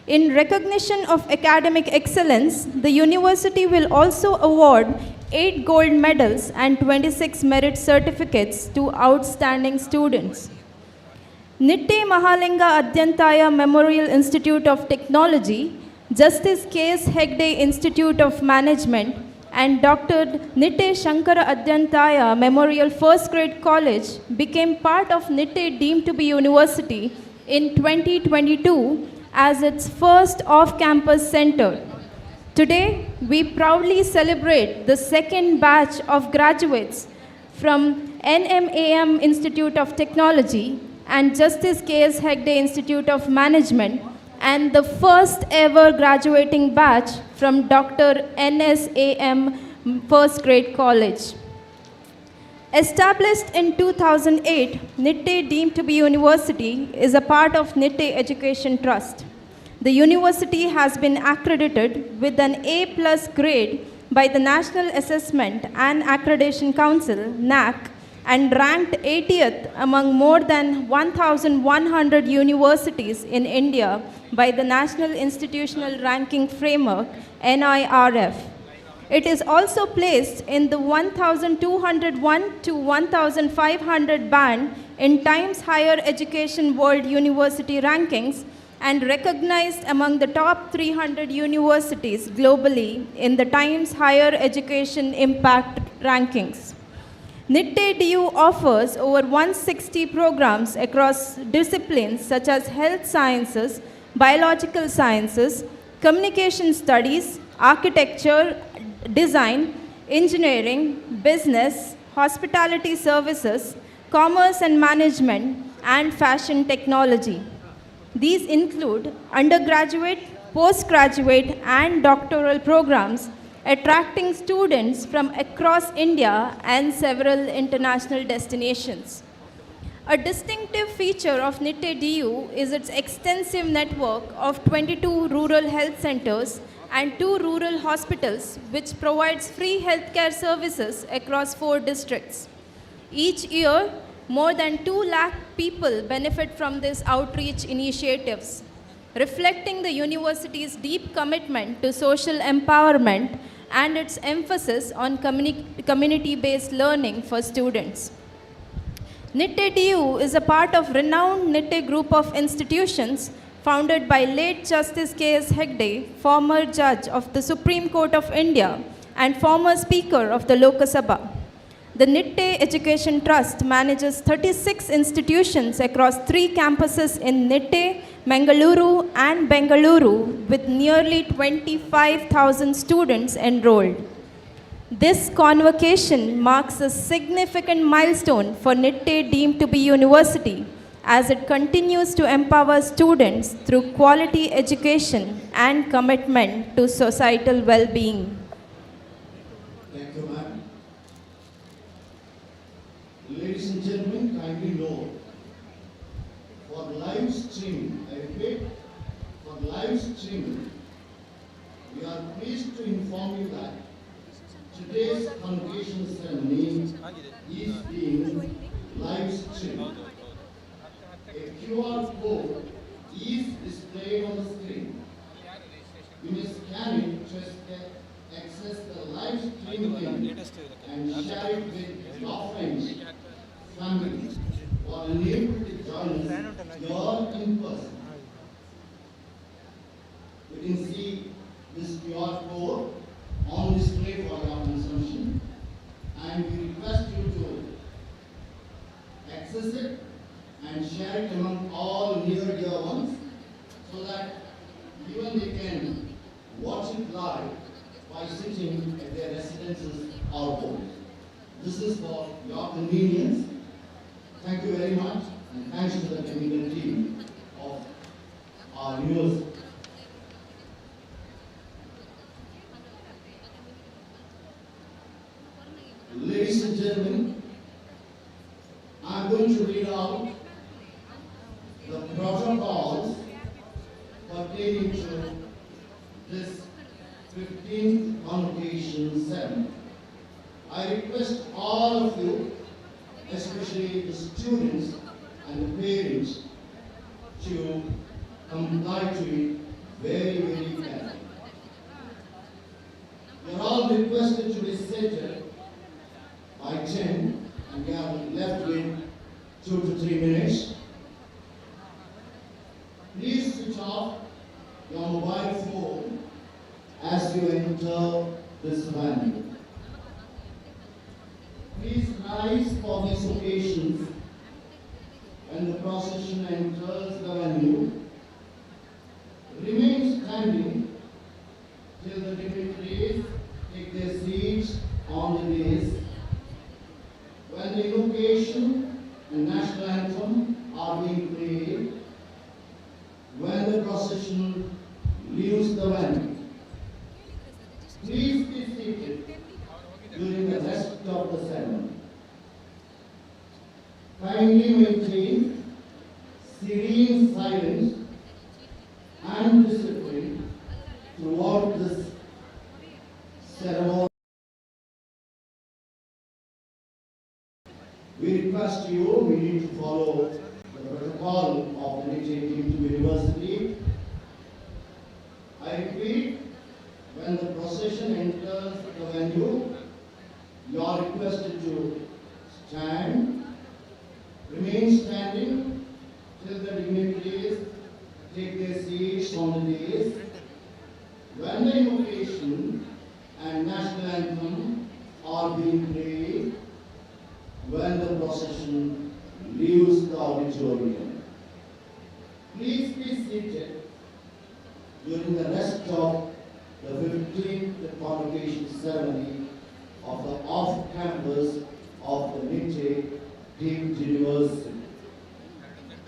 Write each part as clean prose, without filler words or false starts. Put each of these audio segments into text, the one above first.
In recognition of academic excellence, the university will also award 8 gold medals and 26 merit certificates to outstanding students. Nitte Mahalinga Adyantaya Memorial Institute of Technology, Justice K.S. Hegde Institute of Management, and Dr. Nitte Shankara Adyantaya Memorial First Grade College became part of Nitte deemed to be university in 2022 as its first off-campus center. Today, we proudly celebrate the second batch of graduates from NMAM Institute of Technology and Justice K.S. Hegde Institute of Management, and the first ever graduating batch from Dr. NSAM First Grade College. Established in 2008, Nitte deemed to be university is a part of Nitte Education Trust. The university has been accredited with an A+ grade by the National Assessment and Accreditation Council, NAC, and ranked 80th among more than 1,100 universities in India by the National Institutional Ranking Framework, NIRF. It is also placed in the 1,201 to 1,500 band in Times Higher Education World University Rankings and recognized among the top 300 universities globally in the Times Higher Education Impact Rankings. Nitte DU offers over 160 programs across disciplines such as health sciences, biological sciences, communication studies, architecture, design, engineering, business, hospitality services, commerce and management, and fashion technology. These include undergraduate, postgraduate, and doctoral programs, attracting students from across India and several international destinations. A distinctive feature of Nitte DU is its extensive network of 22 rural health centers and 2 rural hospitals, which provides free healthcare services across 4 districts. Each year, more than 2 lakh people benefit from these outreach initiatives, reflecting the university's deep commitment to social empowerment and its emphasis on community-based learning for students. Nitte DU is a part of renowned Nitte group of institutions founded by late Justice K.S. Hegde, former judge of the Supreme Court of India and former Speaker of the Lok Sabha. The Nitte Education Trust manages 36 institutions across 3 campuses in Nitte, Mangaluru, and Bengaluru, with nearly 25,000 students enrolled. This convocation marks a significant milestone for Nitte deemed to be university, as it continues to empower students through quality education and commitment to societal well-being. Thank you, ma'am. Ladies and gentlemen, kindly note, for live streaming, I repeat, for live streaming, we are pleased to inform you that today's convocation ceremony is being live streamed. A QR code is displayed on the screen. You may scan it to access the live stream link and share it with your friends, family, or unable to join us here in person. You can see this QR code on display for your consumption, and we request you to access it and share it among all near dear ones so that even they can watch it live by sitting at their residences or homes. This is for your convenience. Thank you very much, and thanks to the technical team of our university. Ladies and gentlemen, I am going to read out the protocols pertaining to this 15th convocation ceremony. I request all of you, especially the students and the parents, to come comply to it very, very carefully. You are all requested to be seated by 10, and we are left with 2 to 3 minutes. Please switch off your mobile phone as you enter this venue. Please rise for these occasions when the procession enters the venue. Remain standing till the dignitaries take their seats on the dais. When the invocation and national anthem are being played, when the procession leaves the venue, please be seated during the rest of the ceremony. Kindly maintain serene silence and discipline throughout this ceremony. We request you, we need to follow the protocol of the Nitte Deemed University. I repeat, when the procession enters the venue, you are requested to stand, remain standing till the dignitaries take their seats on the dais. When the invocation and national anthem are being played, when the procession leaves the auditorium, please be seated during the rest of the 15th convocation ceremony of the off-campus of the Nitte Deemed University.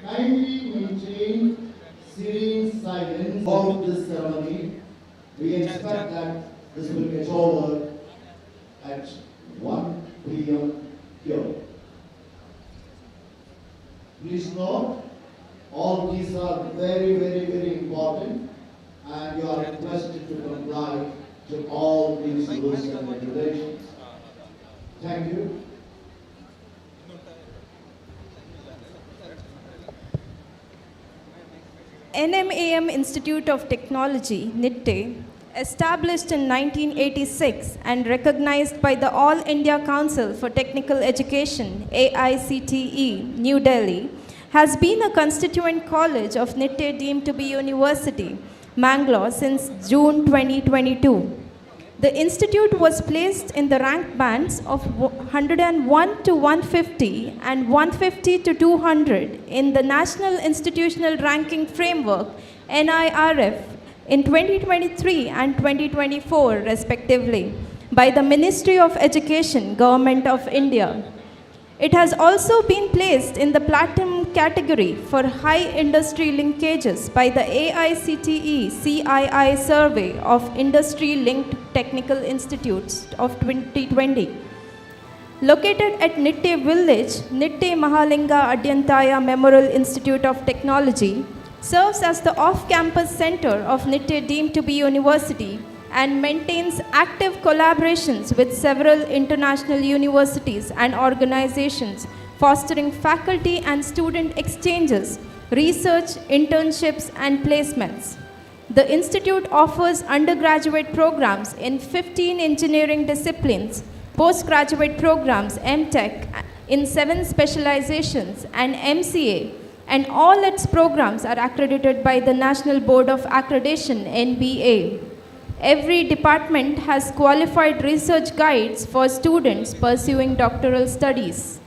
Kindly maintain serene silence throughout this ceremony. We expect that this will get over at 1 p.m. here. Please note, all these are very, very, very important, and you are requested to comply to all these rules and regulations. Thank you. NMAM Institute of Technology, Nitte, established in 1986 and recognized by the All India Council for Technical Education, AICTE, New Delhi, has been a constituent college of Nitte Deemed to be University, Mangalore since June 2022. The institute was placed in the rank bands of 101 to 150 and 150 to 200 in the National Institutional Ranking Framework, NIRF, in 2023 and 2024 respectively by the Ministry of Education, Government of India. It has also been placed in the platinum category for high industry linkages by the AICTE CII survey of industry linked technical institutes of 2020. Located at Nitte Village, Nitte Mahalinga Adyantaya Memorial Institute of Technology serves as the off-campus center of Nitte Deemed to be University and maintains active collaborations with several international universities and organizations, fostering faculty and student exchanges, research, internships, and placements. The institute offers undergraduate programs in 15 engineering disciplines, postgraduate programs, MTech, in 7 specializations, and MCA, and all its programs are accredited by the National Board of Accreditation, NBA. Every department has qualified research guides for students pursuing doctoral studies.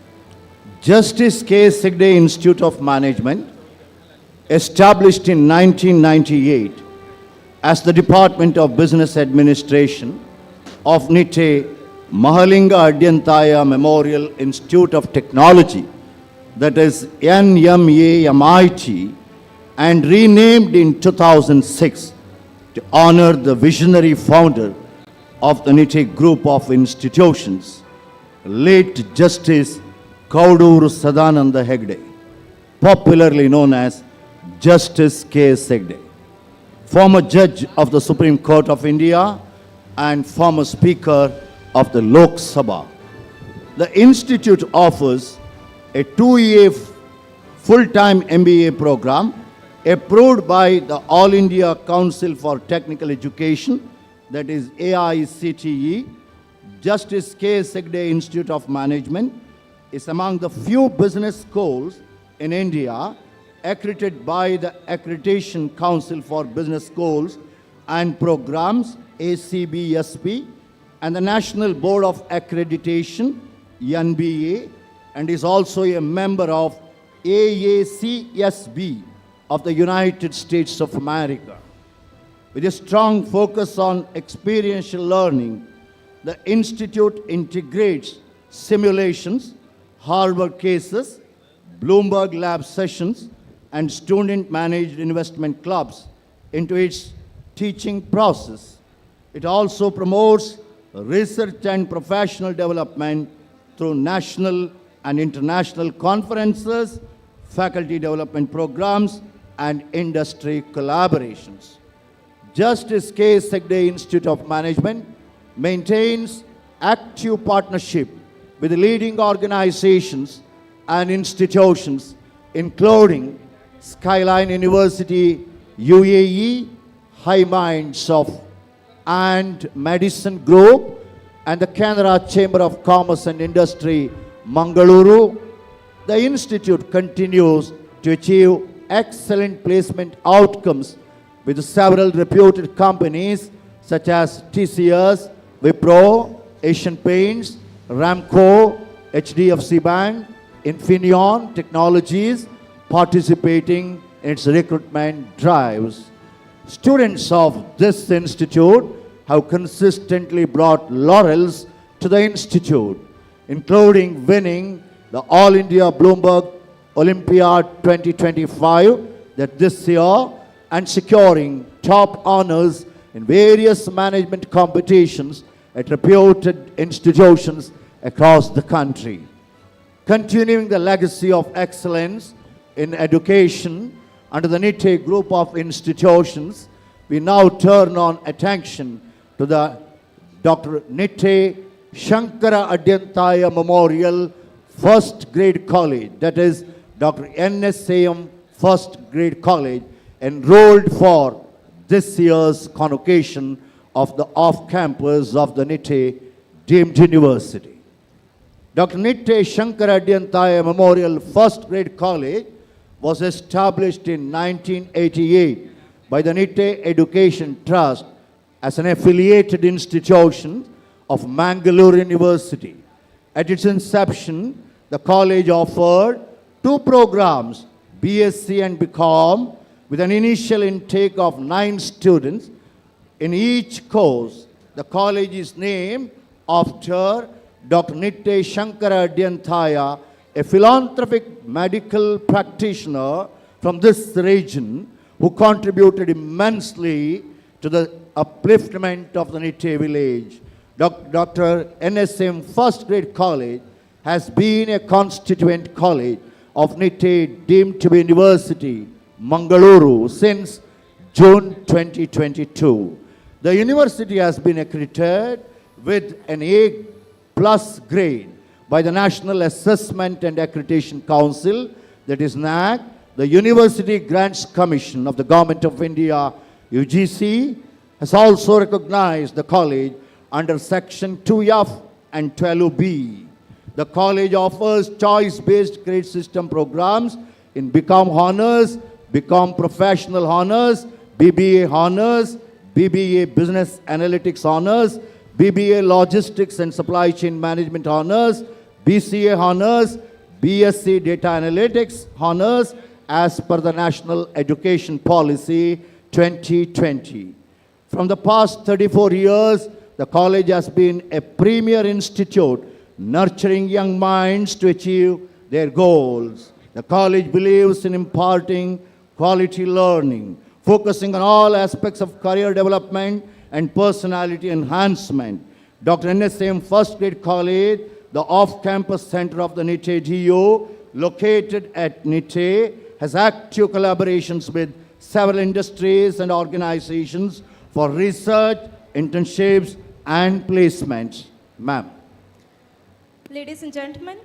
Justice K. Sigde Institute of Management, established in 1998 as the Department of Business Administration of Nitte Mahalinga Adyantaya Memorial Institute of Technology, that is NMAMIT, and renamed in 2006 to honor the visionary founder of the Nitte Group of Institutions, late Justice Kaudur Sadananda Hegde, popularly known as Justice K. Sigde, former judge of the Supreme Court of India and former Speaker of the Lok Sabha. The institute offers a 2-year full-time MBA program approved by the All India Council for Technical Education, that is AICTE. Justice K. Segde Institute of Management is among the few business schools in India accredited by the Accreditation Council for Business Schools and Programs, ACBSP, and the National Board of Accreditation, NBA, and is also a member of AACSB of the United States of America. With a strong focus on experiential learning, the Institute integrates simulations, Harvard cases, Bloomberg Lab sessions, and student-managed investment clubs into its teaching process. It also promotes research and professional development through national and international conferences, faculty development programs, and industry collaborations. Justice K. Segde Institute of Management maintains active partnership with leading organizations and institutions, including Skyline University, UAE, High Minds of and Madison Group, and the Canara Chamber of Commerce and Industry, Mangaluru. The Institute continues to achieve excellent placement outcomes with several reputed companies such as TCS, Wipro, Asian Paints, Ramco, HDFC Bank, Infineon Technologies participating in its recruitment drives. Students of this institute have consistently brought laurels to the institute, including winning the All India Bloomberg Olympiad 2025 that this year and securing top honors in various management competitions at reputed institutions across the country. Continuing the legacy of excellence in education under the Nitte group of institutions, we now turn on attention to the Dr. Nitte Shankara Adyantaya Memorial First Grade College, that is Dr. NSAM First Grade College, enrolled for this year's convocation of the off-campus of the Nitte deemed university. Dr. Nitte Shankara Adyantaya Memorial First Grade College was established in 1988 by the Nitte Education Trust as an affiliated institution of Mangalore University. At its inception, the college offered two programs, BSc and BCom, with an initial intake of 9 students. In each course, the college is named after Dr. Nitte Shankara Adyantaya, a philanthropic medical practitioner from this region who contributed immensely to the upliftment of the Nitte village. Dr. NSM First Grade College has been a constituent college of Nitte deemed to be University, Mangaluru, since June 2022. The university has been accredited with an A+ grade by the National Assessment and Accreditation Council, that is NAC, the University Grants Commission of the Government of India, UGC, has also recognized the college under Section 2F and 12B. The college offers choice-based grade system programs in BCom Honors, BCom Professional Honors, BBA Honors, BBA Business Analytics Honors, BBA Logistics and Supply Chain Management Honors, BCA Honors, BSc Data Analytics Honors as per the National Education Policy 2020. From the past 34 years, the college has been a premier institute nurturing young minds to achieve their goals. The college believes in imparting quality learning, focusing on all aspects of career development and personality enhancement. Dr. NSM First Grade College, the off-campus center of the Nitte DU, located at Nitte, has active collaborations with several industries and organizations for research, internships, and placements. Ma'am. Ladies and gentlemen,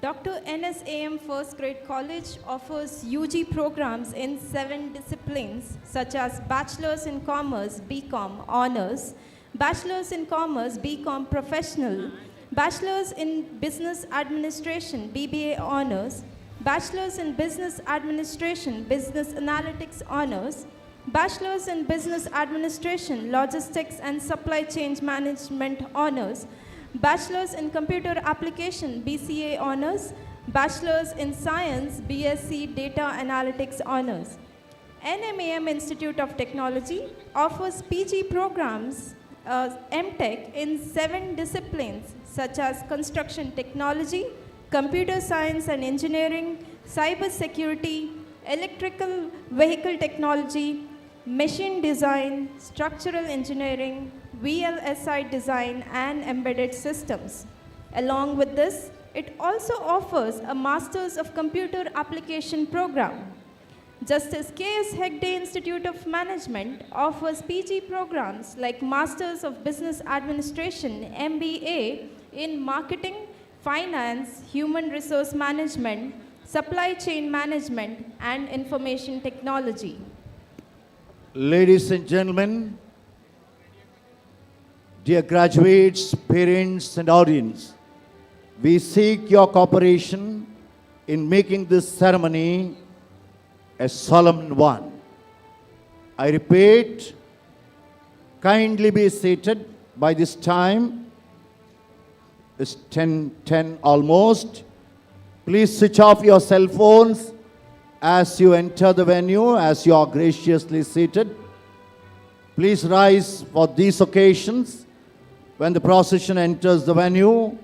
Dr. NSAM First Grade College offers UG programs in 7 disciplines such as Bachelor's in Commerce, BCom Honors, Bachelor's in Commerce, BCom Professional, Bachelor's in Business Administration, BBA Honors, Bachelor's in Business Administration, Business Analytics Honors, Bachelor's in Business Administration, Logistics and Supply Chain Management Honors, Bachelor's in Computer Application, BCA Honors, Bachelor's in Science, BSc Data Analytics Honors. NMAM Institute of Technology offers PG programs, MTech, in 7 disciplines such as Construction Technology, Computer Science and Engineering, Cyber Security, Electrical Vehicle Technology, Machine Design, Structural Engineering, VLSI Design, and Embedded Systems. Along with this, it also offers a Masters of Computer Application program. Justice K.S. Hegde Institute of Management offers PG programs like Masters of Business Administration, MBA, in Marketing, Finance, Human Resource Management, Supply Chain Management, and Information Technology. Ladies and gentlemen, dear graduates, parents, and audience, we seek your cooperation in making this ceremony a solemn one. I repeat, kindly be seated. By this time, it's 10:10 almost. Please switch off your cell phones as you enter the venue, as you are graciously seated. Please rise for these occasions. When the procession enters the venue,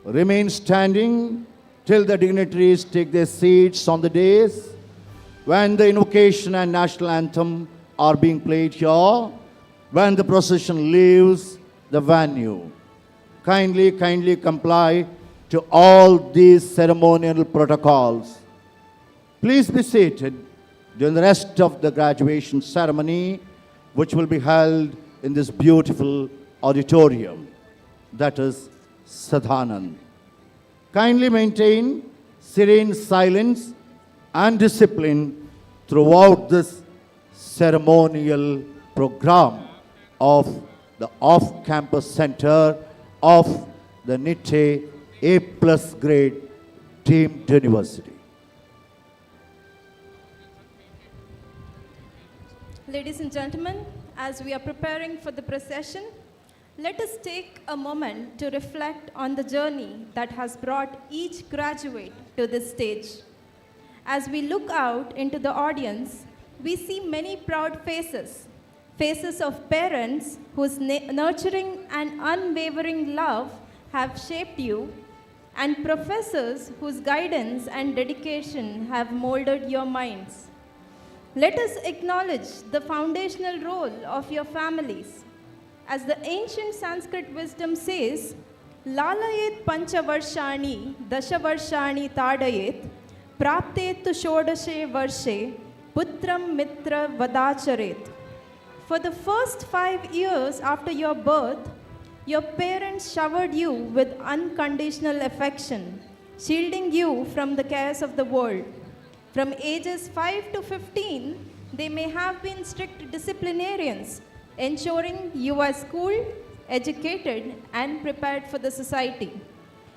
remain standing till the dignitaries take their seats on the dais. When the invocation and national anthem are being played here, when the procession leaves the venue, kindly comply to all these ceremonial protocols. Please be seated during the rest of the graduation ceremony, which will be held in this beautiful auditorium, that is Sadhanand. Kindly maintain serene silence and discipline throughout this ceremonial program of the off-campus center of the Nitte A+ grade deemed university. Ladies and gentlemen, as we are preparing for the procession, let us take a moment to reflect on the journey that has brought each graduate to this stage. As we look out into the audience, we see many proud faces, faces of parents whose nurturing and unwavering love have shaped you, and professors whose guidance and dedication have molded your minds. Let us acknowledge the foundational role of your families. As the ancient Sanskrit wisdom says, Lalayet panchavarshani dashavarshani tadayet praptet tu shodashe varshe putram mitra vadacharet. For the first 5 years after your birth, your parents showered you with unconditional affection, shielding you from the cares of the world. From ages 5 to 15, they may have been strict disciplinarians, ensuring you are schooled, educated, and prepared for the society.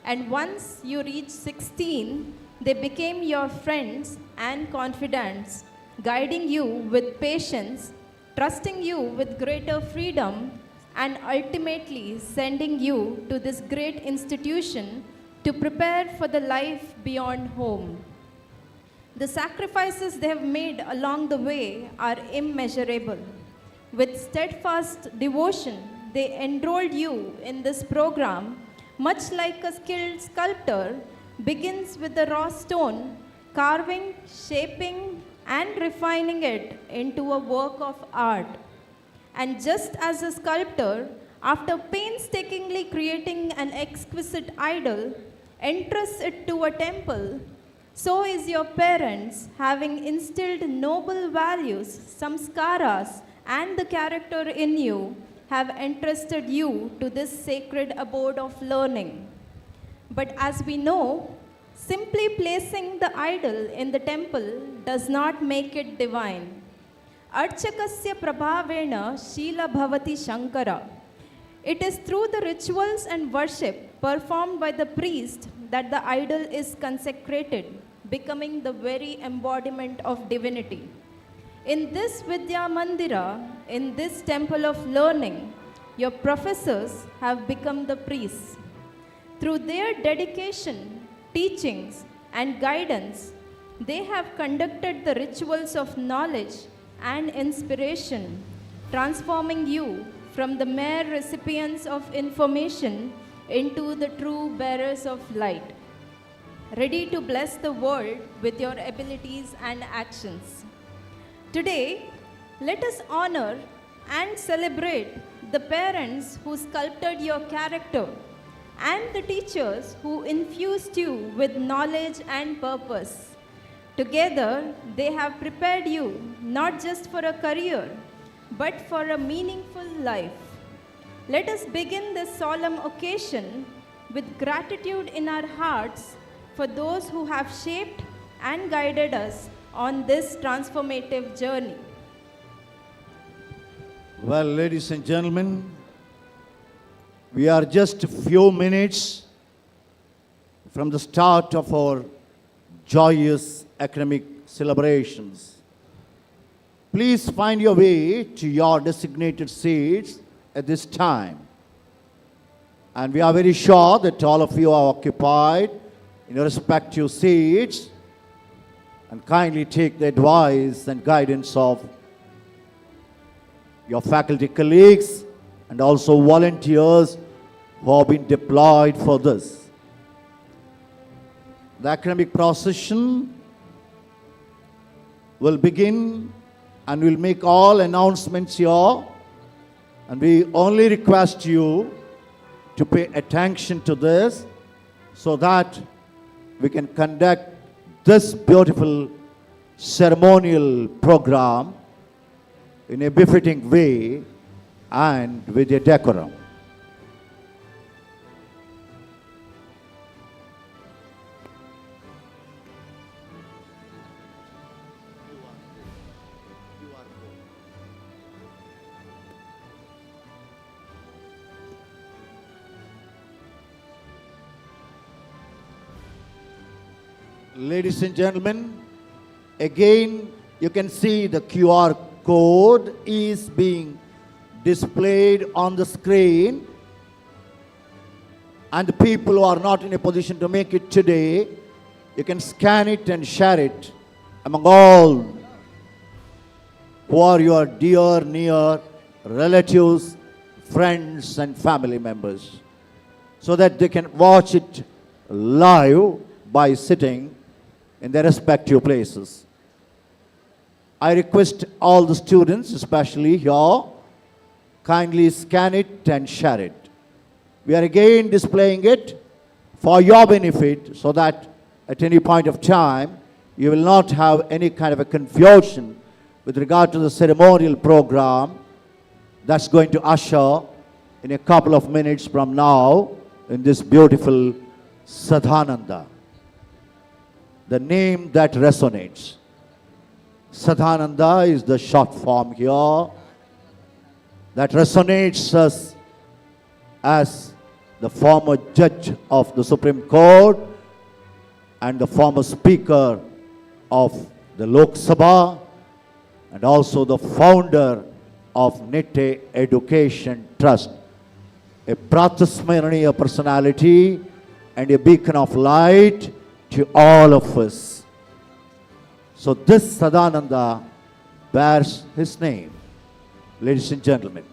And once you reach 16, they became your friends and confidants, guiding you with patience, trusting you with greater freedom, and ultimately sending you to this great institution to prepare for the life beyond home. The sacrifices they have made along the way are immeasurable. With steadfast devotion, they enrolled you in this program, much like a skilled sculptor begins with the raw stone, carving, shaping, and refining it into a work of art. And just as a sculptor, after painstakingly creating an exquisite idol, entrusts it to a temple, so is your parents, having instilled noble values, samskaras, and the character in you, have entrusted you to this sacred abode of learning. But as we know, Simply placing the idol in the temple does not make it divine. Archakasya prabhavena Shila Bhavati Shankara. It is through the rituals and worship performed by the priest that the idol is consecrated, becoming the very embodiment of divinity. In this Vidya Mandira, in this temple of learning, your professors have become the priests. Through their dedication, teachings, and guidance, they have conducted the rituals of knowledge and inspiration, transforming you from the mere recipients of information into the true bearers of light, ready to bless the world with your abilities and actions. Today, let us honor and celebrate the parents who sculpted your character and the teachers who infused you with knowledge and purpose. Together, they have prepared you not just for a career, but for a meaningful life. Let us begin this solemn occasion with gratitude in our hearts for those who have shaped and guided us on this transformative journey. Well, ladies and gentlemen, we are just a few minutes from the start of our joyous academic celebrations. Please find your way to your designated seats at this time. And we are very sure that all of you are occupied in your respective seats and kindly take the advice and guidance of your faculty colleagues and also volunteers who have been deployed for this. The academic procession will begin and we'll make all announcements here, and we only request you to pay attention to this so that we can conduct this beautiful ceremonial program in a befitting way and with a decorum. Ladies and gentlemen, again you can see the QR code is being displayed on the screen, and the people who are not in a position to make it today, you can scan it and share it among all who are your dear, near relatives, friends and family members, so that they can watch it live by sitting in their respective places. I request all the students, especially here, kindly scan it and share it. We are again displaying it for your benefit so that at any point of time you will not have any kind of a confusion with regard to the ceremonial program that's going to usher in a couple of minutes from now in this beautiful Sadhananda. The name that resonates. Sadhananda is the short form here that resonates us as the former judge of the Supreme Court and the former speaker of the Lok Sabha and also the founder of Nitte Education Trust, a Pratasmaraniya personality and a beacon of light to all of us. So this Sadananda bears his name. Ladies and gentlemen,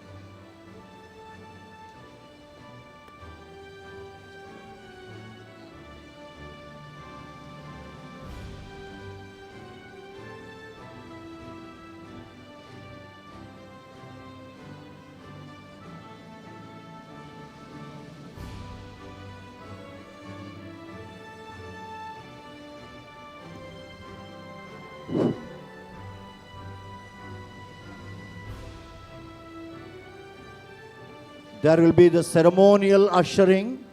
there will be the ceremonial ushering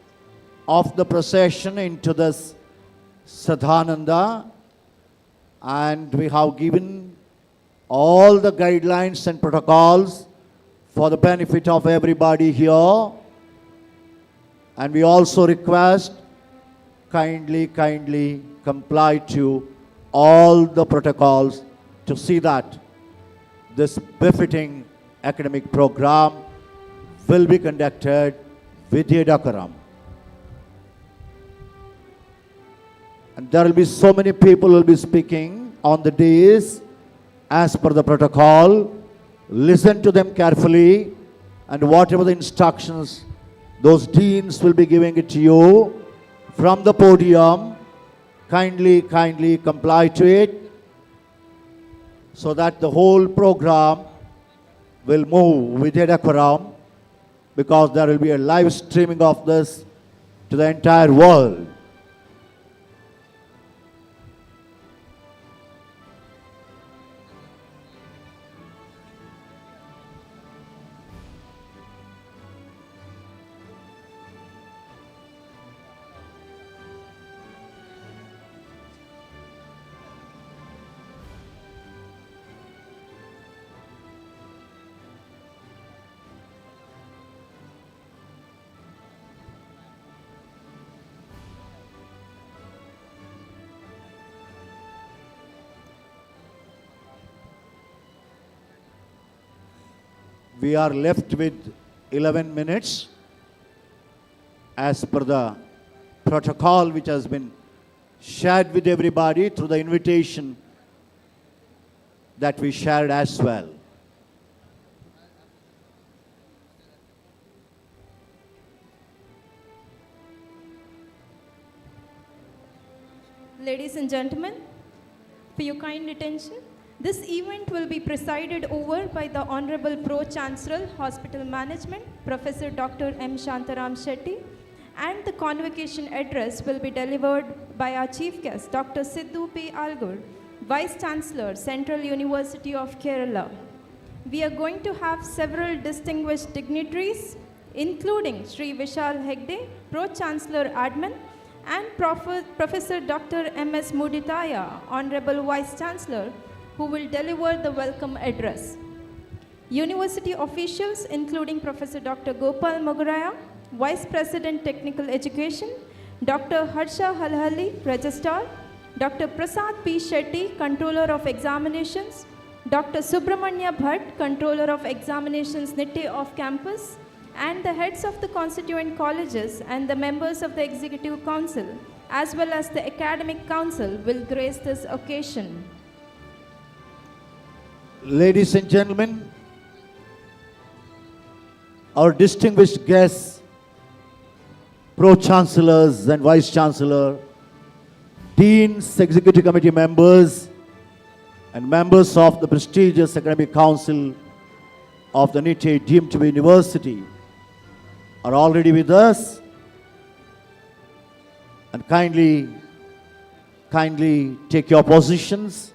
of the procession into this Sadhananda, and we have given all the guidelines and protocols for the benefit of everybody here. And we also request kindly comply to all the protocols to see that this befitting academic program will be conducted with decorum. And there will be so many people who will be speaking on the days as per the protocol. Listen to them carefully, and whatever the instructions, those deans will be giving it to you from the podium. Kindly comply to it, so that the whole program will move with decorum, because there will be a live streaming of this to the entire world. We are left with 11 minutes as per the protocol which has been shared with everybody through the invitation that we shared as well. Ladies and gentlemen, for your kind attention, this event will be presided over by the Honorable Pro-Chancellor, Hospital Management, Professor Dr. M. Shantaram Shetty, and the convocation address will be delivered by our Chief Guest, Dr. Sidhu P. Algur, Vice Chancellor, Central University of Kerala. We are going to have several distinguished dignitaries, including Sri Vishal Hegde, Pro-Chancellor Admin, and Professor Dr. M.S. Muditaya, Honorable Vice Chancellor, who will deliver the welcome address. University officials, including Professor Dr. Gopal Moguraya, Vice President Technical Education, Dr. Harsha Halhali, Registrar, Dr. Prasad P. Shetty, Controller of Examinations, Dr. Subramanya Bhatt, Controller of Examinations, Nitte Off Campus, and the heads of the constituent colleges and the members of the Executive Council, as well as the Academic Council, will grace this occasion. Ladies and gentlemen, our distinguished guests, Pro-Chancellors and Vice-Chancellor, Deans, Executive Committee members, and members of the prestigious Academic Council of the Nitte deemed to be University are already with us. And kindly take your positions.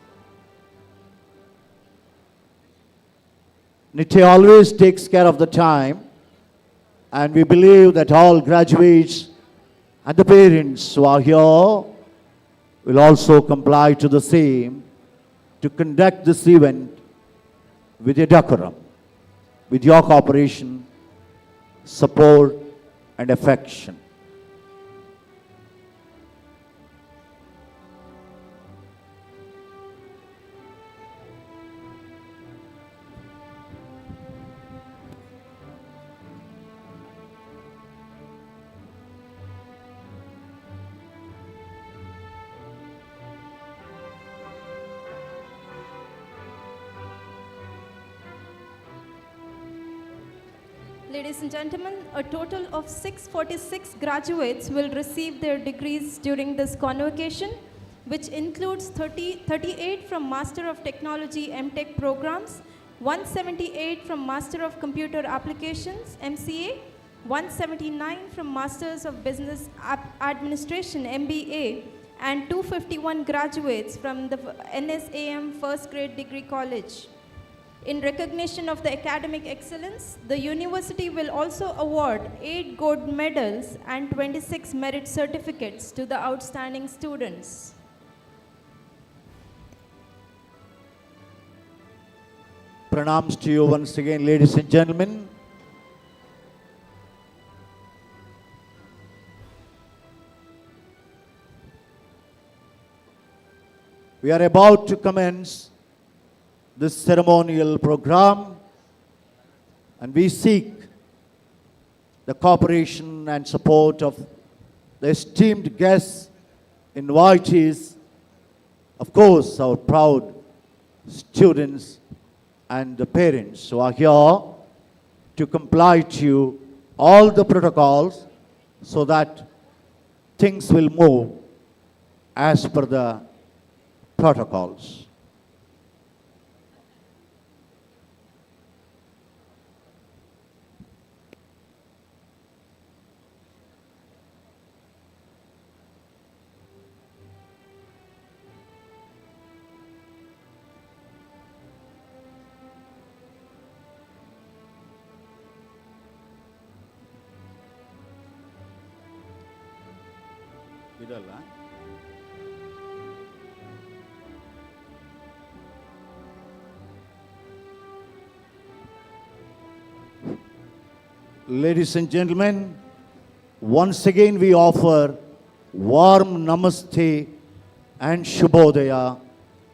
Nitte always takes care of the time, and we believe that all graduates and the parents who are here will also comply to the same to conduct this event with a decorum, with your cooperation, support, and affection. Ladies and gentlemen, a total of 646 graduates will receive their degrees during this convocation, which includes 38 from Master of Technology MTech programs, 178 from Master of Computer Applications MCA, 179 from Masters of Business Administration MBA, and 251 graduates from the NSAM First Grade Degree College. In recognition of the academic excellence, the university will also award 8 gold medals and 26 merit certificates to the outstanding students. Pranams to you once again, ladies and gentlemen. We are about to commence this ceremonial program, and we seek the cooperation and support of the esteemed guests, invitees, of course, our proud students and the parents who are here to comply to all the protocols so that things will move as per the protocols. ಇದಲ್ಲ Ladies and gentlemen, once again we offer warm namaste and shubhodaya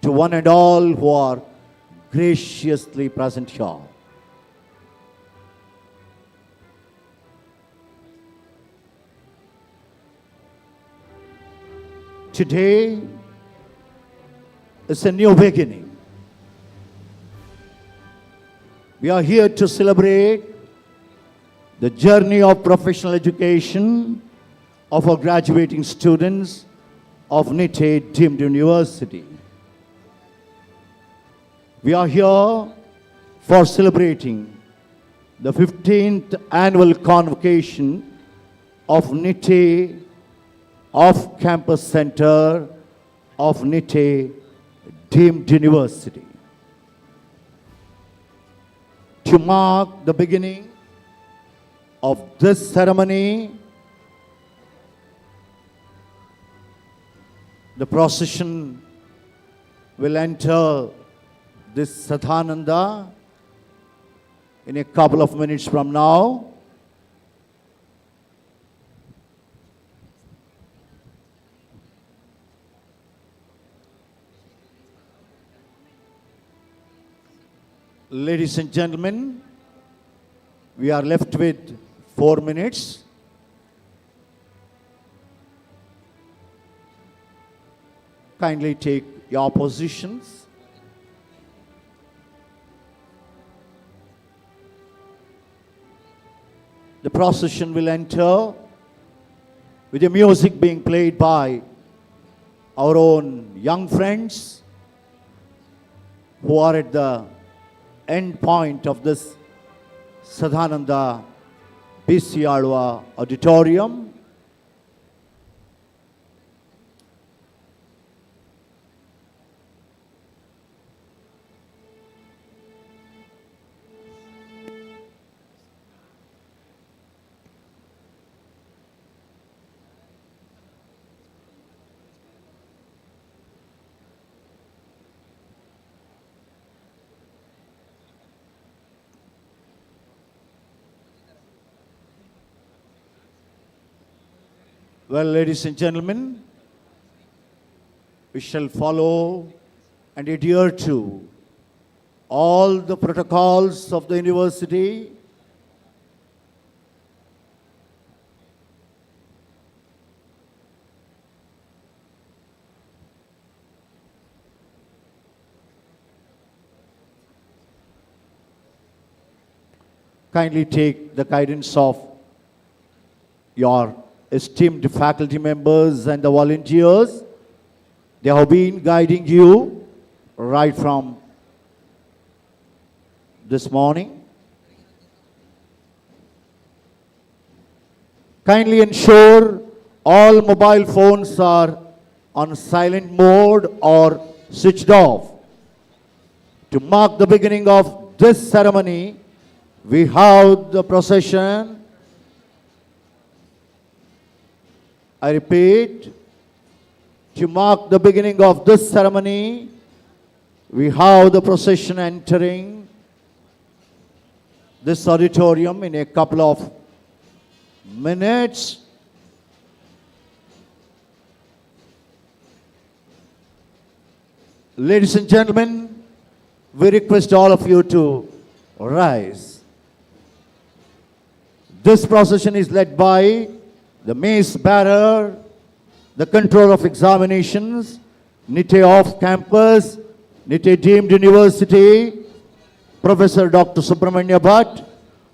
to one and all who are graciously present here. Today is a new beginning. We are here to celebrate the journey of professional education of our graduating students of Nitte deemed university. We are here for celebrating the 15th Annual Convocation of Nitte Off Campus Center of Nitte deemed university. To mark the beginning of this ceremony, the procession will enter this Sadhananda in a couple of minutes from now. Ladies and gentlemen, we are left with 4 minutes. Kindly take your positions. The procession will enter with the music being played by our own young friends who are at the end point of this Sadhananda BC Alwa auditorium. Well, ladies and gentlemen, we shall follow and adhere to all the protocols of the university. Kindly take the guidance of your esteemed faculty members and the volunteers. They have been guiding you right from this morning. Kindly ensure all mobile phones are on silent mode or switched off To mark the beginning of this ceremony, we have the procession. I repeat, to mark the beginning of this ceremony, we have the procession entering this auditorium in a couple of minutes. Ladies and gentlemen, we request all of you to rise. This procession is led by the mace bearer, the controller of examinations, Nitte Off campus, Nitte deemed university, Professor Dr. Subramanya Bhatt,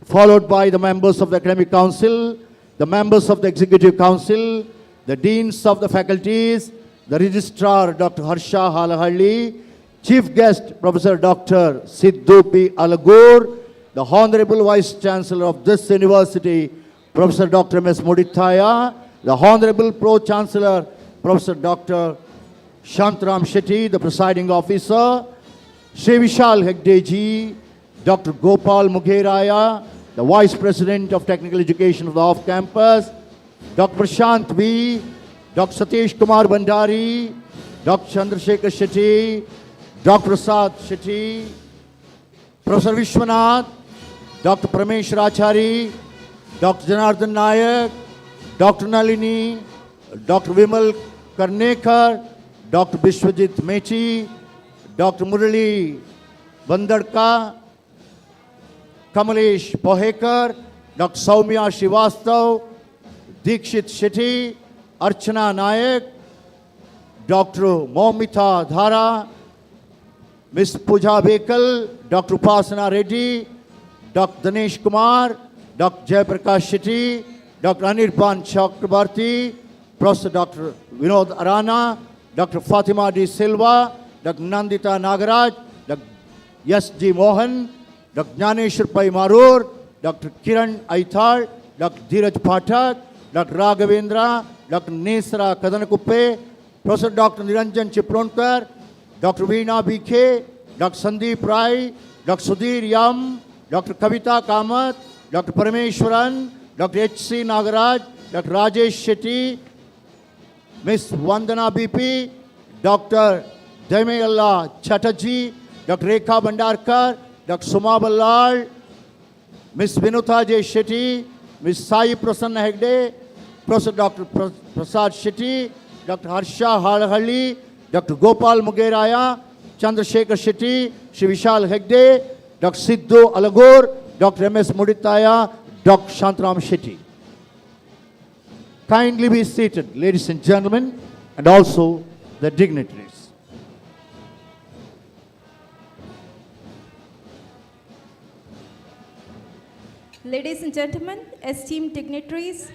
followed by the members of the academic council, the members of the executive council, the deans of the faculties, the registrar Dr. Harsha Halahalli, chief guest Professor Dr. Sidhu P. Alagur, the Honorable Vice Chancellor of this university, Professor Dr. M.S. Mudithaya, the Honorable Pro-chancellor Professor Dr. Shantaram Shetty, the presiding officer, Shri Vishal Hegdeji, Dr. Gopal Mugheraya, the Vice President of Technical Education of the off-campus, Dr. Prashant V, Dr. Satish Kumar Bandari, Dr. Chandrasekhar Shetty, Dr. Prasad Shetty, Professor Vishwanath, Dr. Pramesh Rachari, Dr. Janardhan Nayak, Dr. Nalini, Dr. Vimal Karnekar, Dr. Bishwajit Mechi, Dr. Murali Bandarka, Kamalesh Pohekar, Dr. Soumya Srivastav, Dikshit Shetty, Archana Nayak, Dr. Momita Dhara, Ms. Pooja Bekal, Dr. Upasana Reddy, Dr. Dinesh Kumar, Dr. Jayaprakash Shetty, Dr. Anirban Chakrabarti, Professor Dr. Vinod Arana, Dr. Fatima D. Silva, Dr. Nandita Nagaraj, Dr. S.G. Mohan, Dr. Jnaneshwar Pai Marur, Dr. Kiran Aithal, Dr. Dheeraj Pathak, Dr. Raghavendra, Dr. Nesra Kadanakuppe, Professor Dr. Niranjan Chipronkar, Dr. Veena B.K., Dr. Sandeep Rai, Dr. Sudhir Yam, Dr. Kavita Kamath, Dr. Parameshwaran, Dr. H.C. Nagaraj, Dr. Rajesh Shetty, Ms. Vandana BP, Dr. Daimayalla Chatterjee, Dr. Rekha Bandarkar, Dr. Suma Ballal, Ms. Vinuta J. Shetty, Ms. Sai Prasanna Hegde, Professor Dr. Prasad Shetty, Dr. Harsha Halahalli, Dr. Gopal Mugheraya, Chandrasekhar Shetty, Shri Vishal Hegde, Dr. Sidhu Alagur, Dr. M.S. Mudithaya, Dr. Shantaram Shetty. Kindly be seated, ladies and gentlemen, and also the dignitaries. Ladies and gentlemen, esteemed dignitaries,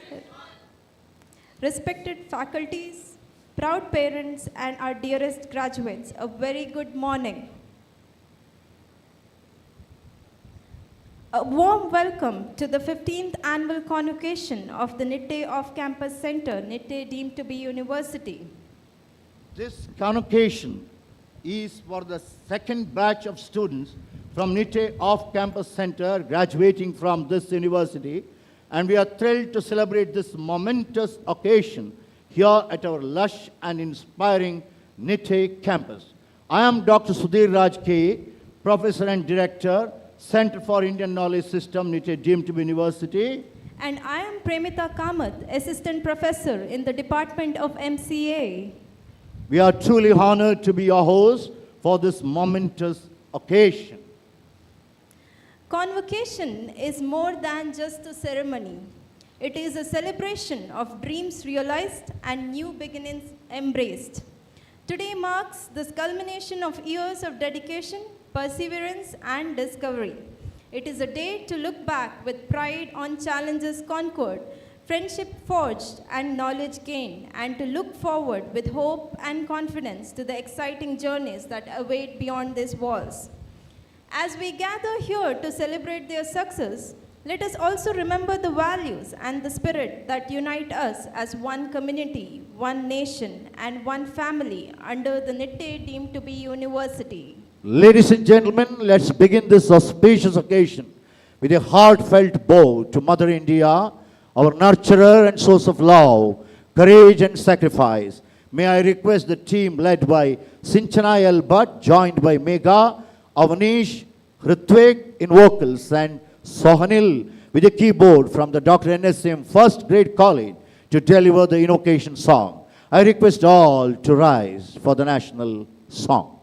respected faculties, proud parents, and our dearest graduates, a very good morning. A warm welcome to the 15th Annual Convocation of the Nitte Off Campus Center, Nitte deemed to be university. This convocation is for the second batch of students from Nitte Off Campus Center graduating from this university, and we are thrilled to celebrate this momentous occasion here at our lush and inspiring Nitte campus. I am Dr. Sudhir Raj K, Professor and Director, Center for Indian Knowledge System, Nitte deemed to be university. And I am Premita Kamath, Assistant Professor in the Department of MCA. We are truly honored to be your host for this momentous occasion. Convocation is more than just a ceremony. It is a celebration of dreams realized and new beginnings embraced. Today marks the culmination of years of dedication, perseverance, and discovery. It is a day to look back with pride on challenges conquered, friendship forged, and knowledge gained, and to look forward with hope and confidence to the exciting journeys that await beyond these walls. As we gather here to celebrate their success, let us also remember the values and the spirit that unite us as one community, one nation, and one family under the Nitte deemed to be university. Ladies and gentlemen, let's begin this auspicious occasion with a heartfelt bow to Mother India, our nurturer and source of love, courage and sacrifice. May I request the team led by Sinchana L. Bhatt, joined by Megha, Avanish, Hrithwik in vocals, and Sohanil with a keyboard from the Dr. NSM First Grade College to deliver the invocation song. I request all to rise for the national song.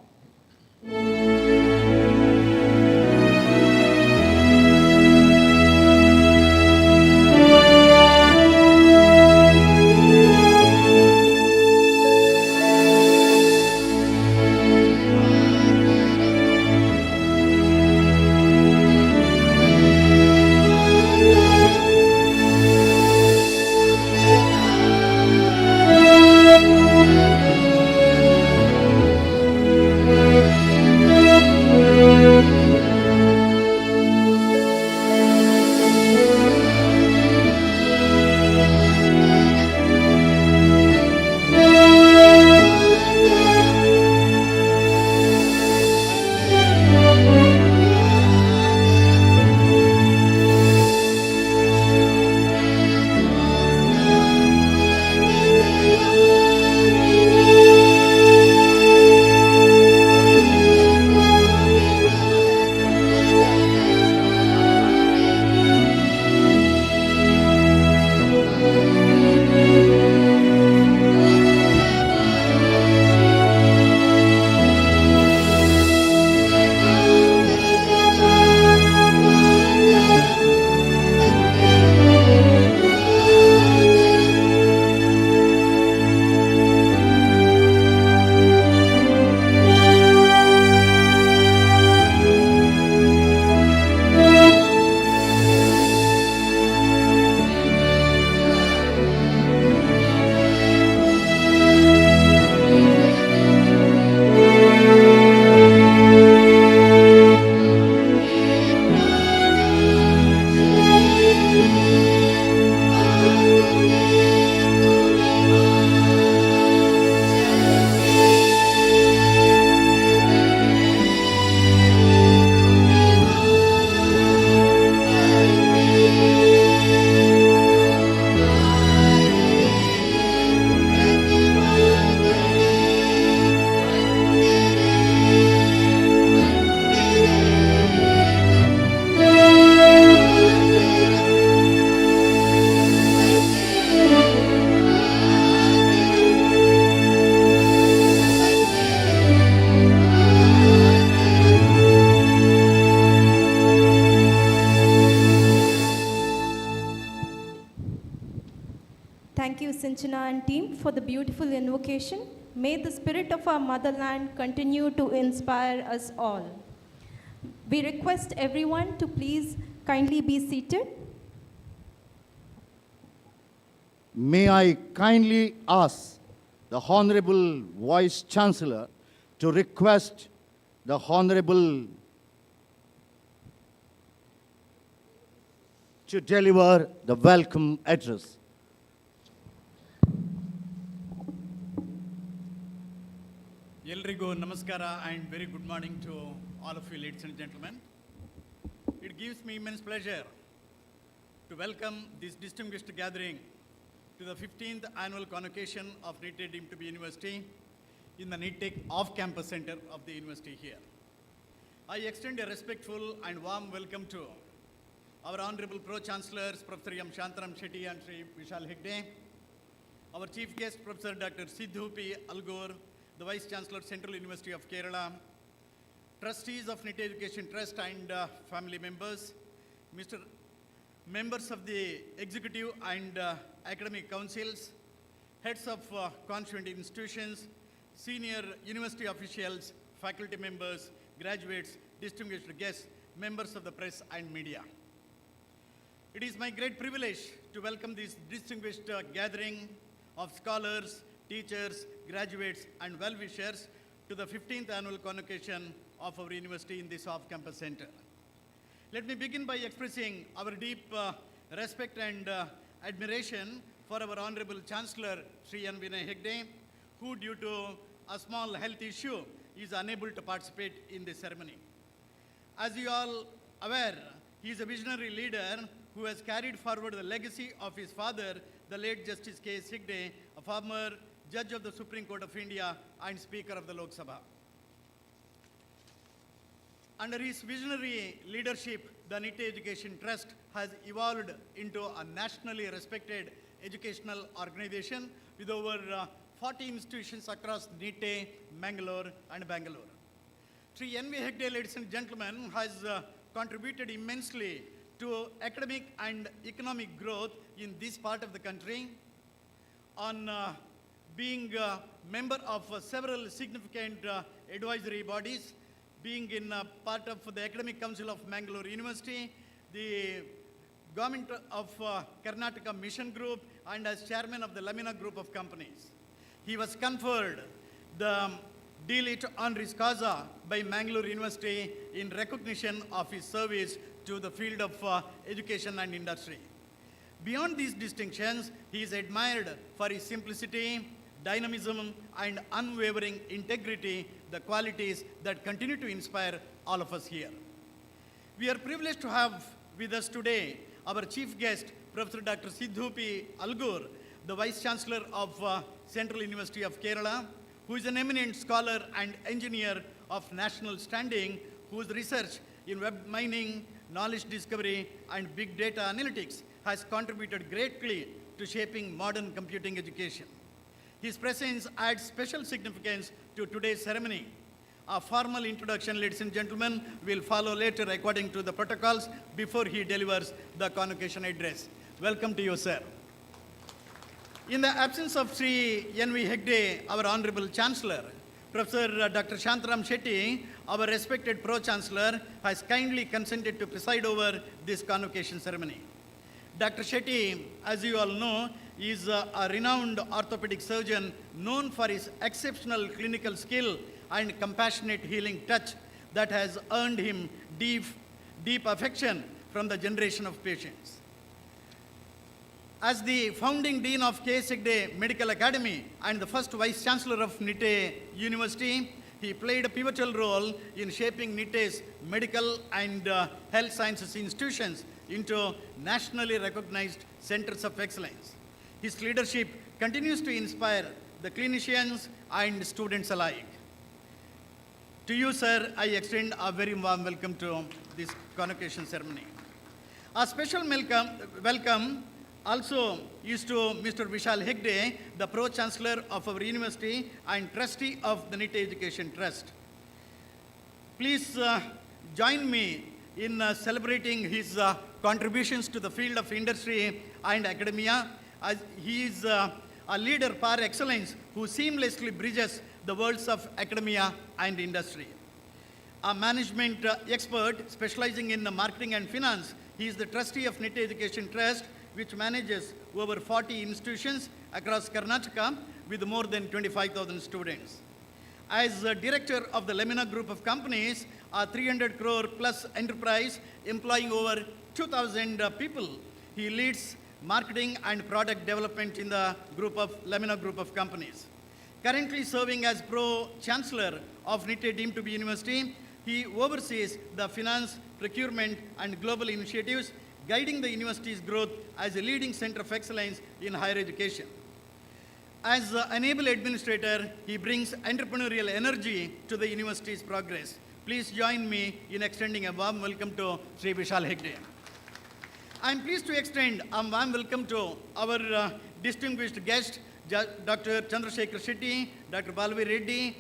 Thank you, Sinchana and team, for the beautiful invocation. May the spirit of our motherland continue to inspire us all. We request everyone to please kindly be seated. May I kindly ask the Honorable Vice Chancellor to request the Honorable to deliver the welcome address. ಎಲ್ರಿಗೂ ನಮಸ್ಕಾರ and very good morning to all of you ladies and gentlemen. It gives me immense pleasure to welcome this distinguished gathering to the 15th Annual Convocation of Nitte deemed to be University in the Nitte Off Campus Center of the University here. I extend a respectful and warm welcome to our Honorable Pro-chancellors, Professor M. Shantaram Shetty and Sri Vishal Hegde, our Chief Guest, Professor Dr. Sidhu P. Algor, the Vice Chancellor, Central University of Kerala, trustees of Nitte Education Trust and family members, members of the executive and academic councils, heads of constituent institutions, senior university officials, faculty members, graduates, distinguished guests, members of the press and media. It is my great privilege to welcome this distinguished gathering of scholars, teachers, graduates, and well-wishers to the 15th Annual Convocation of our university in this off-campus center. Let me begin by expressing our deep respect and admiration for our Honorable Chancellor, Sri N. Vinay Hegde, who due to a small health issue is unable to participate in this ceremony. As you all aware, he is a visionary leader who has carried forward the legacy of his father, the late Justice K.S. Hegde, a former Judge of the Supreme Court of India and Speaker of the Lok Sabha. Under his visionary leadership, the Nitte Education Trust has evolved into a nationally respected educational organization with over 40 institutions across Nitte, Mangalore, and Bangalore. Sri N.V. Hegde, ladies and gentlemen, has contributed immensely to academic and economic growth in this part of the country on being a member of several significant advisory bodies, being in part of the Academic Council of Mangalore University, the Government of Karnataka Mission Group, and as chairman of the Lamina Group of companies. He was conferred the D.Litt. Honoris Causa by Mangalore University in recognition of his service to the field of education and industry. Beyond these distinctions, he is admired for his simplicity, dynamism, and unwavering integrity, the qualities that continue to inspire all of us here. We are privileged to have with us today our chief guest, Professor Dr. Sidhu P. Algur, the Vice Chancellor of Central University of Kerala, who is an eminent scholar and engineer of national standing, whose research in web mining, knowledge discovery, and big data analytics has contributed greatly to shaping modern computing education. His presence adds special significance to today's ceremony. A formal introduction, ladies and gentlemen, will follow later according to the protocols before he delivers the convocation address. Welcome to you, sir. In the absence of Sri N.V. Hegde, our Honorable Chancellor, Professor Dr. Shantaram Shetty, our respected Pro-chancellor, has kindly consented to preside over this convocation ceremony. Dr. Shetty, as you all know, is a renowned orthopedic surgeon known for his exceptional clinical skill and compassionate healing touch that has earned him deep affection from the generation of patients. As the founding dean of K.S. Hegde Medical Academy and the first vice chancellor of Nitte University, he played a pivotal role in shaping Nitte's medical and health sciences institutions into nationally recognized centers of excellence. His leadership continues to inspire the clinicians and students alike. To you, sir, I extend a very warm welcome to this convocation ceremony. A special welcome also is to Mr. Vishal Hegde, the Pro-chancellor of our university and trustee of the Nitte Education Trust. Please join me in celebrating his contributions to the field of industry and academia, as he is a leader par excellence who seamlessly bridges the worlds of academia and industry. A management expert specializing in marketing and finance, he is the trustee of Nitte Education Trust, which manages over 40 institutions across Karnataka with more than 25,000 students. As director of the Lamina Group of companies, a 300 crore plus enterprise employing over 2,000 people, he leads marketing and product development in the Lamina Group of companies. Currently serving as Pro-chancellor of Nitte deemed to be University, he oversees the finance, procurement, and global initiatives, guiding the university's growth as a leading center of excellence in higher education. As an able administrator, he brings entrepreneurial energy to the university's progress. Please join me in extending a warm welcome to Sri Vishal Hegde. I am pleased to extend a warm welcome to our distinguished guest, Dr. Chandrasekhar Shetty, Dr. Balvi Reddy,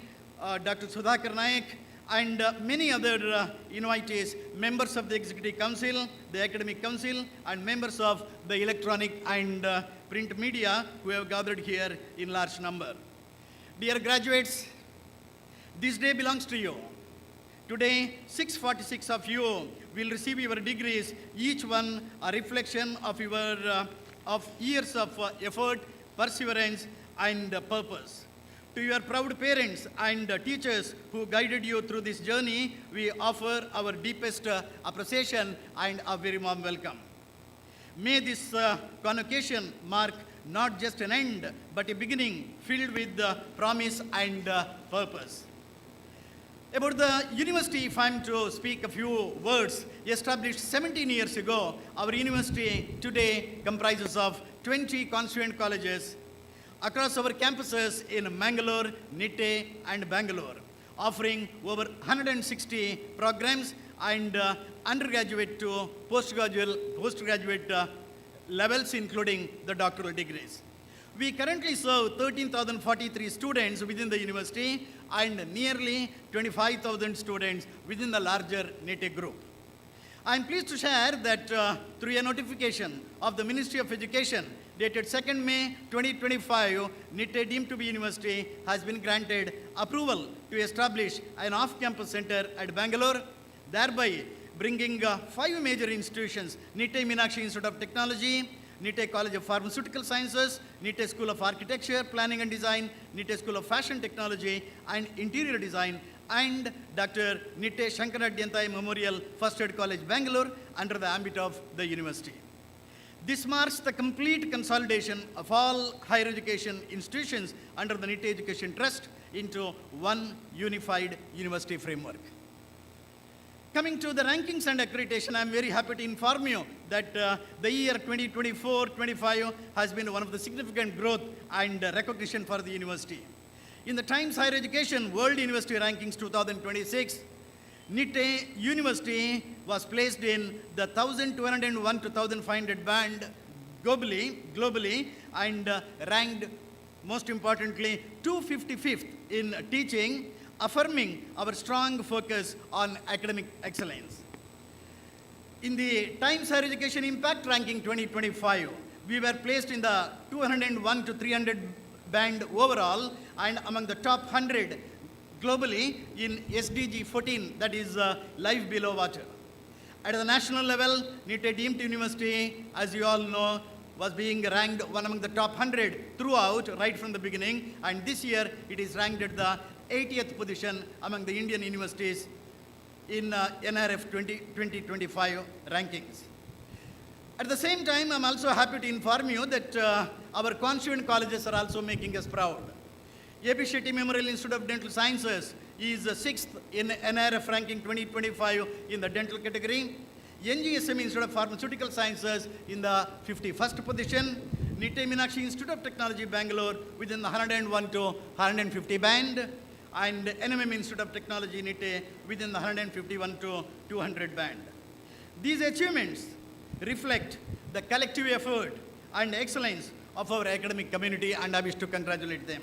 Dr. Sudhakar Naik, and many other invitees, members of the Executive Council, the Academic Council, and members of the electronic and print media who have gathered here in large number. Dear graduates, this day belongs to you. Today, 646 of you will receive your degrees, each one a reflection of your years of effort, perseverance, and purpose. To your proud parents and teachers who guided you through this journey, we offer our deepest appreciation and a very warm welcome. May this convocation mark not just an end, but a beginning filled with promise and purpose. About the university, if I'm to speak a few words, established 17 years ago, our university today comprises of 20 constituent colleges across our campuses in Mangalore, Nitte, and Bangalore, offering over 160 programs and undergraduate to postgraduate levels, including the doctoral degrees. We currently serve 13,043 students within the university and nearly 25,000 students within the larger Nitte group. I am pleased to share that through a notification of the Ministry of Education dated 2nd May 2025, Nitte deemed to be university has been granted approval to establish an off-campus center at Bangalore, thereby bringing 5 major institutions: Nitte Meenakshi Institute of Technology, Nitte College of Pharmaceutical Sciences, Nitte School of Architecture, Planning and Design, Nitte School of Fashion Technology and Interior Design, and Dr. Nitte Shankaradyantai Memorial First Aid College, Bangalore, under the ambit of the university. This marks the complete consolidation of all higher education institutions under the Nitte Education Trust into one unified university framework. Coming to the rankings and accreditation, I am very happy to inform you that the year 2024-25 has been one of the significant growth and recognition for the university. In the Times Higher Education World University Rankings 2026, Nitte University was placed in the 1,201 to 1,500 band globally and ranked, most importantly, 255th in teaching, affirming our strong focus on academic excellence. In the Times Higher Education Impact Ranking 2025, we were placed in the 201 to 300 band overall and among the top 100 globally in SDG 14, that is life below water. At the national level, Nitte deemed university, as you all know, was being ranked one among the top 100 throughout, right from the beginning, and this year it is ranked at the 80th position among the Indian universities in NRF 2025 rankings. At the same time, I'm also happy to inform you that our constituent colleges are also making us proud. AP Shetty Memorial Institute of Dental Sciences is 6th in NRF ranking 2025 in the dental category. NGSM Institute of Pharmaceutical Sciences in the 51st position. Nitte Meenakshi Institute of Technology, Bangalore, within the 101 to 150 band. And NMM Institute of Technology, Nitte, within the 151 to 200 band. These achievements reflect the collective effort and excellence of our academic community, and I wish to congratulate them.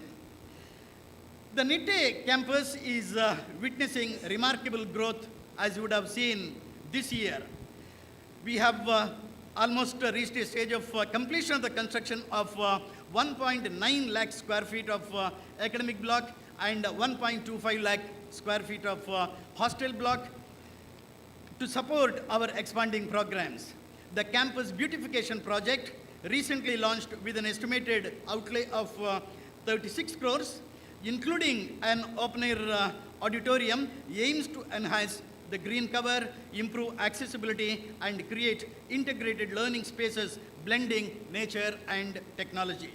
The Nitte campus is witnessing remarkable growth, as you would have seen this year. We have almost reached a stage of completion of the construction of 1.9 lakh square feet of academic block and 1.25 lakh square feet of hostel block to support our expanding programs. The campus beautification project, recently launched with an estimated outlay of 36 crores, including an open-air auditorium, aims to enhance the green cover, improve accessibility, and create integrated learning spaces blending nature and technology.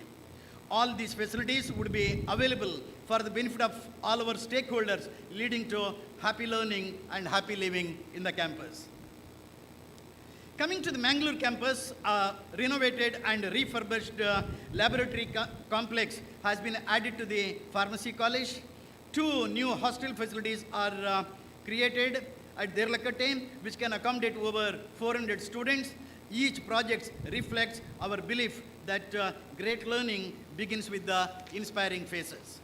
All these facilities would be available for the benefit of all our stakeholders, leading to happy learning and happy living in the campus. Coming to the Mangalore campus, renovated and refurbished laboratory complex has been added to the pharmacy college. 2 new hostel facilities are created at Derlakate, which can accommodate over 400 students. Each project reflects our belief that great learning begins with the inspiring phases.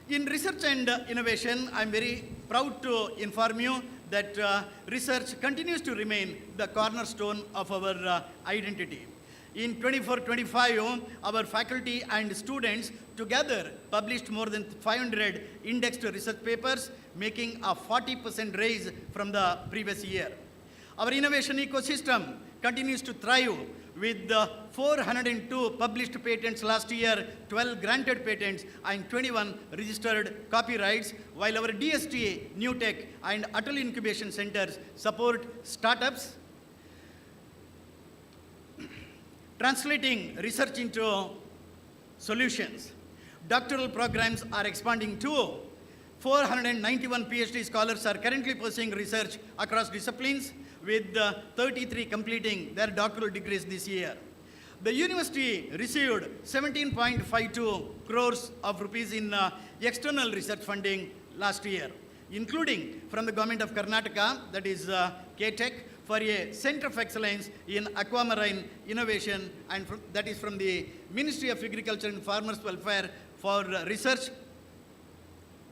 In research and innovation, I'm very proud to inform you that research continues to remain the cornerstone of our identity. In 24-25, our faculty and students together published more than 500 indexed research papers, making a 40% raise from the previous year. Our innovation ecosystem continues to thrive with 402 published patents last year, 12 granted patents, and 21 registered copyrights, while our DST, New Tech, and Atal Incubation Centers support startups, translating research into solutions. Doctoral programs are expanding too. 491 PhD scholars are currently pursuing research across disciplines, with 33 completing their doctoral degrees this year. The university received 17.52 crores of rupees in external research funding last year, including from the government of Karnataka, that is KTech, for a Center of Excellence in Aquamarine Innovation, and that is from the Ministry of Agriculture and Farmers Welfare for research.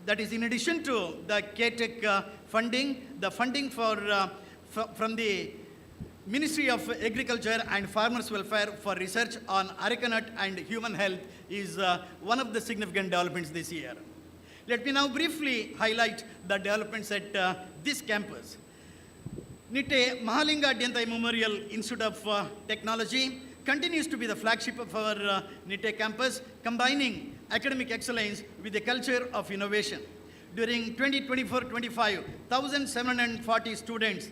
That is in addition to the KTech funding, the funding from the Ministry of Agriculture and Farmers Welfare for research on areca nut and human health is one of the significant developments this year. Let me now briefly highlight the developments at this campus. Nitte Mahalinga Dyantai Memorial Institute of Technology continues to be the flagship of our Nitte campus, combining academic excellence with a culture of innovation. During 2024-25, 1,740 students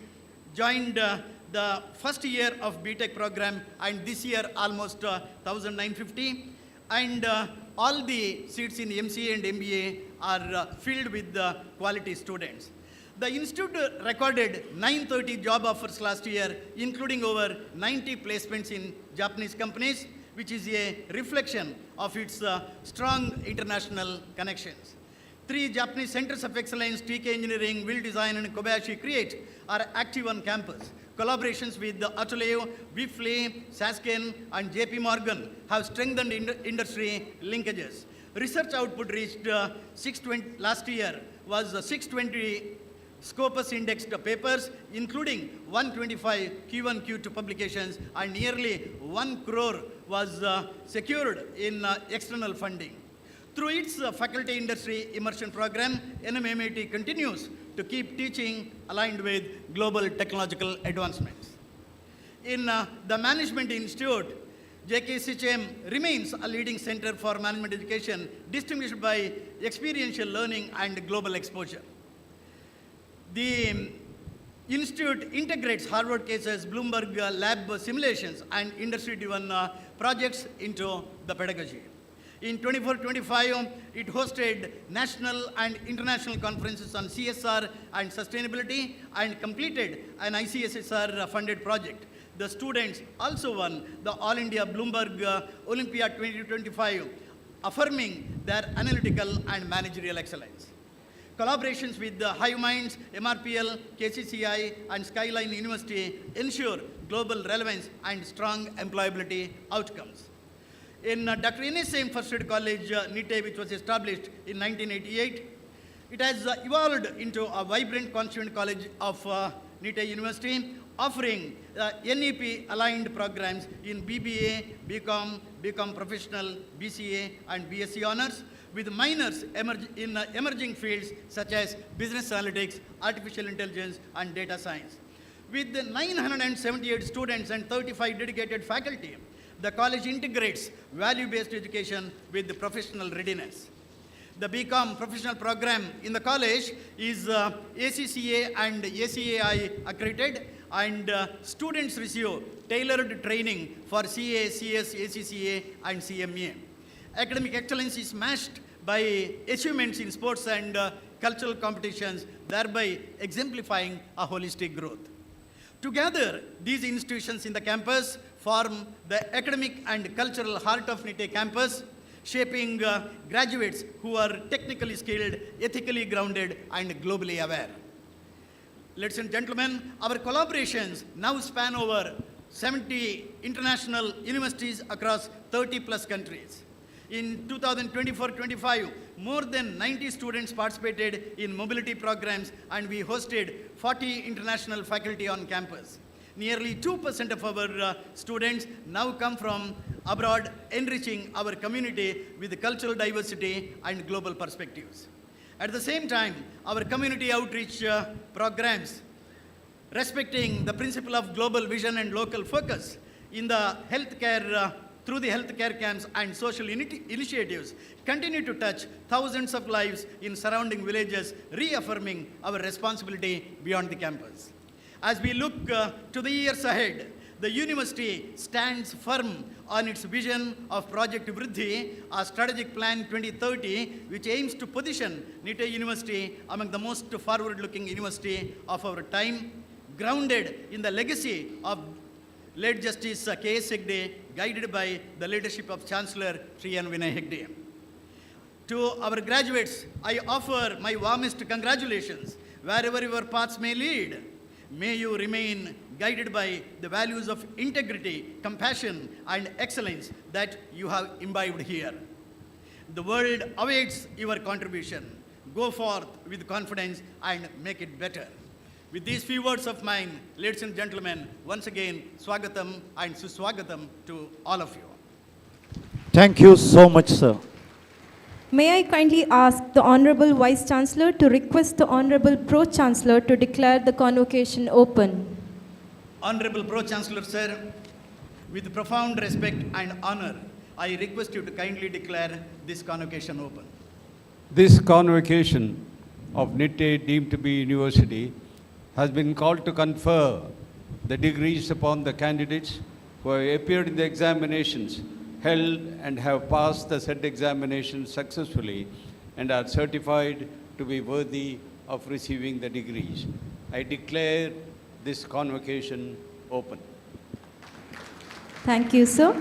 joined the first year of BTech program, and this year almost 1,950. And all the seats in MCA and MBA are filled with quality students. The institute recorded 930 job offers last year, including over 90 placements in Japanese companies, which is a reflection of its strong international connections. 3 Japanese centers of excellence, TK Engineering, Will Design, and Kobayashi Create, are active on campus. Collaborations with Atuleo, Wipfli, Sasken, and JP Morgan have strengthened industry linkages. Research output reached 620 last year was 620 Scopus indexed papers, including 125 Q1, Q2 publications, and nearly 1 crore was secured in external funding. Through its faculty industry immersion program, NMMIT continues to keep teaching aligned with global technological advancements. In the Management Institute, JKCHM remains a leading center for management education, distinguished by experiential learning and global exposure. The institute integrates Harvard cases, Bloomberg lab simulations, and industry-driven projects into the pedagogy. In 24-25, it hosted national and international conferences on CSR and sustainability and completed an ICSSR-funded project. The students also won the All India Bloomberg Olympiad 2025, affirming their analytical and managerial excellence. Collaborations with Hive Minds, MRPL, KCCI, and Skyline University ensure global relevance and strong employability outcomes. In Dr. N.S. Sain First Aid College, Nitte, which was established in 1988, it has evolved into a vibrant Constituent College of Nitte University, offering NEP-aligned programs in BBA, BCom, BCom Professional, BCA, and BSc Honors, with minors in emerging fields such as business analytics, artificial intelligence, and data science. With 978 students and 35 dedicated faculty, the college integrates value-based education with professional readiness. The BCom professional program in the college is ACCA and ACAI accredited, and students receive tailored training for CA, CS, ACCA, and CMA. Academic excellence is matched by achievements in sports and cultural competitions, thereby exemplifying a holistic growth. Together, these institutions in the campus form the academic and cultural heart of Nitte campus, shaping graduates who are technically skilled, ethically grounded, and globally aware. Ladies and gentlemen, our collaborations now span over 70 international universities across 30 plus countries. In 2024-25, more than 90 students participated in mobility programs, and we hosted 40 international faculty on campus. Nearly 2% of our students now come from abroad, enriching our community with cultural diversity and global perspectives. At the same time, our community outreach programs, respecting the principle of global vision and local focus in the healthcare through the healthcare camps and social initiatives, continue to touch thousands of lives in surrounding villages, reaffirming our responsibility beyond the campus. As we look to the years ahead, the university stands firm on its vision of Project Vriddhi, a strategic plan 2030, which aims to position Nitte University among the most forward-looking university of our time, grounded in the legacy of late Justice K.S. Hegde, guided by the leadership of Chancellor Sri N. Vinay Hegde. To our graduates, I offer my warmest congratulations. Wherever your paths may lead, may you remain guided by the values of integrity, compassion, and excellence that you have imbibed here. The world awaits your contribution. Go forth with confidence and make it better. With these few words of mine, ladies and gentlemen, once again, Swagatam and Suswagatam to all of you. Thank you so much, sir. May I kindly ask the Honorable Vice Chancellor to request the Honorable Pro-chancellor to declare the convocation open. Honorable Pro-chancellor, sir, with profound respect and honor, I request you to kindly declare this convocation open. This convocation of Nitte deemed to be university has been called to confer the degrees upon the candidates who have appeared in the examinations held and have passed the said examinations successfully and are certified to be worthy of receiving the degrees. I declare this convocation open. Thank you, sir.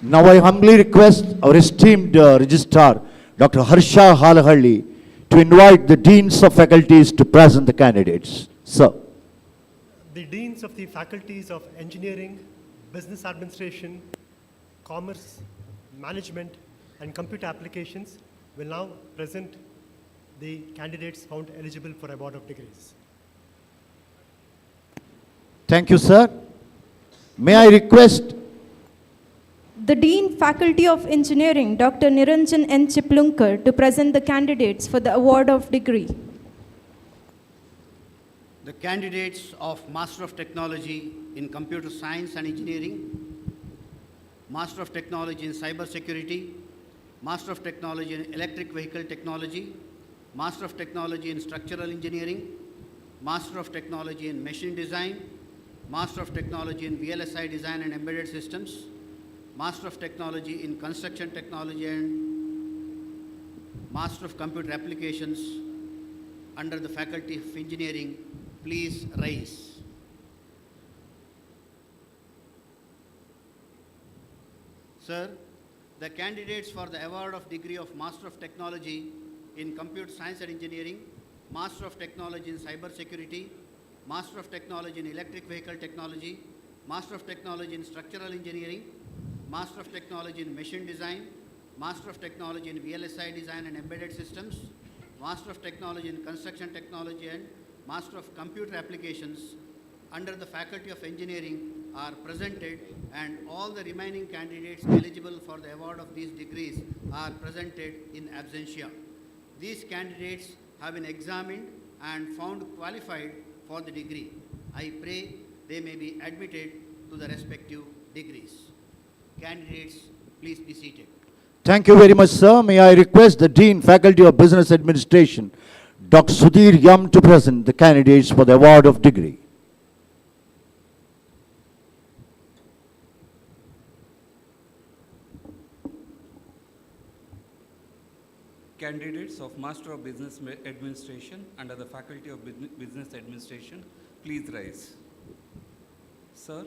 Now I humbly request our esteemed Registrar, Dr. Harsha Halahalli, to invite the Deans of Faculties to present the candidates. Sir. The Deans of the Faculties of Engineering, Business Administration, Commerce, Management, and Computer Applications will now present the candidates found eligible for award of degrees. Thank you, sir. May I request The Dean Faculty of Engineering, Dr. Niranjan N. Chiplunkar, to present the candidates for the award of degree. The candidates of Master of Technology in Computer Science and Engineering, Master of Technology in Cyber Security, Master of Technology in Electric Vehicle Technology, Master of Technology in Structural Engineering, Master of Technology in Machine Design, Master of Technology in VLSI Design and Embedded Systems, Master of Technology in Construction Technology and Master of Computer Applications under the Faculty of Engineering, please rise. Sir, the candidates for the award of degree of Master of Technology in Computer Science and Engineering, Master of Technology in Cyber Security, Master of Technology in Electric Vehicle Technology, Master of Technology in Structural Engineering, Master of Technology in Machine Design, Master of Technology in VLSI Design and Embedded Systems, Master of Technology in Construction Technology and Master of Computer Applications under the Faculty of Engineering are presented, and all the remaining candidates eligible for the award of these degrees are presented in absentia. These candidates have been examined and found qualified for the degree. I pray they may be admitted to the respective degrees. Candidates, please be seated. Thank you very much, sir. May I request the Dean, Faculty of Business Administration, Dr. Sudhir Yam, to present the candidates for the award of degree. Candidates of Master of Business Administration under the Faculty of Business Administration, please rise. Sir,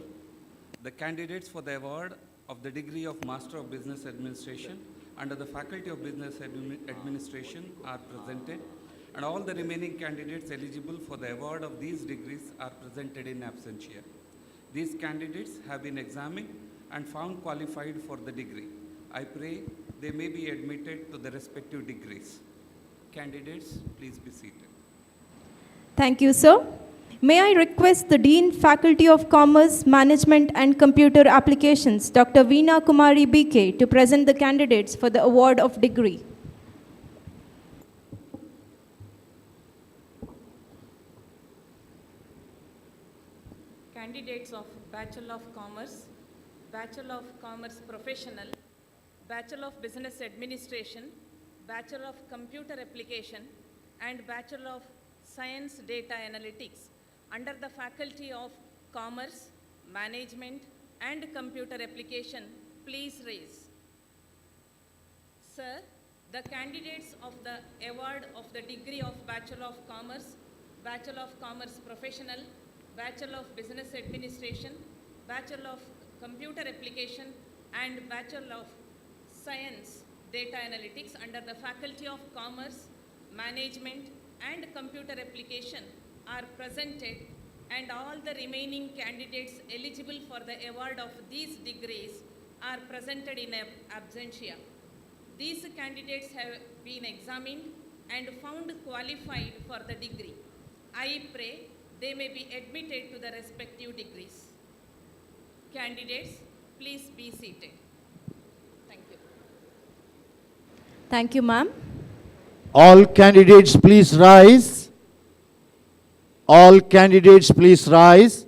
the candidates for the award of the degree of Master of Business Administration under the Faculty of Business Administration are presented, and all the remaining candidates eligible for the award of these degrees are presented in absentia. These candidates have been examined and found qualified for the degree. I pray they may be admitted to the respective degrees. Candidates, please be seated. Thank you, sir. May I request the Dean, Faculty of Commerce, Management and Computer Applications, Dr. Veena Kumari BK, to present the candidates for the award of degree. Candidates of Bachelor of Commerce, Bachelor of Commerce Professional, Bachelor of Business Administration, Bachelor of Computer Application, and Bachelor of Science Data Analytics under the Faculty of Commerce, Management, and Computer Application, please raise. Sir, the candidates of the award of the degree of Bachelor of Commerce, Bachelor of Commerce Professional, Bachelor of Business Administration, Bachelor of Computer Application, and Bachelor of Science Data Analytics under the Faculty of Commerce, Management, and Computer Application are presented, and all the remaining candidates eligible for the award of these degrees are presented in absentia. These candidates have been examined and found qualified for the degree. I pray they may be admitted to the respective degrees. Candidates, please be seated. Thank you. Thank you, ma'am. All candidates, please rise. All candidates, please rise.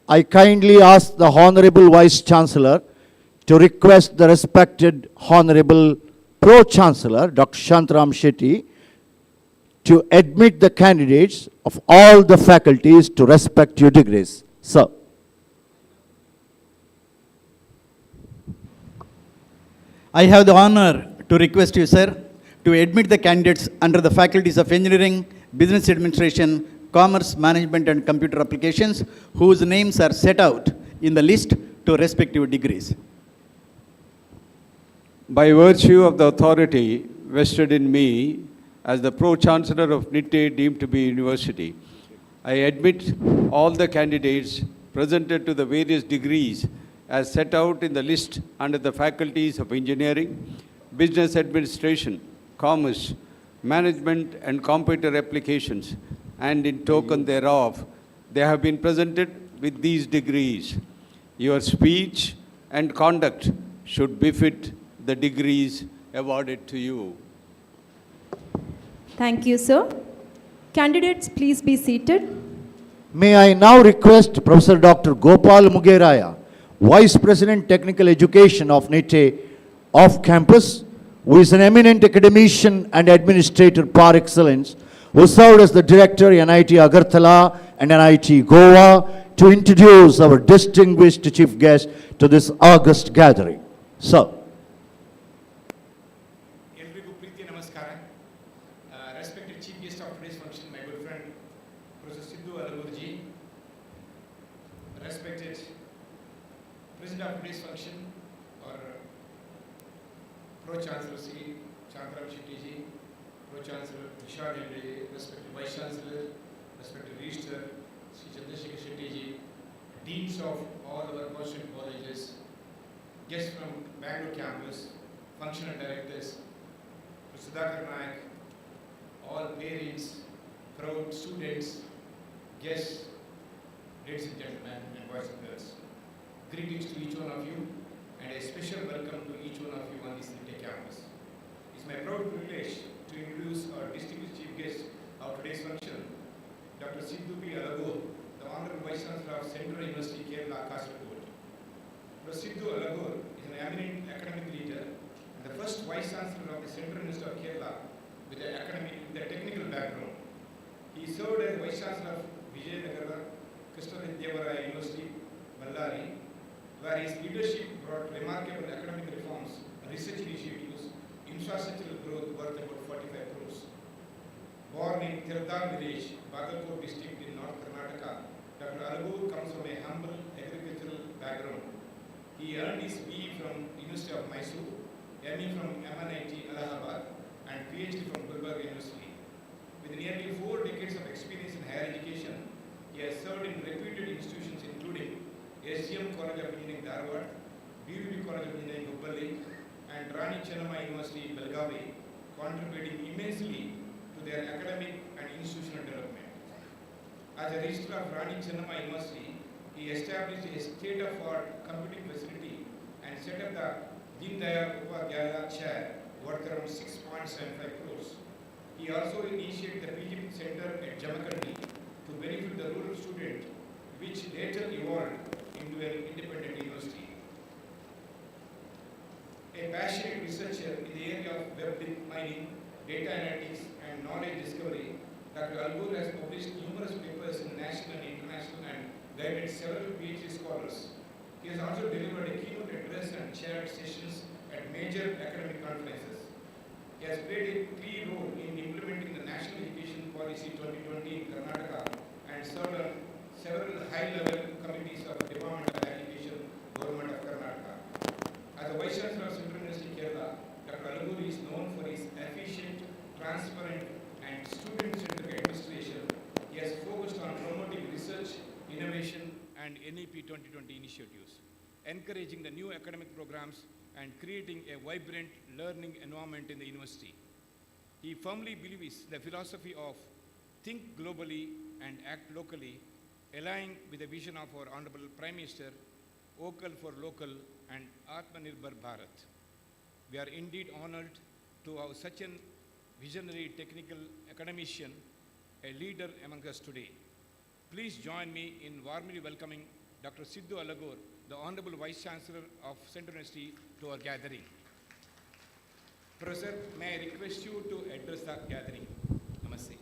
I kindly ask the Honorable Vice Chancellor to request the respected Honorable Pro-chancellor, Dr. Shantaram Shetty, to admit the candidates of all the faculties to respective degrees. Sir. I have the honor to request you, sir, to admit the candidates under the faculties of Engineering, Business Administration, Commerce, Management, and Computer Applications, whose names are set out in the list to respective degrees. By virtue of the authority vested in me as the Pro-chancellor of Nitte deemed to be University, I admit all the candidates presented to the various degrees as set out in the list under the faculties of Engineering, Business Administration, Commerce, Management, and Computer Applications, and in token thereof, they have been presented with these degrees. Your speech and conduct should befit the degrees awarded to you. Thank you, sir. Candidates, please be seated. May I now request Professor Dr. Gopal Mugeraya, Vice President Technical Education of Nitte Off campus, who is an eminent academician and administrator par excellence, who served as the Director NIT Agartala and NIT Goa, to introduce our distinguished chief guest to this august gathering. Sir. ಎಲ್ರಿಗೂ ಪ್ರೀತಿಯ ನಮಸ್ಕಾರ. Respected chief guest of today's function, my good friend Professor Sidhu Alagurji, respected president of today's function, or Pro-chancellor Sri Shantaram Shetty ji, Pro-chancellor Vishal Hegde ji, respected vice chancellor, respected registrar Sri Chandrasekhar Shetty ji, deans of all our Constituent colleges, guests from Bangalore campus, functional directors, Sudhakar Nayak, all parents, crowd, students, guests, ladies and gentlemen, and boys and girls. Greetings to each one of you, and a special welcome to each one of you on this Nitte campus. It's my proud privilege to introduce our distinguished chief guest of today's function, Dr. Sidhu P. Alagur, the Honorable Vice Chancellor of Central University, Kerala, Kasaragod. Dr. Sidhu Alagur is an eminent academic leader and the first Vice Chancellor of the Central University of Kerala with a technical background. He served as Vice Chancellor of Vijayanagara Krishnadevaraya University, Ballari, where his leadership brought remarkable academic reforms, research initiatives, infrastructural growth worth about 45 crores. Born in Tirdal village, Bagalkot district in North Karnataka, Dr. Alagur comes from a humble agricultural background. He earned his BE from University of Mysore, ME from MNIT Allahabad, and PhD from Gulbarga University. With nearly 4 decades of experience in higher education, he has served in reputed institutions including SGM College of Engineering, Dharwad, BVB College of Engineering, Hubballi, and Rani Chennamma University, Belgavi, contributing immensely to their academic and institutional development. As a registrar of Rani Chennamma University, he established a state-of-the-art computing facility and set up the Deen Dayal Upadhyaya chair worth around 6.75 crores. He also initiated the PGP Center at Jamakandi to benefit the rural student, which later evolved into an independent university. A passionate researcher in the area of web mining, data analytics, and knowledge discovery, Dr. Alagur has published numerous papers in national and international and guided several PhD scholars He has also delivered a keynote address and chaired sessions at major academic conferences. He has played a key role in implementing the National Education Policy 2020 in Karnataka and served on several high-level committees of the Department of Education, Government of Karnataka. As the Vice Chancellor of Central University Kerala, Dr. Alaguri is known for his efficient, transparent, and student-centric administration. He has focused on promoting research, innovation, and NEP 2020 initiatives, encouraging the new academic programs and creating a vibrant learning environment in the university. He firmly believes the philosophy of think globally and act locally, aligning with the vision of our Honorable Prime Minister, vocal for local and Atmanirbhar Bharat. We are indeed honored to have such a visionary technical academician, a leader among us today. Please join me in warmly welcoming Dr. Sidhu Alagur, the Honorable Vice Chancellor of Central University, to our gathering. Professor, may I request you to address the gathering? Namaste.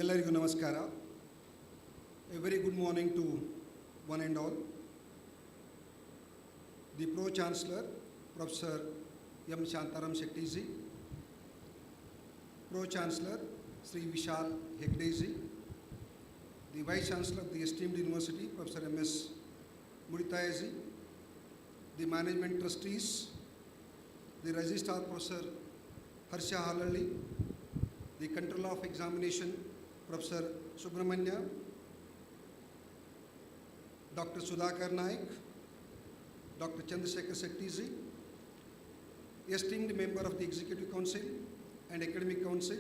ಎಲ್ಲರಿಗೂ ನಮಸ್ಕಾರ. A very good morning to one and all. The Pro-chancellor, Professor M. Shantaram Shetty, Pro-chancellor Sri Vishal Hegde, the Vice Chancellor of the esteemed University, Professor M.S. Muditaya, the Management Trustees, the Registrar Professor Harsha Halalli, the Controller of Examination, Professor Subramanya, Dr. Sudhakar Naik, Dr. Chandrasekhar Setty, esteemed member of the Executive Council and Academic Council,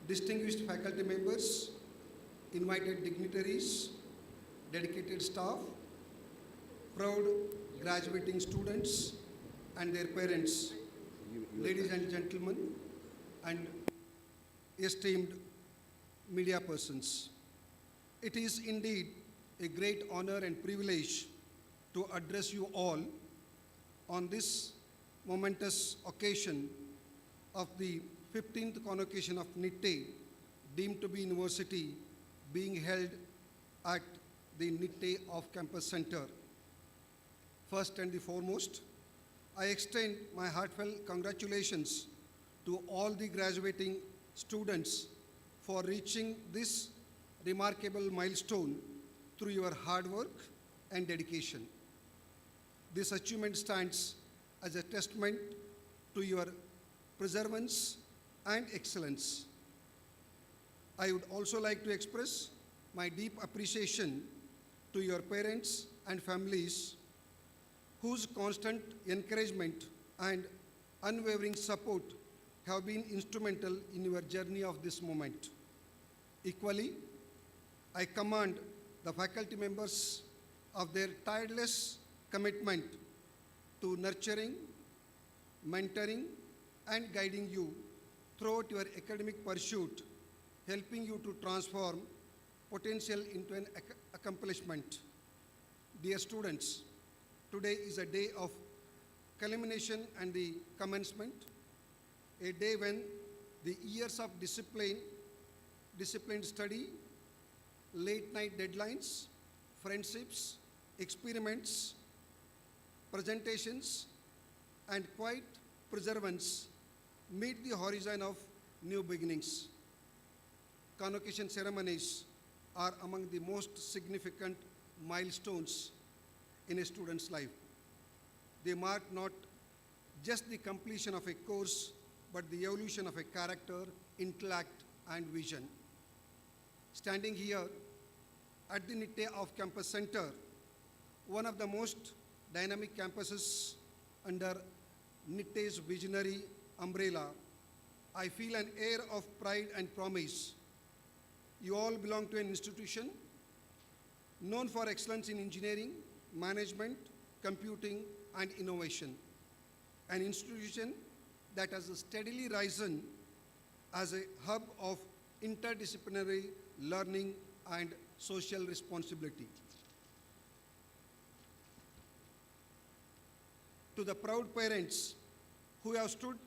distinguished faculty members, invited dignitaries, dedicated staff, proud graduating students and their parents, ladies and gentlemen, and esteemed media persons. It is indeed a great honor and privilege to address you all on this momentous occasion of the 15th convocation of Nitte, deemed to be university, being held at the Nitte Off Campus Center. First and the foremost, I extend my heartfelt congratulations to all the graduating students for reaching this remarkable milestone through your hard work and dedication. This achievement stands as a testament to your perseverance and excellence. I would also like to express my deep appreciation to your parents and families whose constant encouragement and unwavering support have been instrumental in your journey of this moment. Equally, I commend the faculty members of their tireless commitment to nurturing, mentoring, and guiding you throughout your academic pursuit, helping you to transform potential into an accomplishment. Dear students, today is a day of culmination and the commencement, a day when the years of disciplined study, late night deadlines, friendships, experiments, presentations, and quiet perseverance meet the horizon of new beginnings. Convocation ceremonies are among the most significant milestones in a student's life. They mark not just the completion of a course, but the evolution of a character, intellect, and vision. Standing here at the Nitte Off Campus Center, one of the most dynamic campuses under Nitte's visionary umbrella, I feel an air of pride and promise. You all belong to an institution known for excellence in engineering, management, computing, and innovation. An institution that has steadily risen as a hub of interdisciplinary learning and social responsibility. To the proud parents who have stood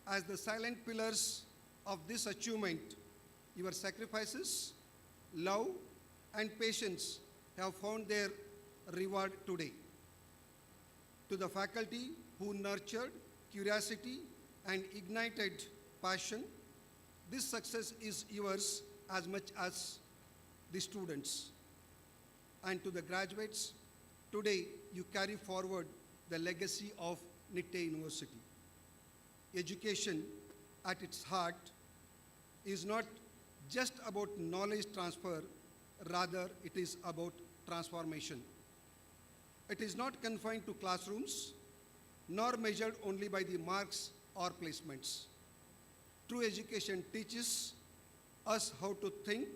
as the silent pillars of this achievement, your sacrifices, love, and patience have found their reward today. To the faculty who nurtured curiosity and ignited passion, this success is yours as much as the students. And to the graduates, today you carry forward the legacy of Nitte University. Education at its heart is not just about knowledge transfer, rather it is about transformation. It is not confined to classrooms, nor measured only by the marks or placements. True education teaches us how to think,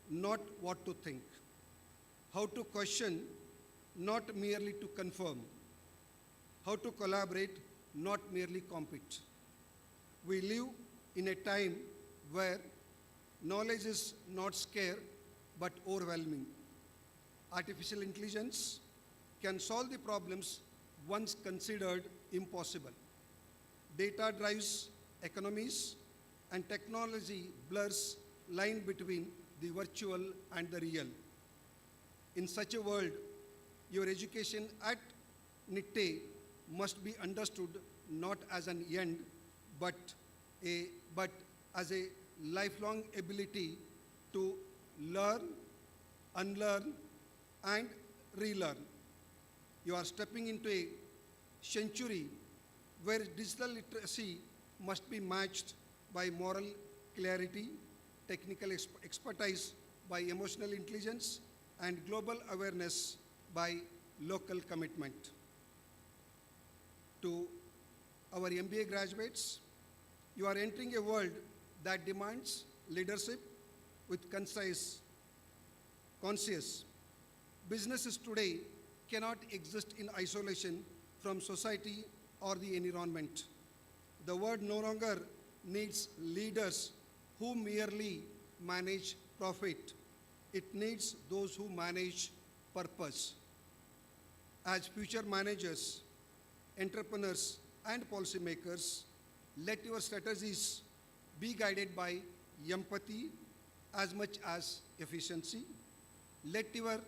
not what to think. How to question, not merely to confirm. How to collaborate, not merely compete. We live in a time where knowledge is not scarce, but overwhelming. Artificial intelligence can solve the problems once considered impossible. Data drives economies, and technology blurs line between the virtual and the real. In such a world, your education at Nitte must be understood not as an end, but as a lifelong ability to learn, unlearn, and relearn. You are stepping into a century where digital literacy must be matched by moral clarity, technical expertise by emotional intelligence, and global awareness by local commitment. To our MBA graduates, you are entering a world that demands leadership with conscious. Businesses today cannot exist in isolation from society or the environment. The world no longer needs leaders who merely manage profit. It needs those who manage purpose. As future managers, entrepreneurs, and policymakers, let your strategies be guided by empathy as much as efficiency. Let your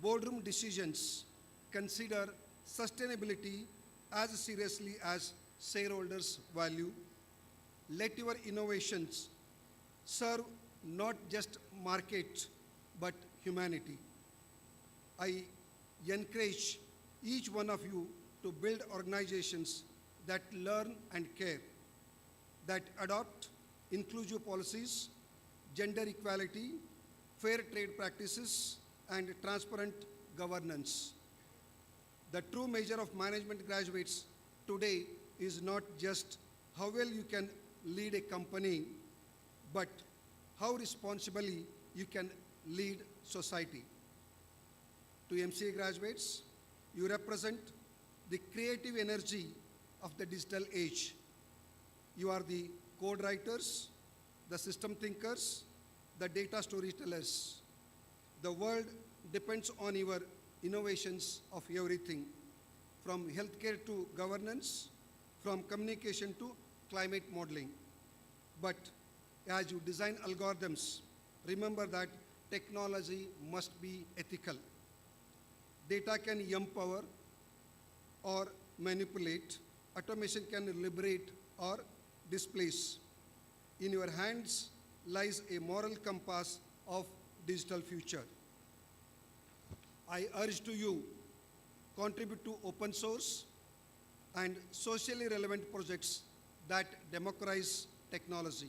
boardroom decisions consider sustainability as seriously as shareholders' value. Let your innovations serve not just market, but humanity. I encourage each one of you to build organizations that learn and care, that adopt inclusive policies, gender equality, fair trade practices, and transparent governance. The true measure of management graduates today is not just how well you can lead a company, but how responsibly you can lead society. To MCA graduates, you represent the creative energy of the digital age. You are the code writers, the system thinkers, the data storytellers. The world depends on your innovations of everything, from healthcare to governance, from communication to climate modeling. But as you design algorithms, remember that technology must be ethical. Data can empower or manipulate. Automation can liberate or displace. In your hands lies a moral compass of digital future. I urge to you, contribute to open source and socially relevant projects that democratize technology.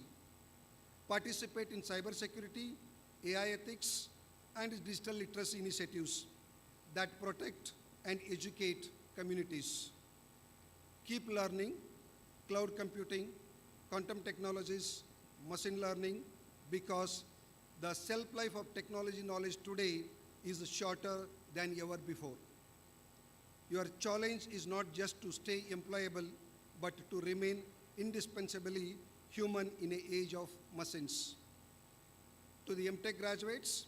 Participate in cybersecurity, AI ethics, and digital literacy initiatives that protect and educate communities. Keep learning, cloud computing, quantum technologies, machine learning, because the shelf life of technology knowledge today is shorter than ever before. Your challenge is not just to stay employable, but to remain indispensably human in an age of machines. To the MTech graduates,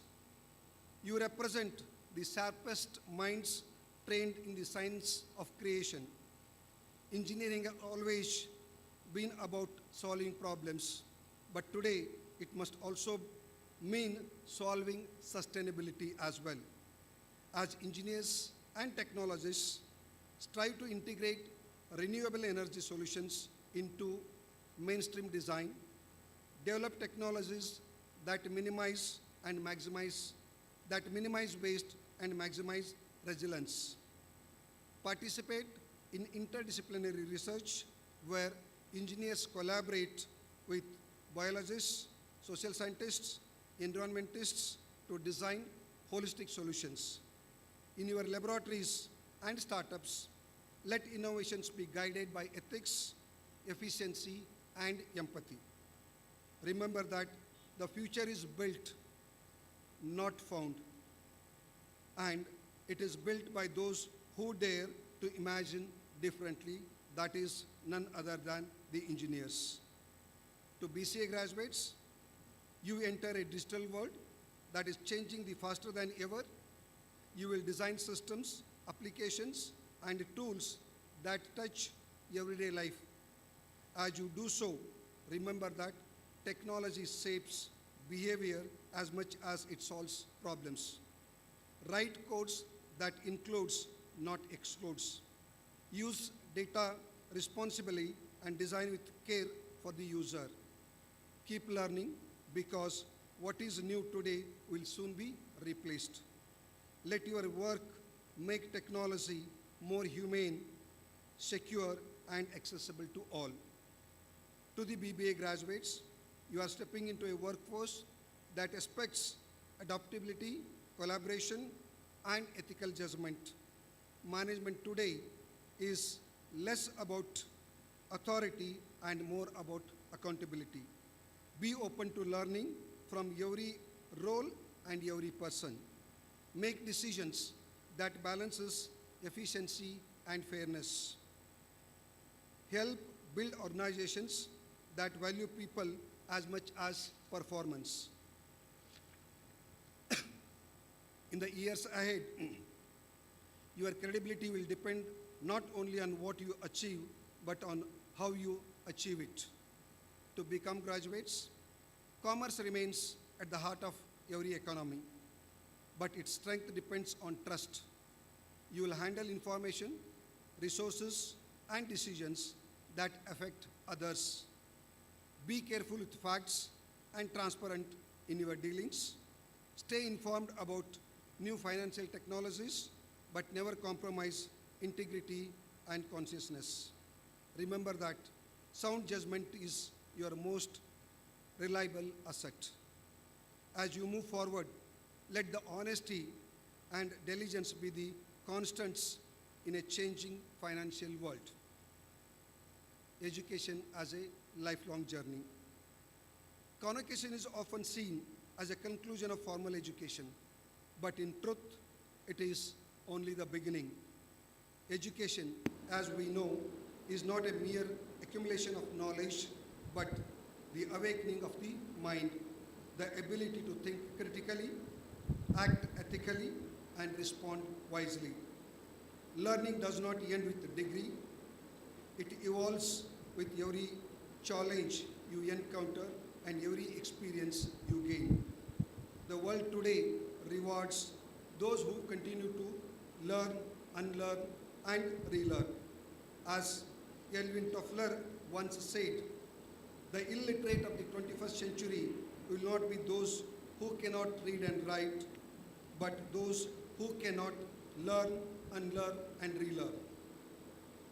you represent the sharpest minds trained in the science of creation. Engineering has always been about solving problems, but today it must also mean solving sustainability as well. As engineers and technologists strive to integrate renewable energy solutions into mainstream design, develop technologies that minimize waste and maximize resilience. Participate in interdisciplinary research where engineers collaborate with biologists, social scientists, environmentalists to design holistic solutions. In your laboratories and startups, let innovations be guided by ethics, efficiency, and empathy. Remember that the future is built, not found, and it is built by those who dare to imagine differently, that is none other than the engineers. To BCA graduates, you enter a digital world that is changing faster than ever. You will design systems, applications, and tools that touch everyday life. As you do so, remember that technology shapes behavior as much as it solves problems. Write codes that includes, not excludes. Use data responsibly and design with care for the user. Keep learning because what is new today will soon be replaced. Let your work make technology more humane, secure, and accessible to all. To the BBA graduates, you are stepping into a workforce that expects adaptability, collaboration, and ethical judgment. Management today is less about authority and more about accountability. Be open to learning from every role and every person. Make decisions that balances efficiency and fairness. Help build organizations that value people as much as performance. In the years ahead, your credibility will depend not only on what you achieve, but on how you achieve it. To become graduates, commerce remains at the heart of every economy, but its strength depends on trust. You will handle information, resources, and decisions that affect others. Be careful with facts and transparent in your dealings. Stay informed about new financial technologies, but never compromise integrity and consciousness. Remember that sound judgment is your most reliable asset. As you move forward, let the honesty and diligence be the constants in a changing financial world. Education as a lifelong journey. Convocation is often seen as a conclusion of formal education, but in truth, it is only the beginning. Education, as we know, is not a mere accumulation of knowledge, but the awakening of the mind, the ability to think critically, act ethically, and respond wisely. Learning does not end with a degree. It evolves with every challenge you encounter and every experience you gain. The world today rewards those who continue to learn, unlearn, and relearn. As Elvin Toffler once said, the illiterate of the 21st century will not be those who cannot read and write, but those who cannot learn, unlearn, and relearn.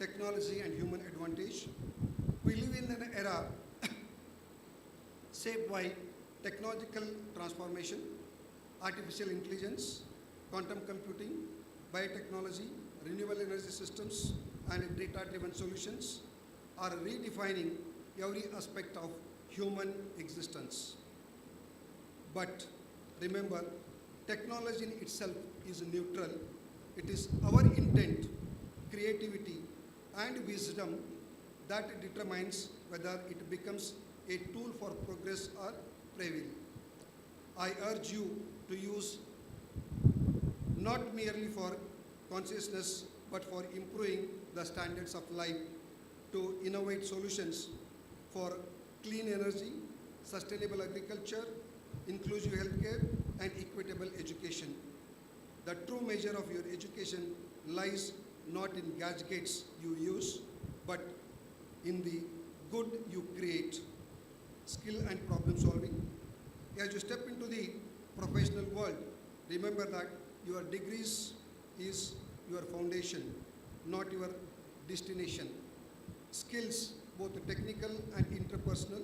Technology and human advantage. We live in an era shaped by technological transformation, artificial intelligence, quantum computing, biotechnology, renewable energy systems, and data-driven solutions are redefining every aspect of human existence. But remember, technology in itself is neutral. It is our intent, creativity, and wisdom that determines whether it becomes a tool for progress or prevail. I urge you to use not merely for consciousness, but for improving the standards of life, to innovate solutions for clean energy, sustainable agriculture, inclusive healthcare, and equitable education. The true measure of your education lies not in gadgets you use, but in the good you create, skill and problem solving. As you step into the professional world, remember that your degrees is your foundation, not your destination. Skills, both technical and interpersonal,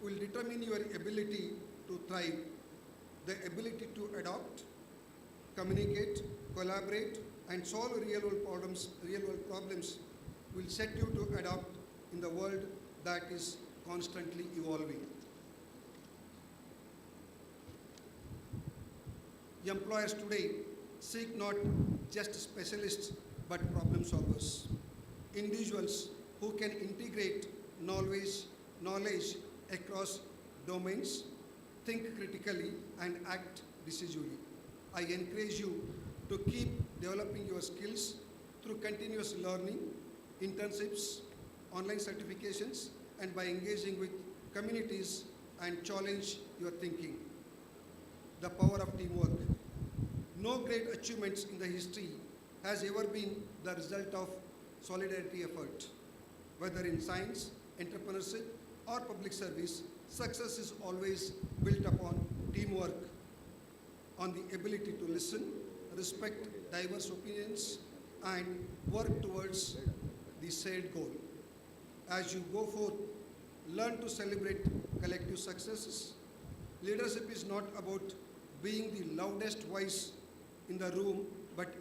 will determine your ability to thrive. The ability to adopt, communicate, collaborate, and solve real-world problems will set you to adapt in the world that is constantly evolving. Employers today seek not just specialists, but problem solvers. Individuals who can integrate knowledge across domains, think critically, and act decisively. I encourage you to keep developing your skills through continuous learning, internships, online certifications, and by engaging with communities and challenge your thinking. The power of teamwork. No great achievements in the history has ever been the result of solidarity effort. Whether in science, entrepreneurship, or public service, success is always built upon teamwork, on the ability to listen, respect diverse opinions, and work towards the shared goal. As you go forth, learn to celebrate collective successes. Leadership is not about being the loudest voice in the room, but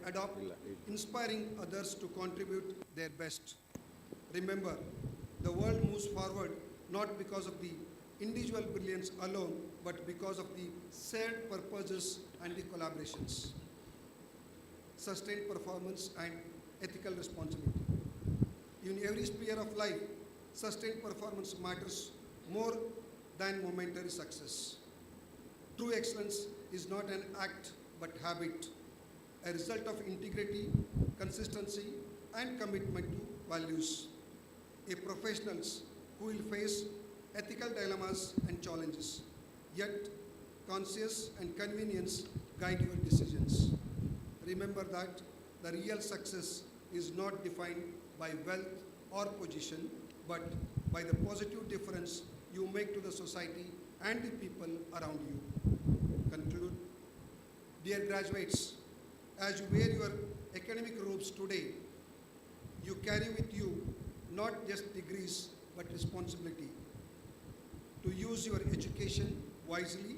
inspiring others to contribute their best. Remember, the world moves forward not because of the individual brilliance alone, but because of the shared purposes and the collaborations. Sustained performance and ethical responsibility. In every sphere of life, sustained performance matters more than momentary success. True excellence is not an act, but habit, a result of integrity, consistency, and commitment to values. A professionals who will face ethical dilemmas and challenges, yet conscience and convenience guide your decisions. Remember that the real success is not defined by wealth or position, but by the positive difference you make to the society and the people around you. Conclude. Dear graduates, as you wear your academic robes today, you carry with you not just degrees, but responsibility to use your education wisely,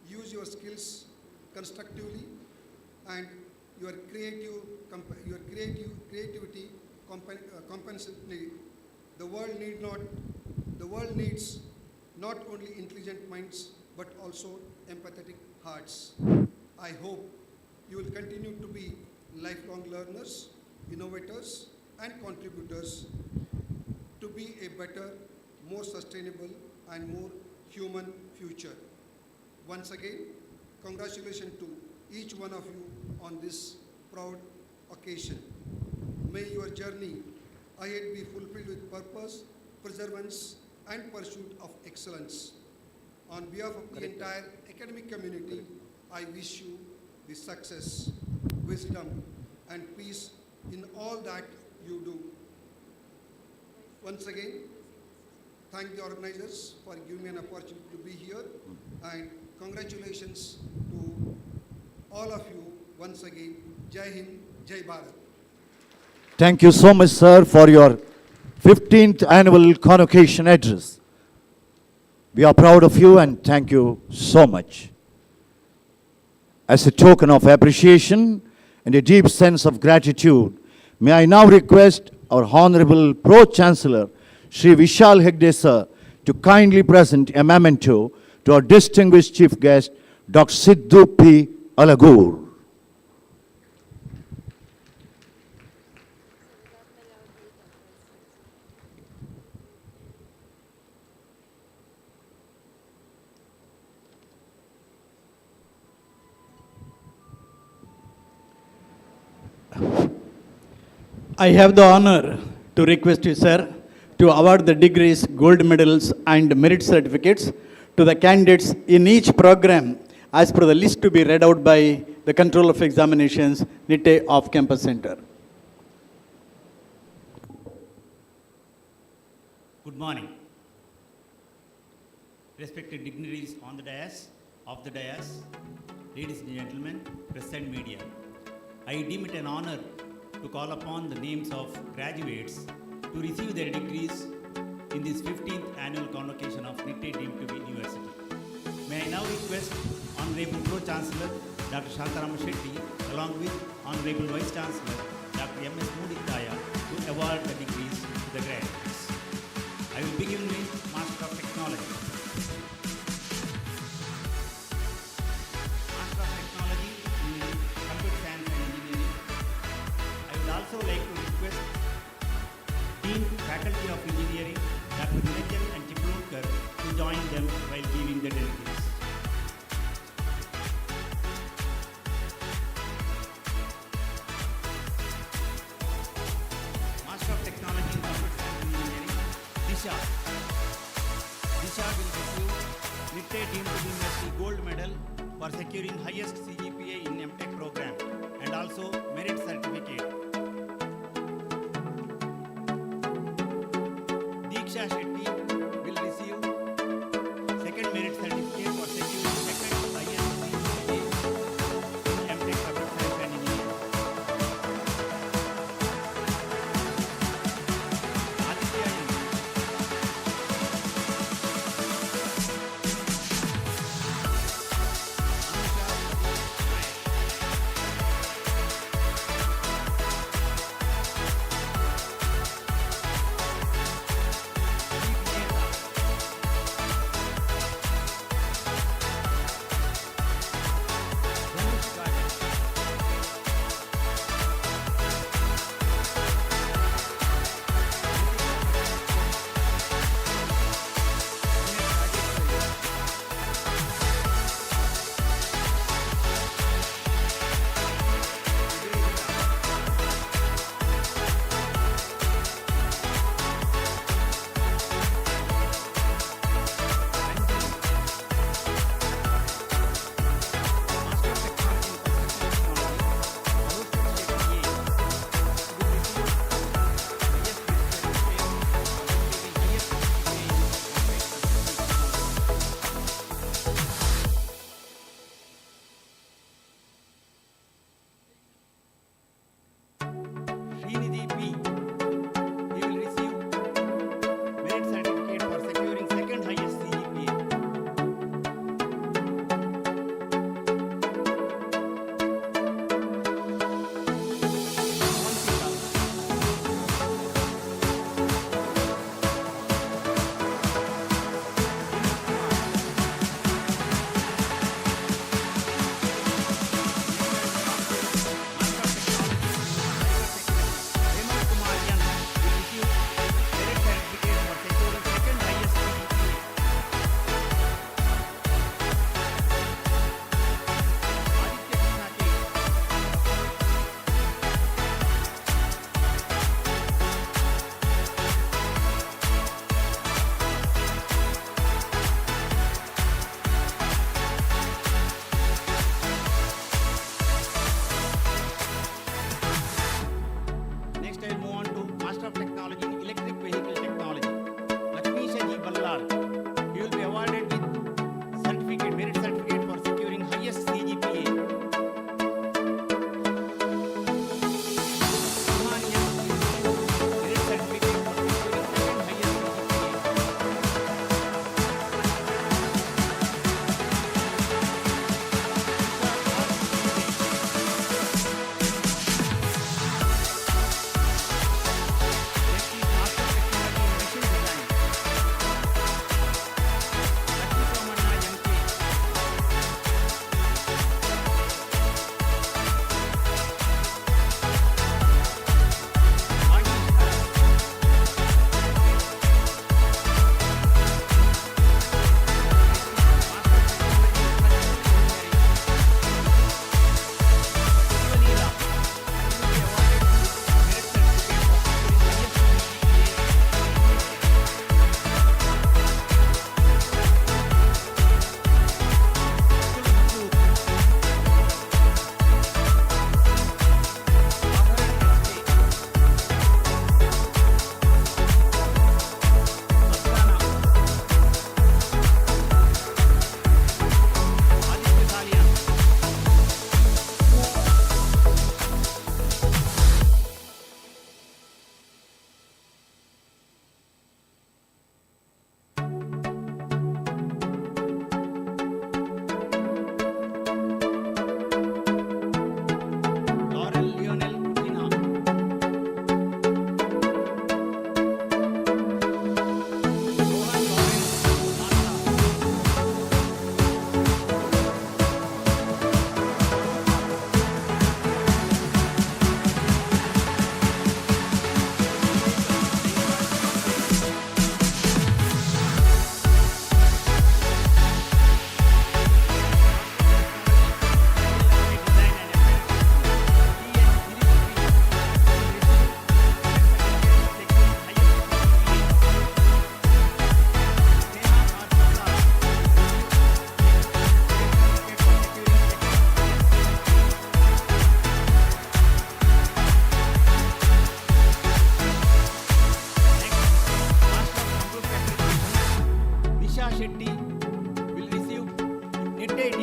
use your skills constructively, and your creativity compensably. The world needs not only intelligent minds, but also empathetic hearts. I hope you will continue to be lifelong learners, innovators, and contributors to be a better, more sustainable, and more human future. Once again, congratulations to each one of you on this proud occasion. May your journey ahead be fulfilled with purpose, perseverance, and pursuit of excellence. On behalf of the entire academic community, I wish you the success, wisdom, and peace in all that you do. Once again, thank the organizers for giving me an opportunity to be here, and congratulations to all of you once again. Jai Hind, Jai Bharat. Thank you so much, sir, for your 15th Annual Convocation address. We are proud of you and thank you so much. As a token of appreciation and a deep sense of gratitude, may I now request our Honorable Pro-Chancellor, Shri Vishal Hegde sir, to kindly present a memento to our distinguished chief guest, Dr. Sidhu P. Alagur. I have the honor to request you, sir, to award the degrees, gold medals, and merit certificates to the candidates in each program as per the list to be read out by the Control of Examinations, Nitte Off Campus Center. Good morning. Respected dignitaries on the dais, off the dais, ladies and gentlemen, press and media. I deem it an honor to call upon the names of graduates to receive their degrees in this 15th Annual Convocation of Nitte deemed to be University. May I now request Honorable Pro-chancellor Dr. Shantarama Shetty along with Honorable Vice-chancellor Dr. M.S. Mudikaya to award the degrees to the graduates. I will begin with Master of Technology. Master of Technology in Computer Science and Engineering. I would also like to request Dean Faculty of Engineering, Dr. Niranjan and Chiplodkar to join them while giving the delegates. Master of Technology in Computer Science and Engineering, Disha. Disha will receive Nitte deemed to be University Gold Medal for securing highest CGPA in MTech program and also merit certificate. Diksha Shetty will receive second merit certificate for securing second highest CGPA in MTech Computer Science and Engineering. Aditya M.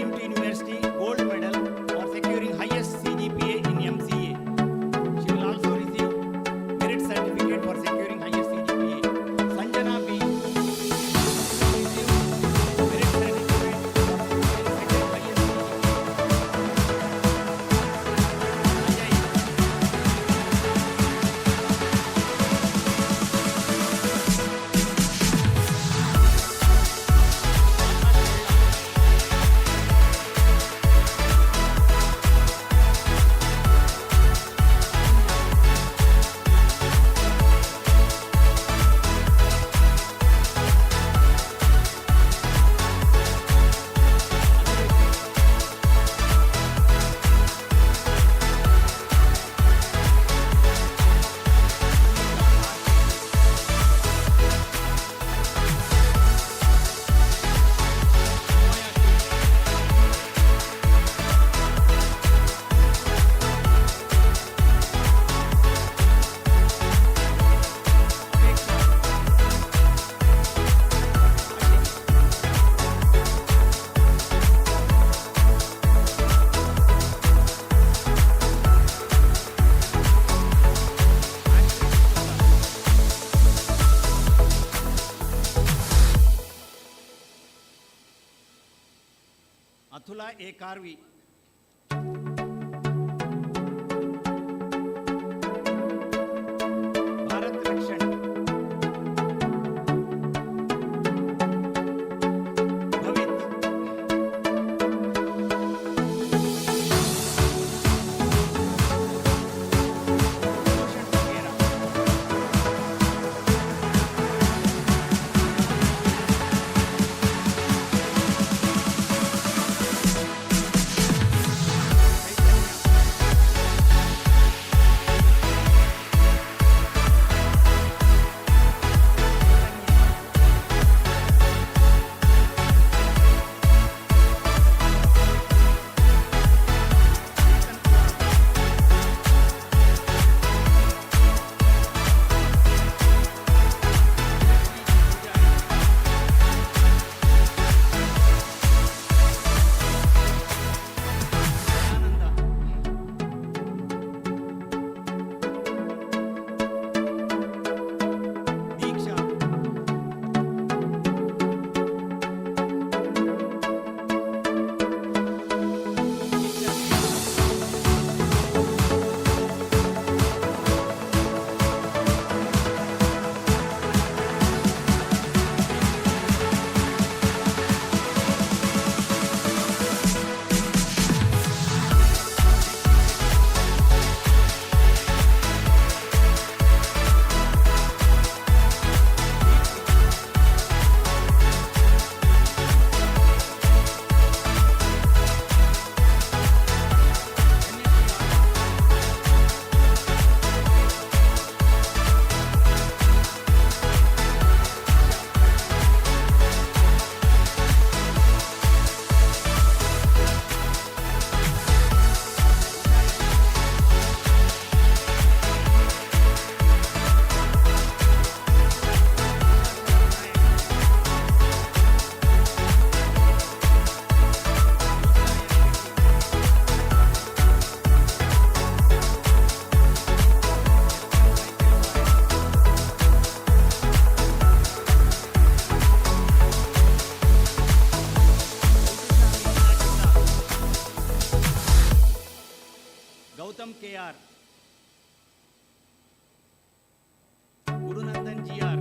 Deemed University Gold Medal for securing highest CGPA in MCA. She will also receive Merit Certificate for securing highest CGPA. Sanjana B. will receive Merit Certificate for securing highest CGPA. Athula A. Karvi. Bharat Rakshan. Bhavit. Bhushan Bagera. Diksha. Gautam K.R. Gurunandan G.R.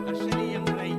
Harshali M. Rai.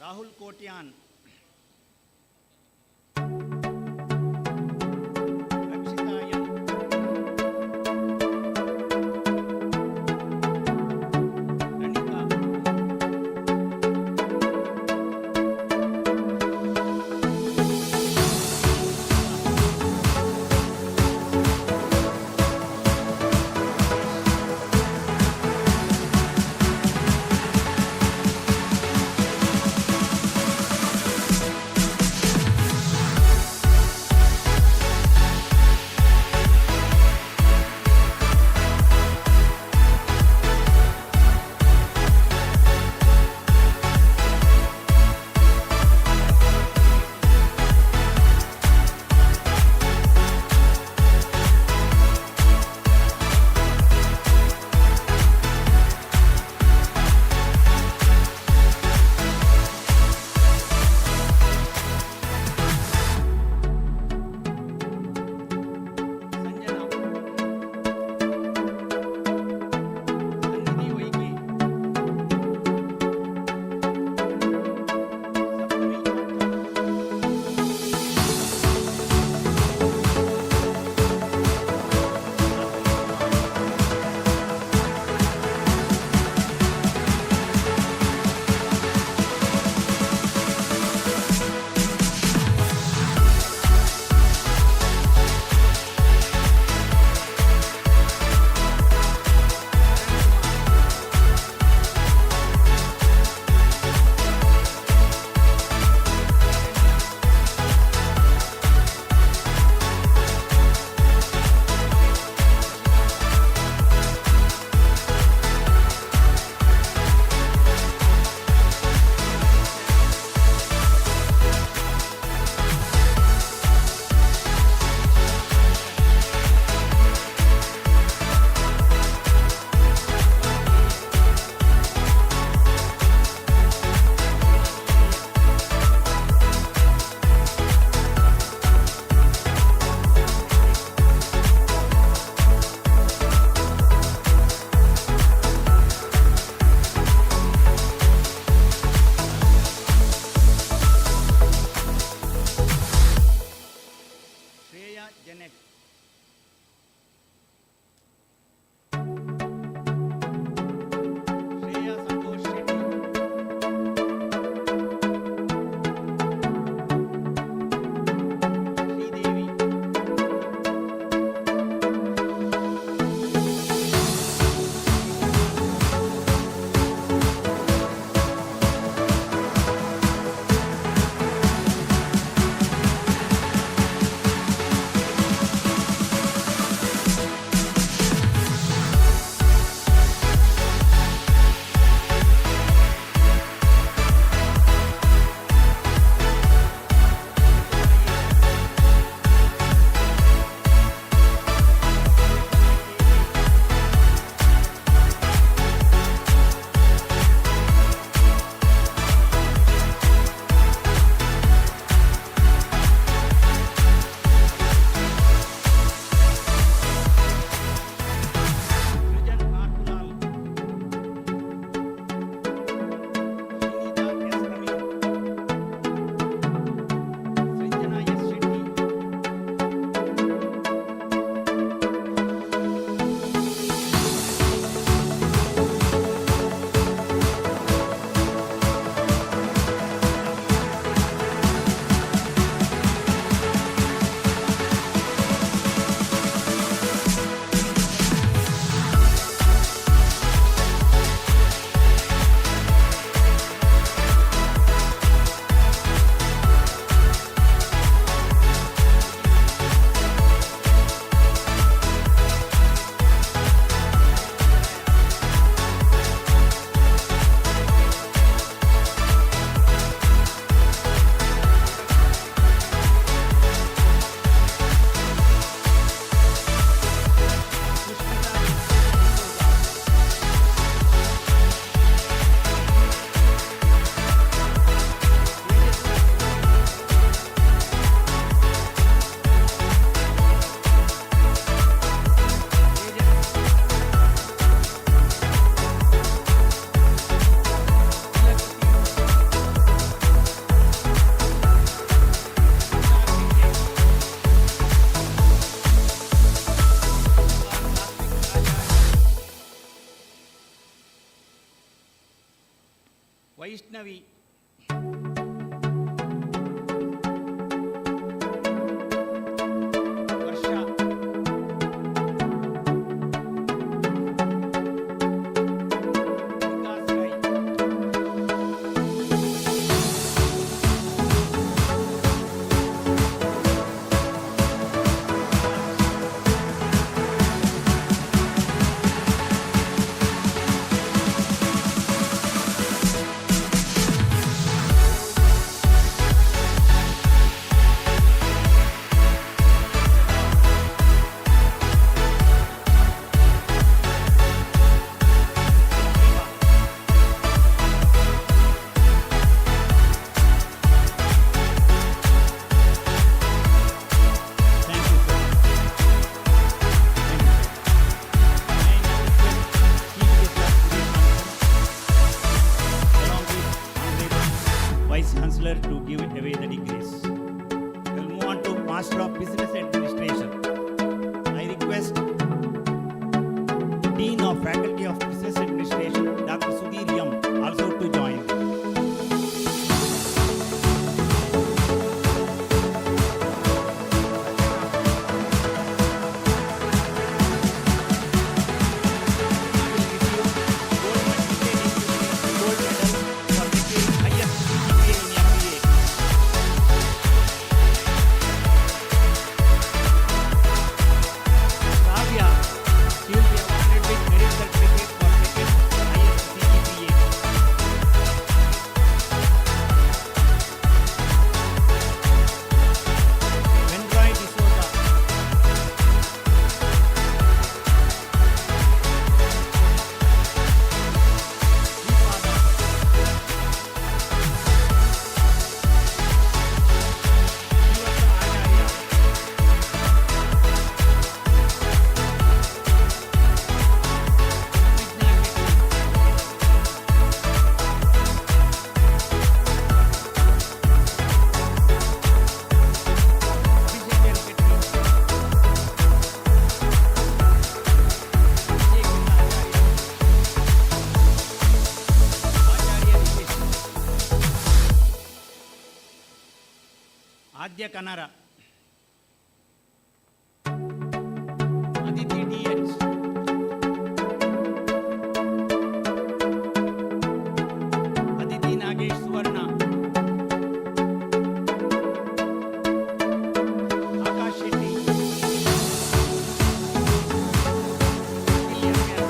Rahul Kotian. Rakshita M. Ranika. Vaishnavi. Varsha. Vikas Rai. Thank you, sir. Thank you, sir. I now request Chief Guest of today's function, along with Honorable Vice Chancellor, to give away the degrees. We will move on to Master of Business Administration. I request Dean of Faculty of Business Administration, Dr. Sudhir Yam, also to join. Gold medal for securing highest GPA in MBA. Kavya, she will be awarded with merit certificate for second highest CGPA. Venroy D'Souza. Adya Kanara. Aditi DH. Aditi Nagesh Suvarna. Akash Shetty. William Yan.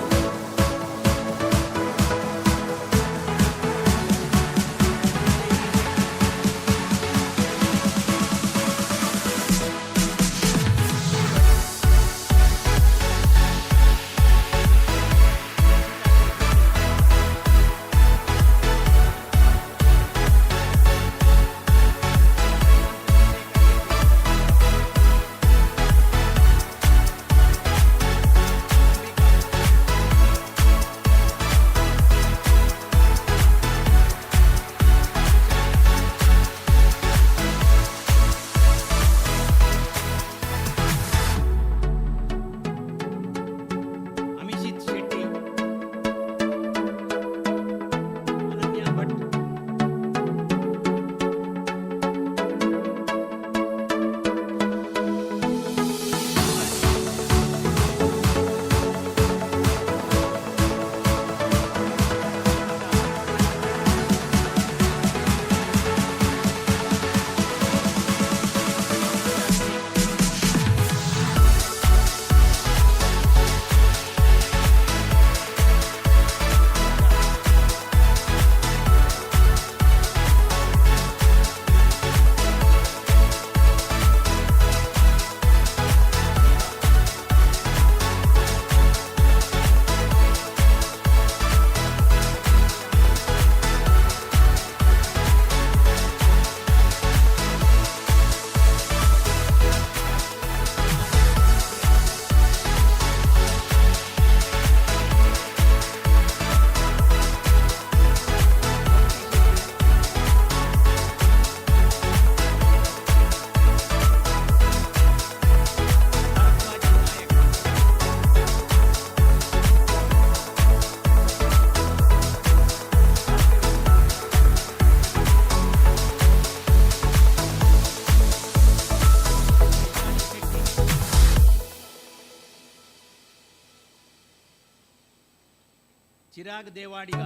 Chirag Devadiga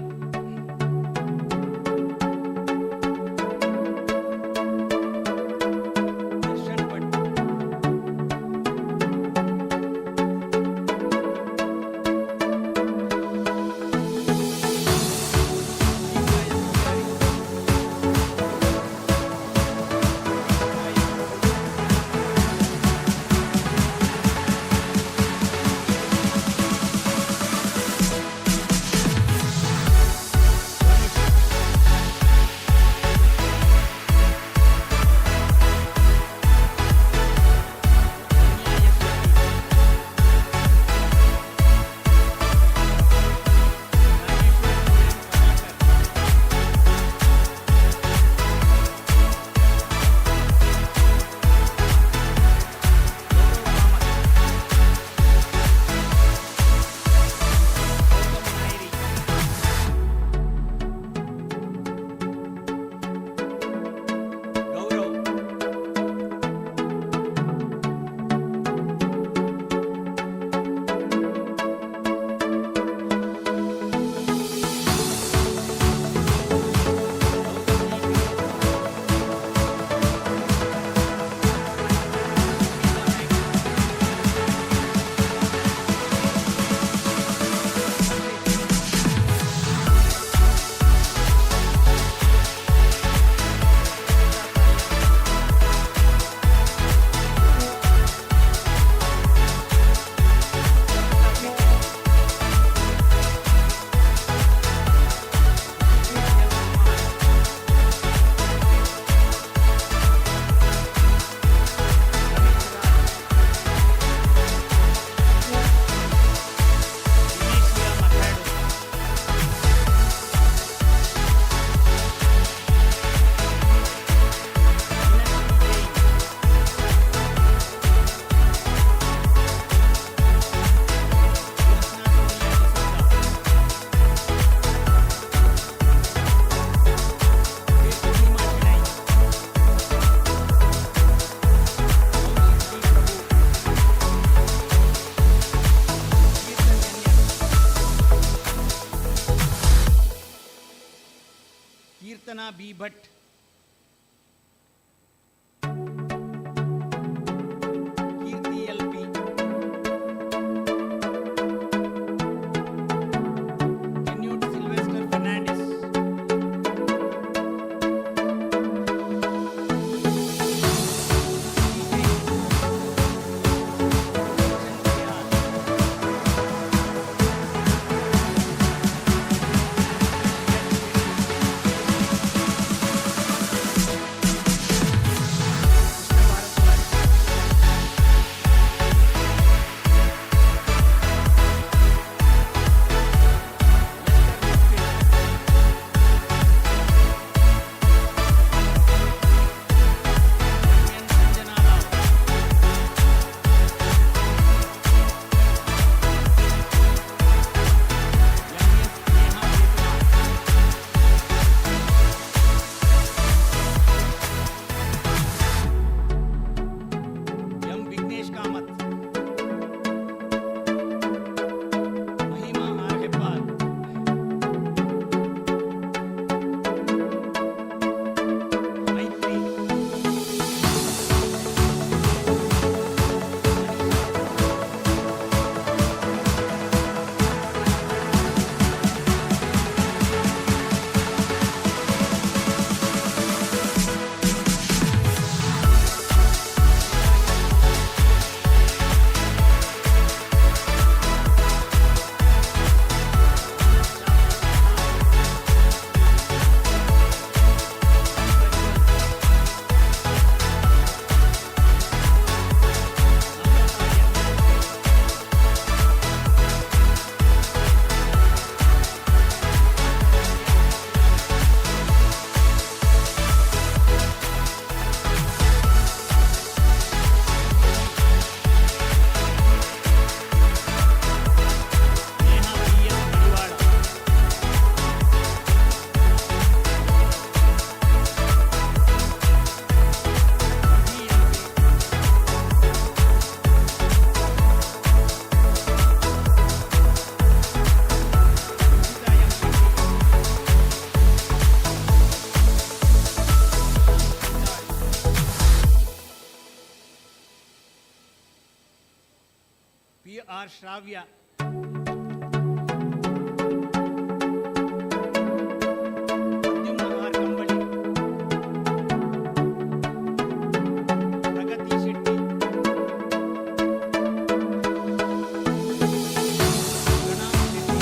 Darshan Bhatt Keerthana B Bhatt Keerthi L P Canute Sylvester Fernandes R. Shravya. Pradyumna R. Kambali. Pragati Shetty. Gana Shetty.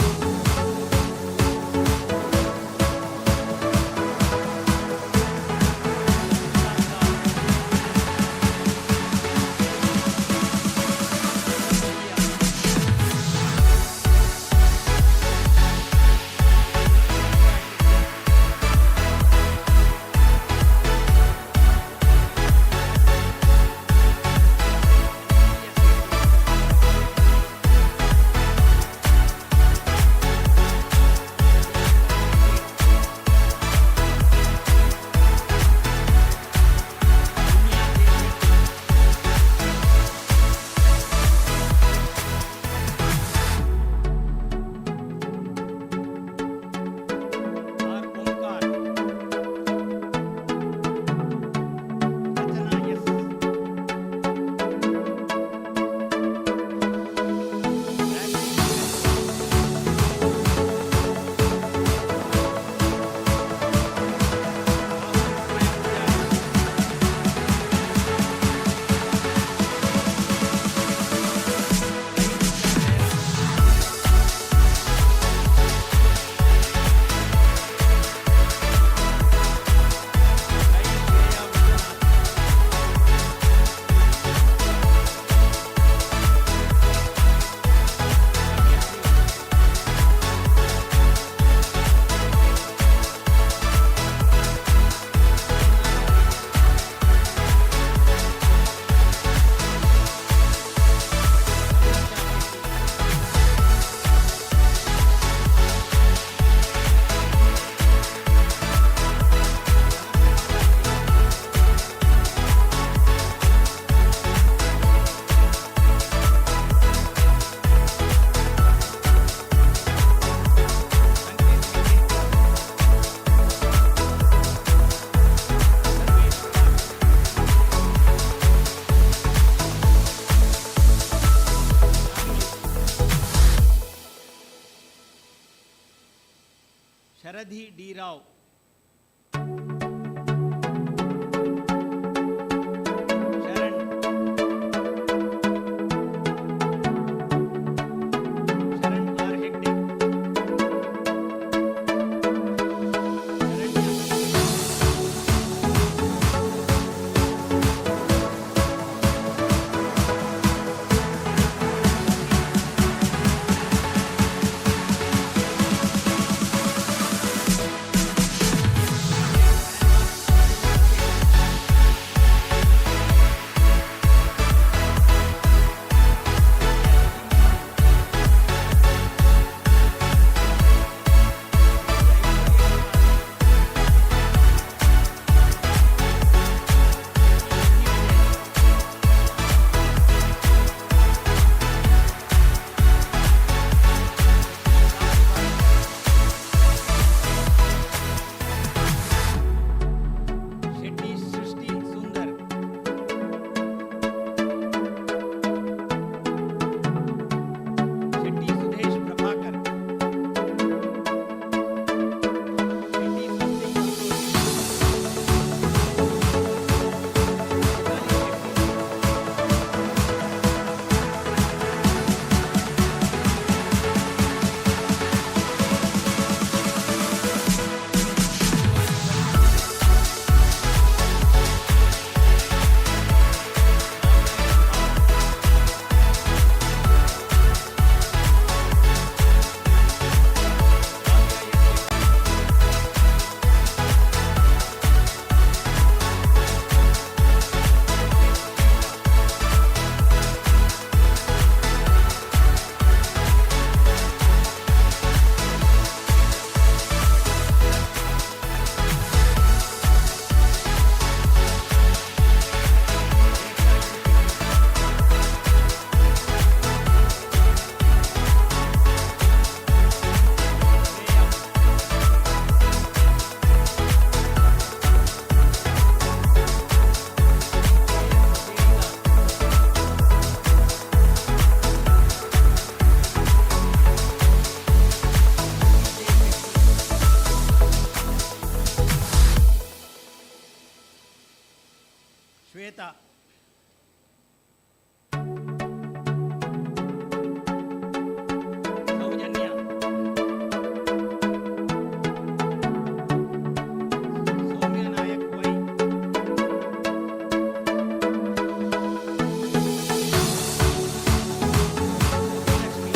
Shweta. Saujanya. Soumya Nayak Y. Lakshmi.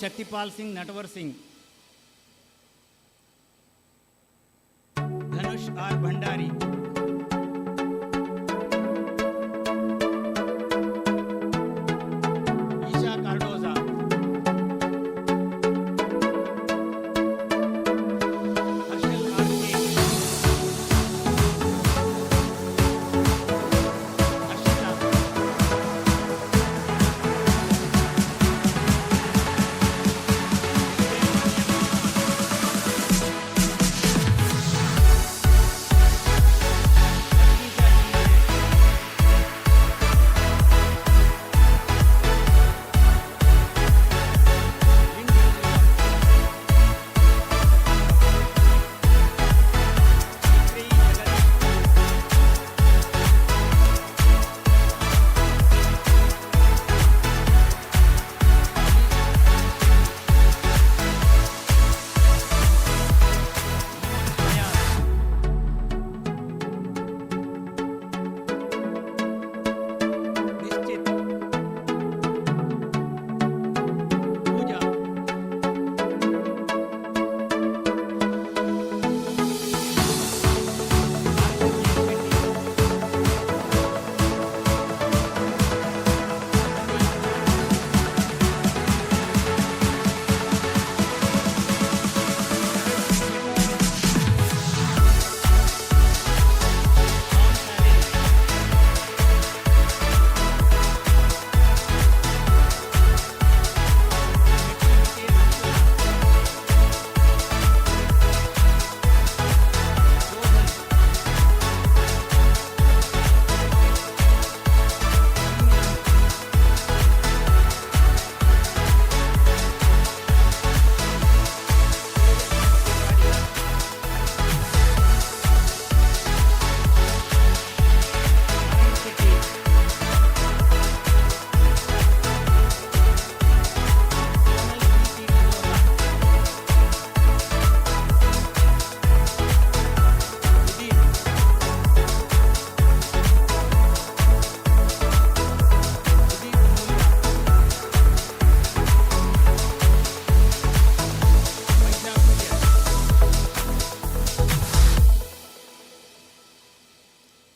Shaktipal Singh Natwar Singh. Dhanush R. Bhandari. Isha Cardoza. Harshal R. K. Harshita. Nishchit. Pooja.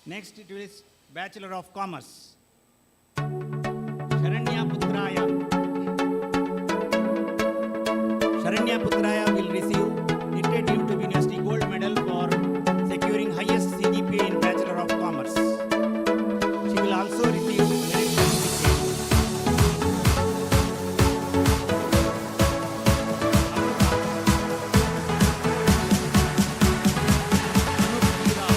Next it is Bachelor of Commerce. Sharanya Putraya. Sharanya Putraya will receive Nitte deemed to be University Gold Medal for securing highest CGPA in Bachelor of Commerce. She will also receive merit certificate. Anup P. Rao.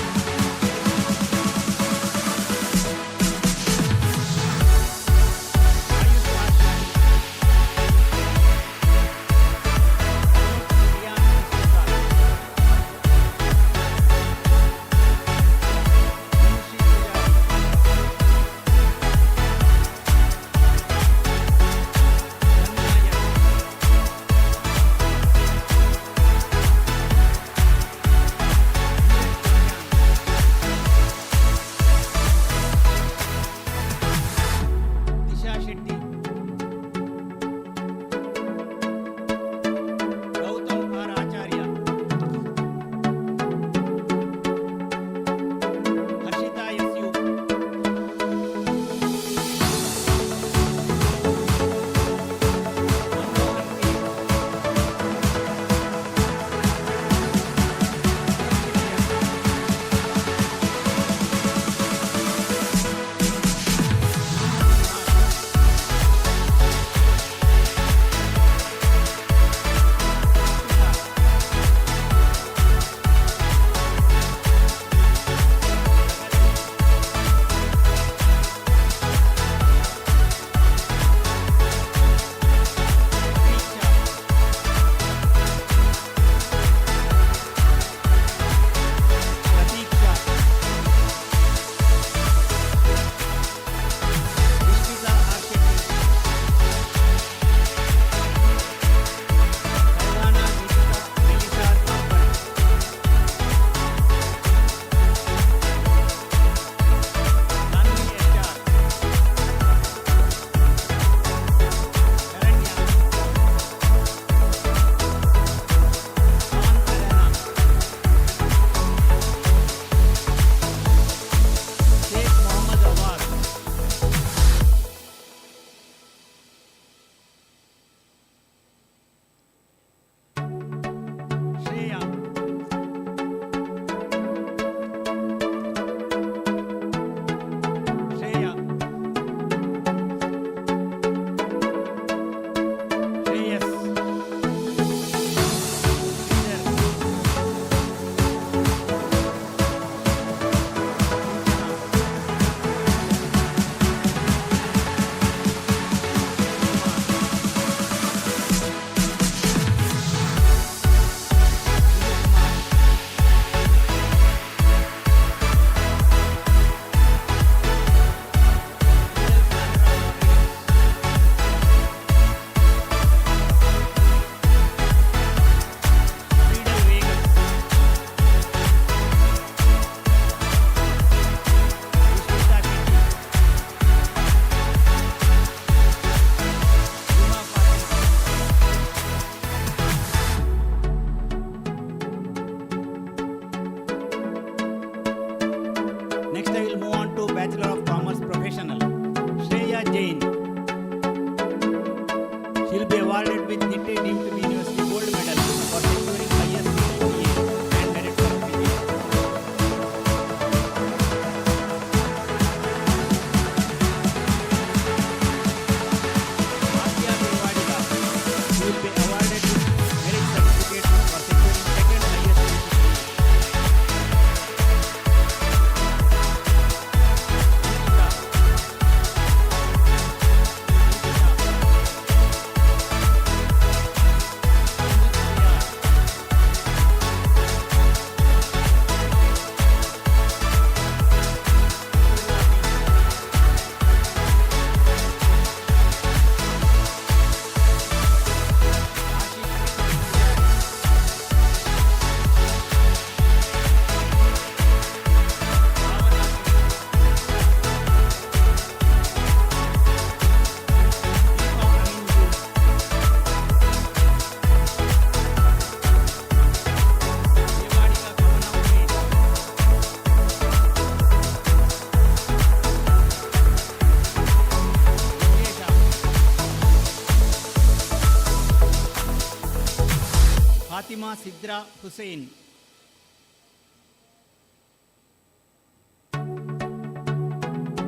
Sidra Hussain.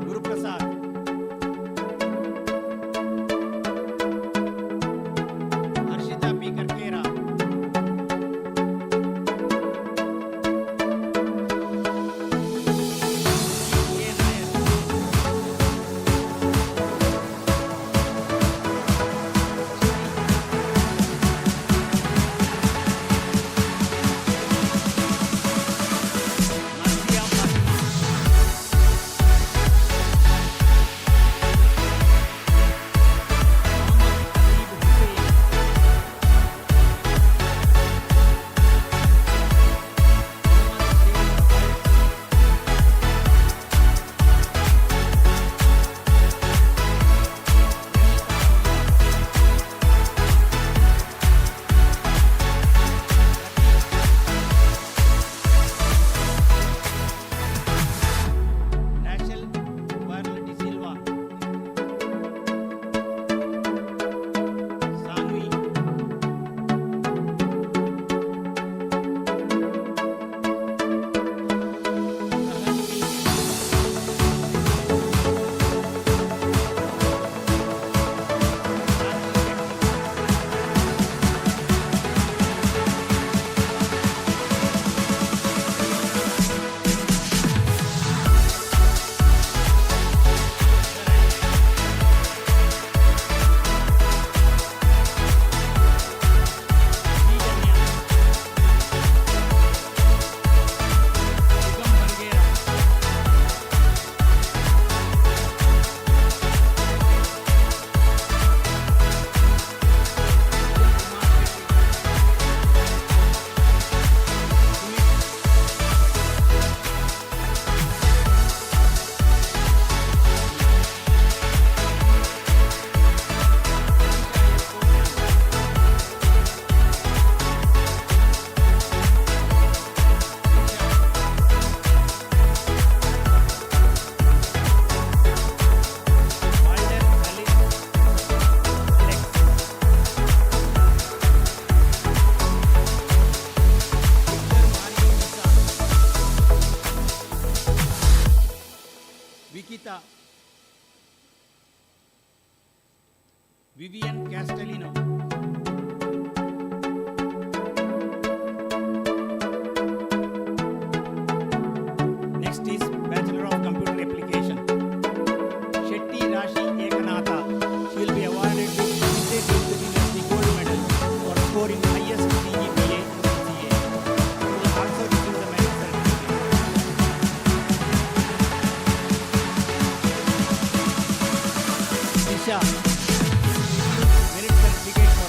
Guru Prasad. Harshita P. Karkera. A. Nair. Marcia Fatima. Mohammed Habib Hussain. Mohammed Sheikh Rafael. Rachel Varl de Silva. Sanvi. Sahanvi. Sridhanya. Sugam Bangera. Kumar Sumit. Walter Khalid Alex. Victor Mario Misa. Vikita. Vivian Castellino. Next is Bachelor of Computer Application. Shetty Rashi Ekanatha. She will be awarded with State University Gold Medal for scoring highest CGPA in MCA. She will also receive the merit certificate. Disha. Merit certificate for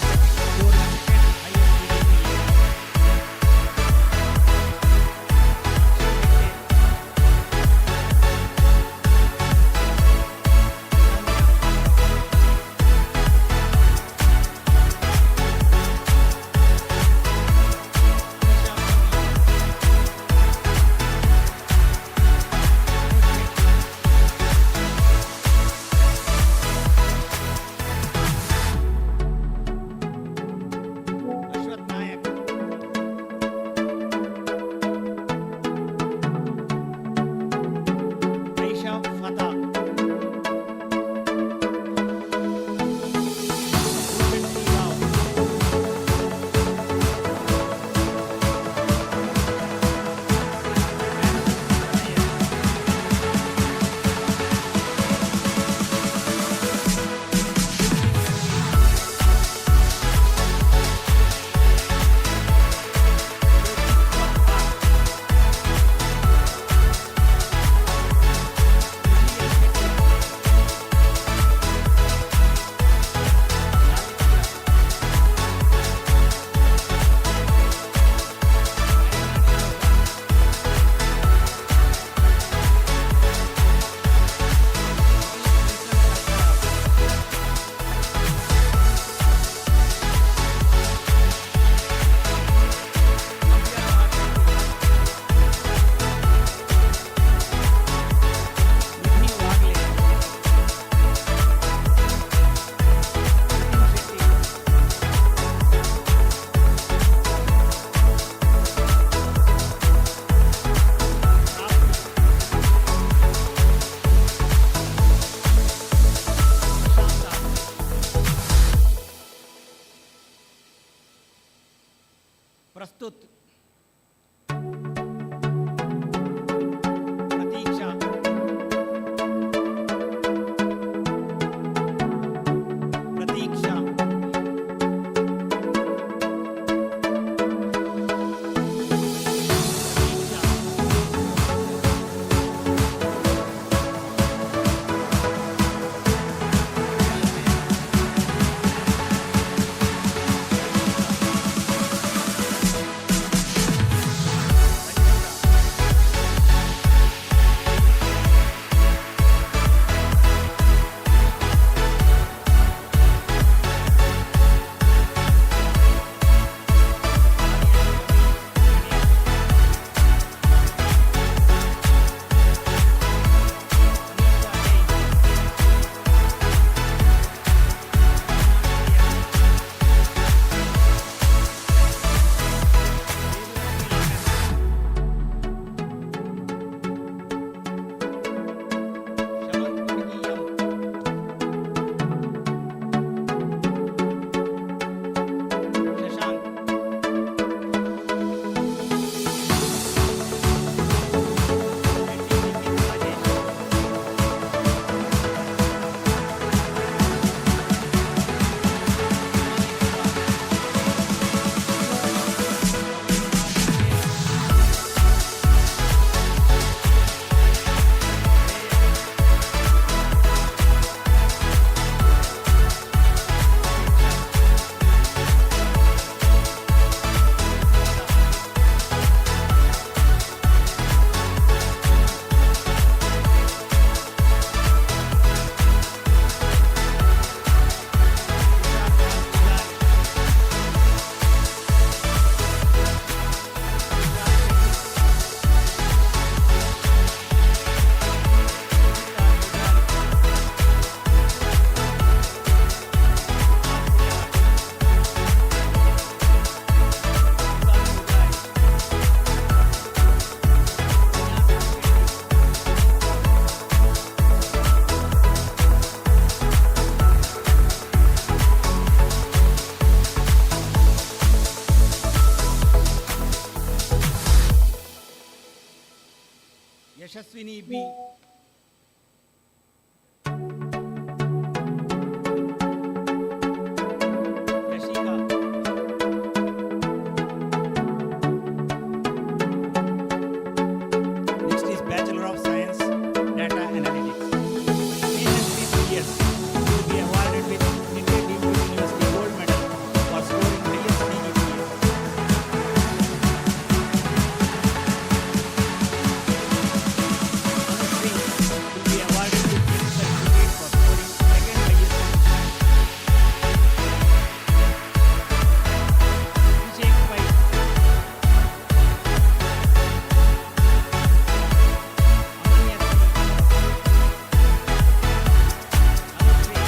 Yashaswini B. Yashika. Next is Bachelor of Science, Data Analytics. In and 3 years, you will be awarded with Nitte University Gold Medal for scoring highest CGPA. Anushree will be awarded with Field Certificate for scoring second highest Vijay Pai. Amanya C. Anushree.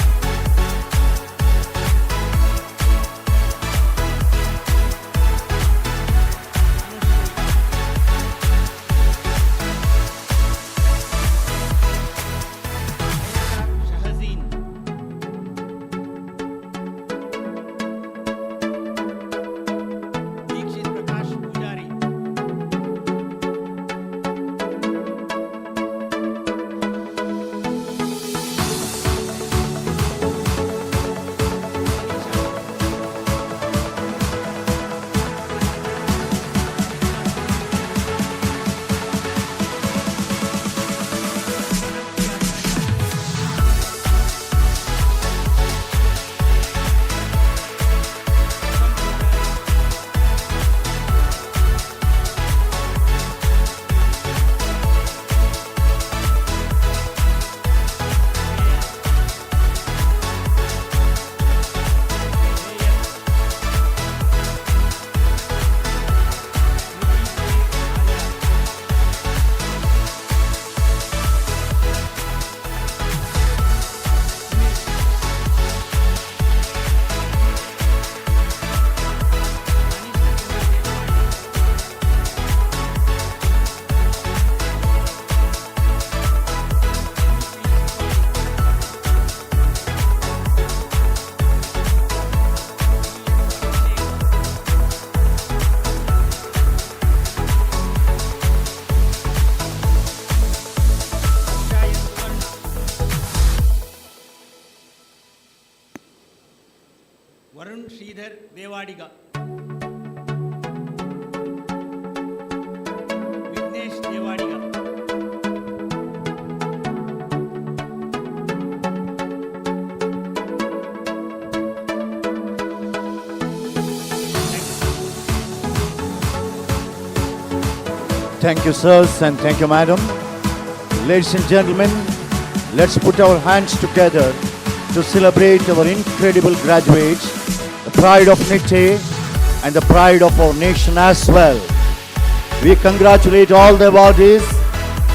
Shahazeen. Deekshit Prakash Pujari. Varun Sridhar Devadiga. Vignesh Devadiga. Thank you, sirs, and thank you, madam. Ladies and gentlemen, let's put our hands together to celebrate our incredible graduates, the pride of Nitte and the pride of our nation as well. We congratulate all the awardees.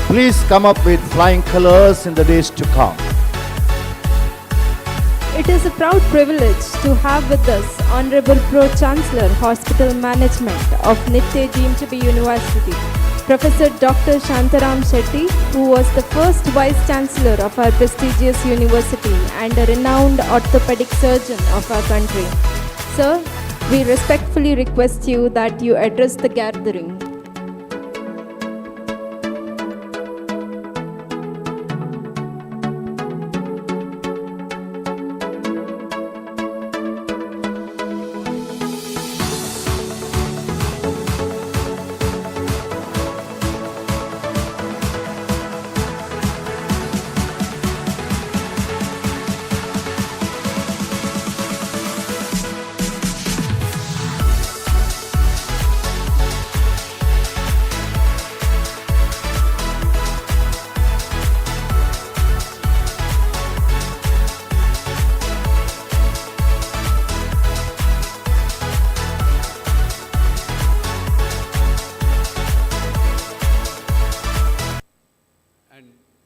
Please come up with flying colors in the days to come. It is a proud privilege to have with us Honorable Pro-Chancellor Hospital Management of Nitte deemed to be University, Professor Dr. Shantaram Shetty, who was the first Vice Chancellor of our prestigious university and a renowned orthopedic surgeon of our country. Sir, we respectfully request you that you address the gathering.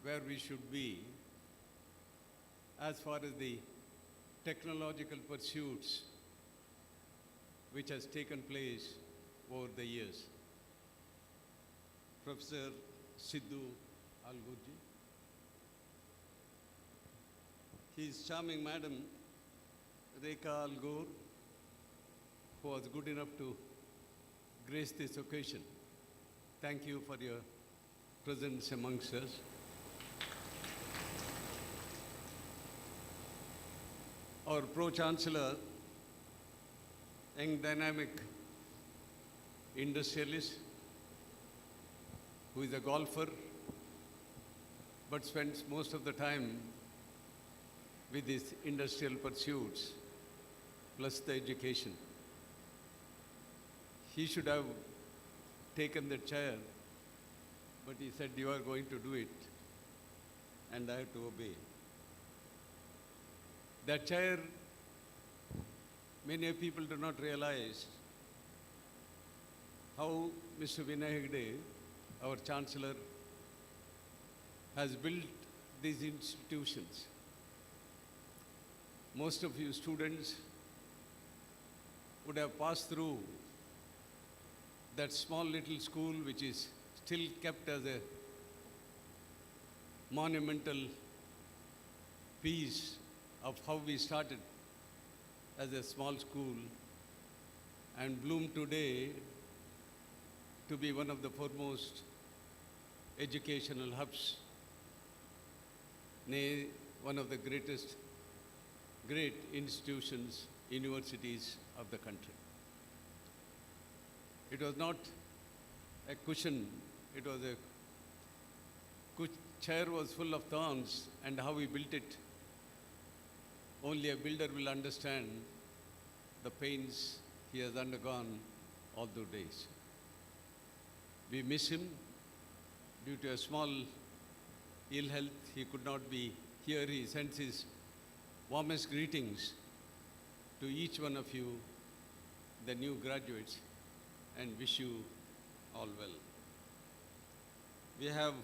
where we should be as far as the technological pursuits which has taken place over the years. Professor Sidhu Algurji, his charming madam Rekha Algur, who was good enough to grace this occasion. Thank you for your presence amongst us. Our Pro-chancellor, young dynamic industrialist, who is a golfer, but spends most of the time with his industrial pursuits, plus the education. He should have taken the chair, but he said, "You are going to do it," and I have to obey. That chair, many people do not realize how Mr. Vinay Hegde, our Chancellor, has built these institutions. Most of you students would have passed through that small little school which is still kept as a monumental piece of how we started as a small school and bloomed today to be one of the foremost educational hubs, nay, one of the great institutions, universities of the country. It was not a cushion, it was a chair was full of thorns, and how we built it, only a builder will understand the pains he has undergone all those days. We miss him. Due to a small ill health, he could not be here. He sends his warmest greetings to each one of you, the new graduates, and wish you all well. We have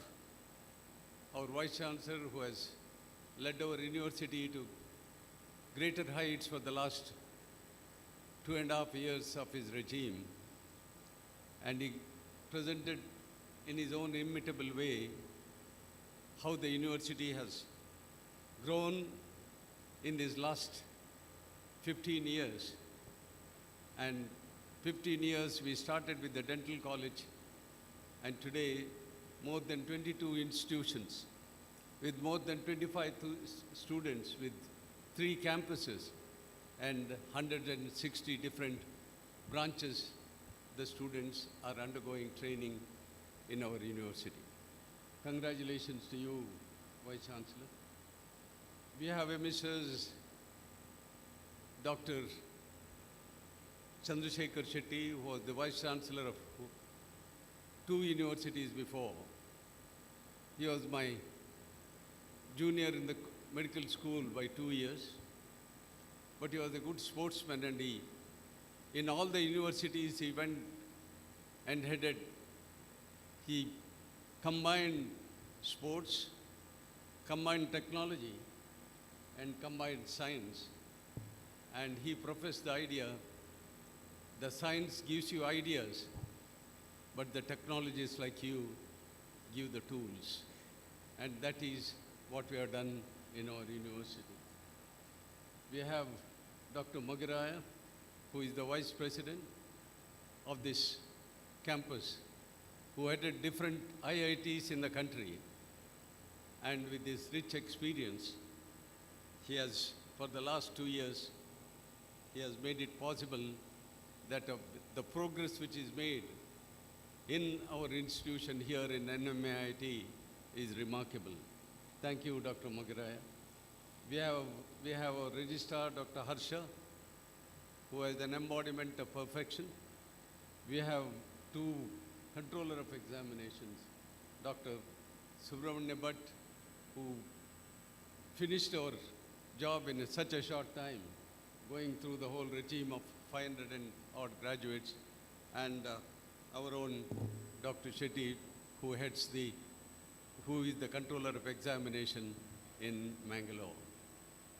our Vice Chancellor, who has led our university to greater heights for the last 2.5 years of his regime, and he presented in his own imitable way how the university has grown in these last 15 years. And 15 years we started with the dental college, and today more than 22 institutions with more than 25 students with 3 campuses and 160 different branches. The students are undergoing training in our university. Congratulations to you, Vice Chancellor. We have a Mrs. Dr. Chandrasekhar Shetty, who was the Vice Chancellor of 2 universities before. He was my junior in the medical school by 2 years, but he was a good sportsman, and in all the universities he went and headed. He combined sports, combined technology, and combined science. And he professed the idea, the science gives you ideas, but the technologists like you give the tools. And that is what we have done in our university. We have Dr. Magiraya, who is the Vice President of this campus, who headed different IITs in the country. And with this rich experience, he has, for the last 2 years, he has made it possible that the progress which is made in our institution here in NMIT is remarkable. Thank you, Dr. Magiraya. We have our registrar, Dr. Harsha, who is an embodiment of perfection. We have 2 controller of examinations, Dr. Subramanya Bhatt, who finished our job in such a short time, going through the whole regime of 500 and odd graduates, and our own Dr. Shetty, who is the controller of examination in Mangalore.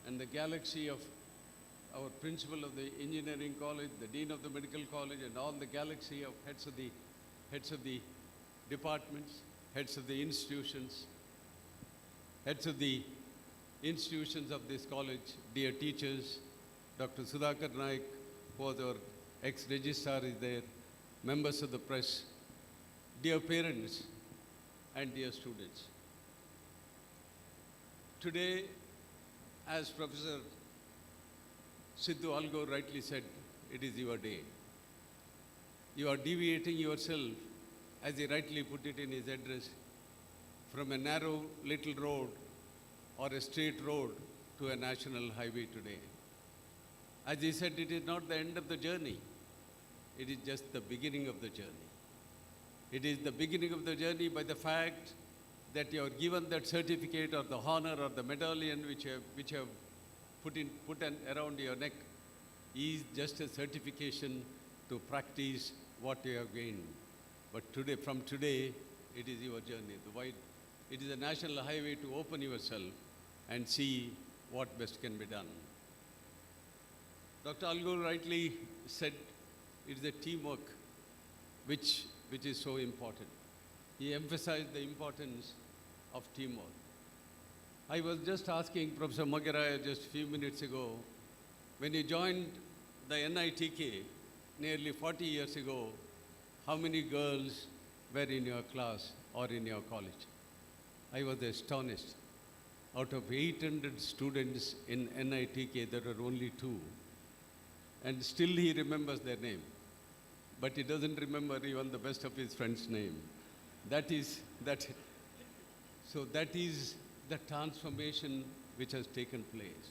And the galaxy of our principal of the engineering college, the dean of the medical college, and all the galaxy of heads of the departments, heads of the institutions, heads of the institutions of this college, dear teachers, Dr. Sudhakar Naik, who was our ex-registrar, is there, members of the press, dear parents, and dear students. Today, as Professor Sidhu Algor rightly said, it is your day. You are deviating yourself, as he rightly put it in his address, from a narrow little road or a straight road to a national highway today. As he said, it is not the end of the journey. It is just the beginning of the journey. It is the beginning of the journey by the fact that you are given that certificate or the honor or the medallion which you have put around your neck is just a certification to practice what you have gained. But today, from today, it is your journey. It is a national highway to open yourself and see what best can be done. Dr. Algor rightly said it is a teamwork which is so important. He emphasized the importance of teamwork. I was just asking Professor Magaraya just a few minutes ago, when he joined the NITK nearly 40 years ago, how many girls were in your class or in your college? I was astonished. Out of 800 students in NITK, there were only 2. And still he remembers their name. But he doesn't remember even the best of his friend's name. So that is the transformation which has taken place.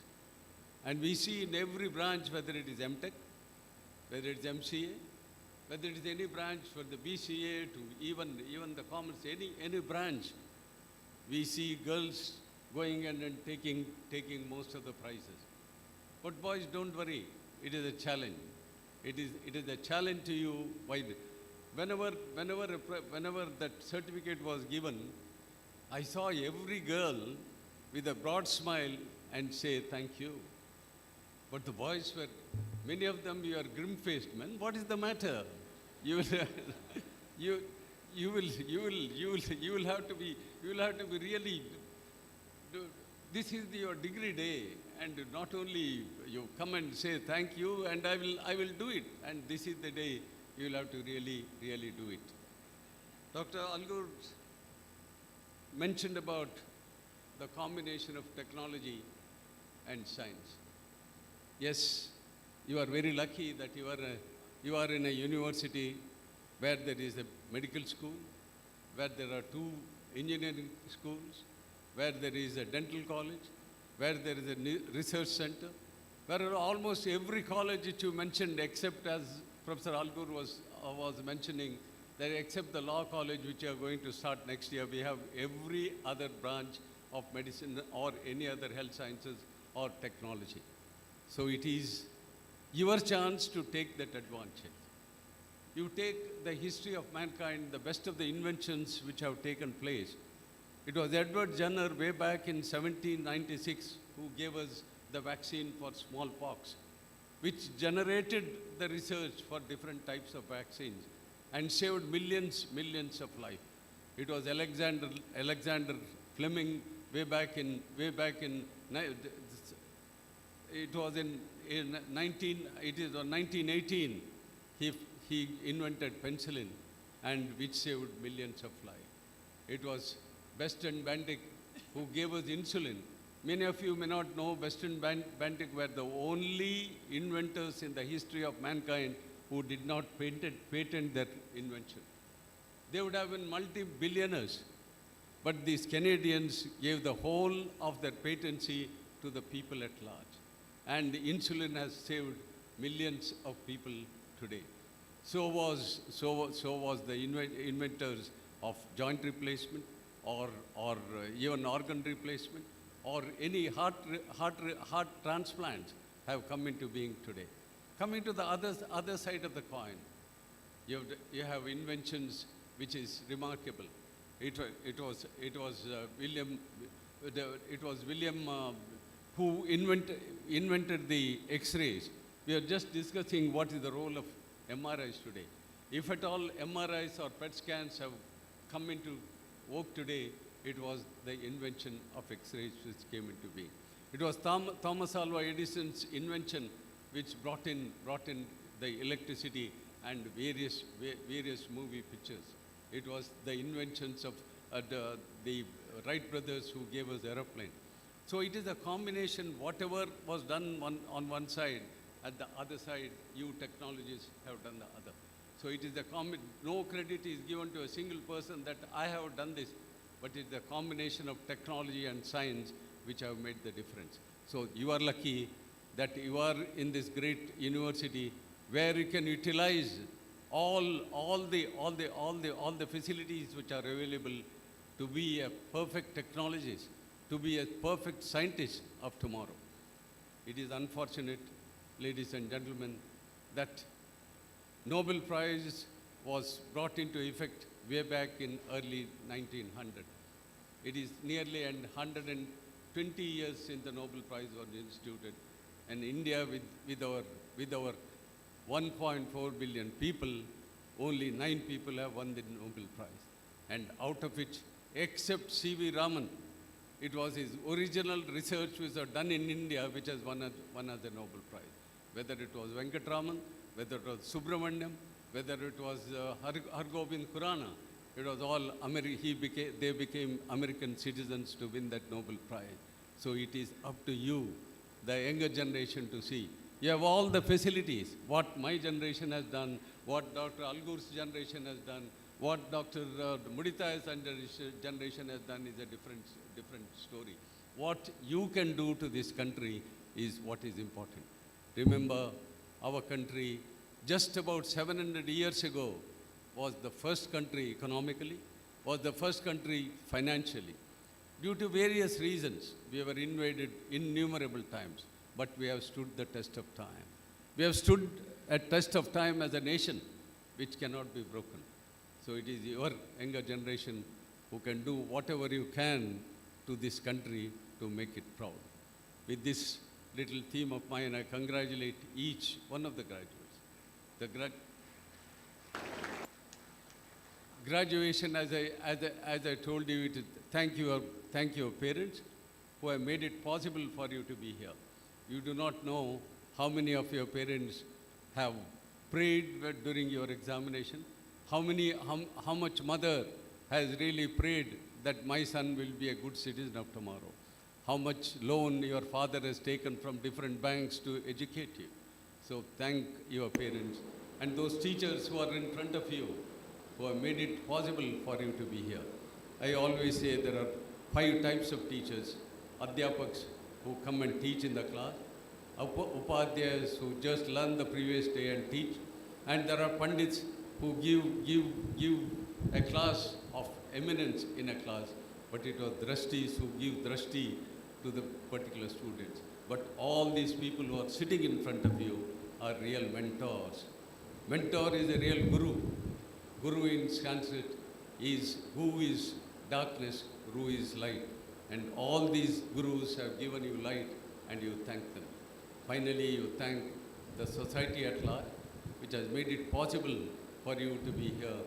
And we see in every branch, whether it is MTech, whether it is MCA, whether it is any branch for the BCA to even the commerce, any branch, we see girls going and taking most of the prizes. But boys, don't worry, it is a challenge. It is a challenge to you. Whenever that certificate was given, I saw every girl with a broad smile and say thank you. But the boys were, many of them, you are grim-faced, man. What is the matter? You will have to be really. This is your degree day, and not only you come and say thank you, and I will do it, and this is the day you will have to really do it. Dr. Algor mentioned about the combination of technology and science. Yes, you are very lucky that you are in a university where there is a medical school, where there are 2 engineering schools, where there is a dental college, where there is a research center, where almost every college which you mentioned, except as Professor Algor was mentioning, that except the law college which you are going to start next year, we have every other branch of medicine or any other health sciences or technology. So it is your chance to take that advantage. You take the history of mankind, the best of the inventions which have taken place. It was Edward Jenner way back in 1796 who gave us the vaccine for smallpox, which generated the research for different types of vaccines and saved millions of lives. It was Alexander Fleming way back in it was in 1918 he invented penicillin, and which saved millions of lives. It was Best and Bantic who gave us insulin. Many of you may not know Best and Bantic were the only inventors in the history of mankind who did not patent their invention. They would have been multi-billionaires, but these Canadians gave the whole of their patency to the people at large. And insulin has saved millions of people today. So was the inventors of joint replacement or even organ replacement or any heart transplants have come into being today. Coming to the other side of the coin, you have inventions which is remarkable. It was William who invented the X-rays. We are just discussing what is the role of MRIs today. If at all MRIs or PET scans have come into work today, it was the invention of X-rays which came into being. It was Thomas Alva Edison's invention which brought in the electricity and various movie pictures. It was the inventions of the Wright brothers who gave us aeroplane. So it is a combination, whatever was done on one side, at the other side, you technologists have done the other. So it is no credit is given to a single person that I have done this, but it's the combination of technology and science which have made the difference. So you are lucky that you are in this great university where you can utilize all the facilities which are available to be a perfect technologist, to be a perfect scientist of tomorrow. It is unfortunate, ladies and gentlemen, that Nobel Prize was brought into effect way back in early 1900. It is nearly 120 years since the Nobel Prize was instituted, and India with our 1.4 billion people, only 9 people have won the Nobel Prize. And out of which, except C.V. Raman, it was his original research which was done in India which has won the Nobel Prize. Whether it was Venkatraman, whether it was Subramaniam, whether it was Hargobind Khurana, it was all they became American citizens to win that Nobel Prize. So it is up to you, the younger generation, to see. You have all the facilities. What my generation has done, what Dr. Algur's generation has done, what Dr. Mudita's generation has done is a different story. What you can do to this country is what is important. Remember, our country, just about 700 years ago, was the first country economically, was the first country financially. Due to various reasons, we were invaded innumerable times, but we have stood the test of time. We have stood a test of time as a nation, which cannot be broken. So it is your younger generation who can do whatever you can to this country to make it proud. With this little theme of mine, I congratulate each one of the graduates. The graduation, as I told you, thank your parents who have made it possible for you to be here. You do not know how many of your parents have prayed during your examination, how much mother has really prayed that my son will be a good citizen of tomorrow, how much loan your father has taken from different banks to educate you. So thank your parents and those teachers who are in front of you, who have made it possible for you to be here. I always say there are 5 types of teachers: Adhyapaks, who come and teach in the class; Upadhyayas, who just learn the previous day and teach; and there are Pandits who give a class of eminence in a class, but it was Drashtis who give Drashti to the particular students. But all these people who are sitting in front of you are real mentors. Mentor is a real guru. Guru in Sanskrit is who is darkness, who is light. And all these gurus have given you light and you thank them. Finally, you thank the society at large, which has made it possible for you to be here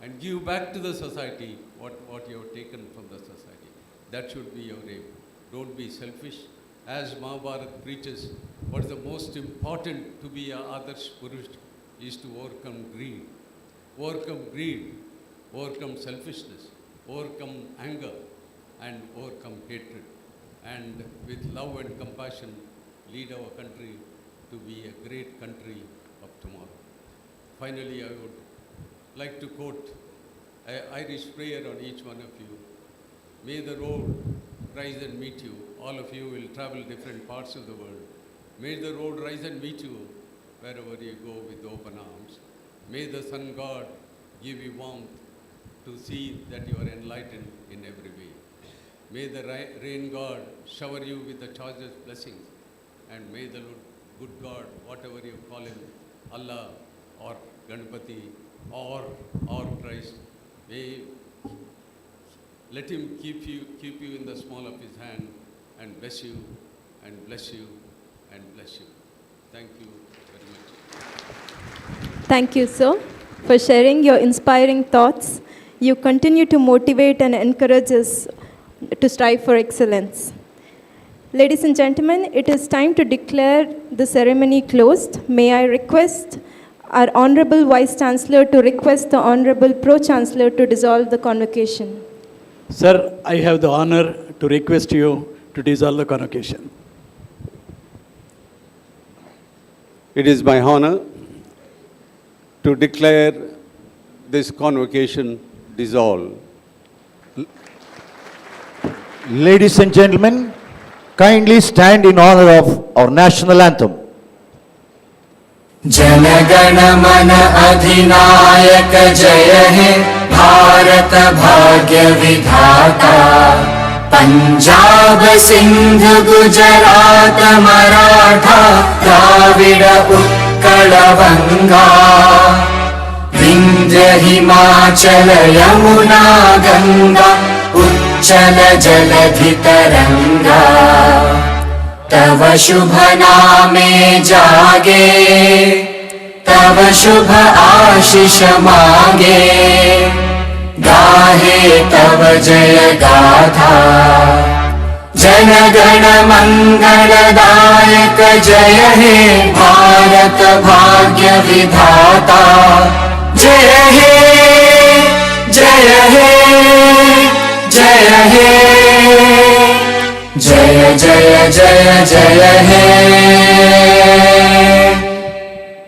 and give back to the society what you have taken from the society. That should be your aim. Don't be selfish. As Mahabharata preaches, what is the most important to be a Adarsh Purush is to overcome greed. Overcome selfishness, overcome anger, and overcome hatred. And with love and compassion, lead our country to be a great country of tomorrow. Finally, I would like to quote an Irish prayer on each one of you. May the road rise and meet you. All of you will travel different parts of the world. May the road rise and meet you wherever you go with open arms. May the sun god give you warmth to see that you are enlightened in every way. May the rain god shower you with the choicest blessings. And may the good God, whatever you call him, Allah or Ganpati or Christ, may let him keep you in the small of his hand and bless you and bless you and bless you. Thank you very much. Thank you, sir, for sharing your inspiring thoughts. You continue to motivate and encourage us to strive for excellence. Ladies and gentlemen, it is time to declare the ceremony closed. May I request our Honorable Vice Chancellor to request the Honorable Pro-chancellor to dissolve the convocation. Sir, I have the honor to request you to dissolve the convocation. It is my honor to declare this convocation dissolved. Ladies and gentlemen, kindly stand in honor of our national anthem. जनगण मन अधिनायक जय हे भारत भाग्य विधाता पंजाब सिंध गुजरात मराठा द्राविड उत्कल बंगा विंध्य हिमाचल यमुना गंगा उच्चल जलधि तरंगा तव शुभ नामे जागे तव शुभ आशीष मांगे गाहे तव जय गाथा जन गण मंगलदायक जय हे भारत भाग्य विधाता जय हे जय हे जय हे जय जय जय जय हे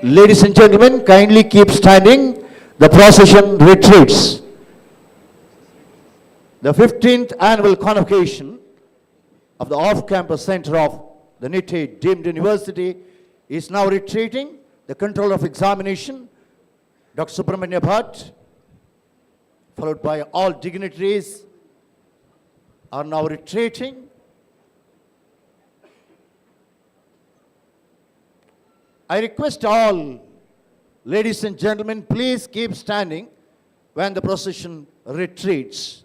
Ladies and gentlemen, kindly keep standing. The procession retreats. The 15th Annual Convocation of the Off-Campus Center of the Nitte Deemed University is now retreating. The Controller of Examination, Dr. Subramanya Bhatt, followed by all dignitaries, are now retreating. I request all, ladies and gentlemen, please keep standing when the procession retreats.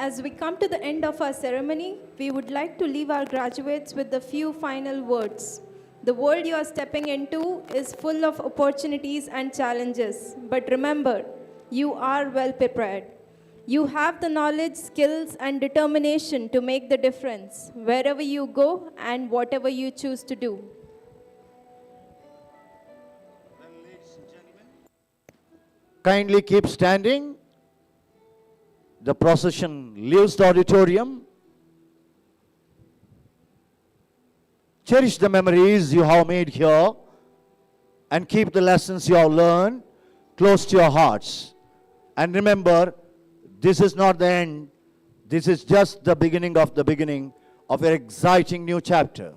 As we come to the end of our ceremony, we would like to leave our graduates with a few final words. The world you are stepping into is full of opportunities and challenges, but remember, you are well prepared. You have the knowledge, skills, and determination to make the difference wherever you go and whatever you choose to do. Kindly keep standing. The procession leaves the auditorium. Cherish the memories you have made here and keep the lessons you have learned close to your hearts. And remember, this is not the end. This is just the beginning of your exciting new chapter.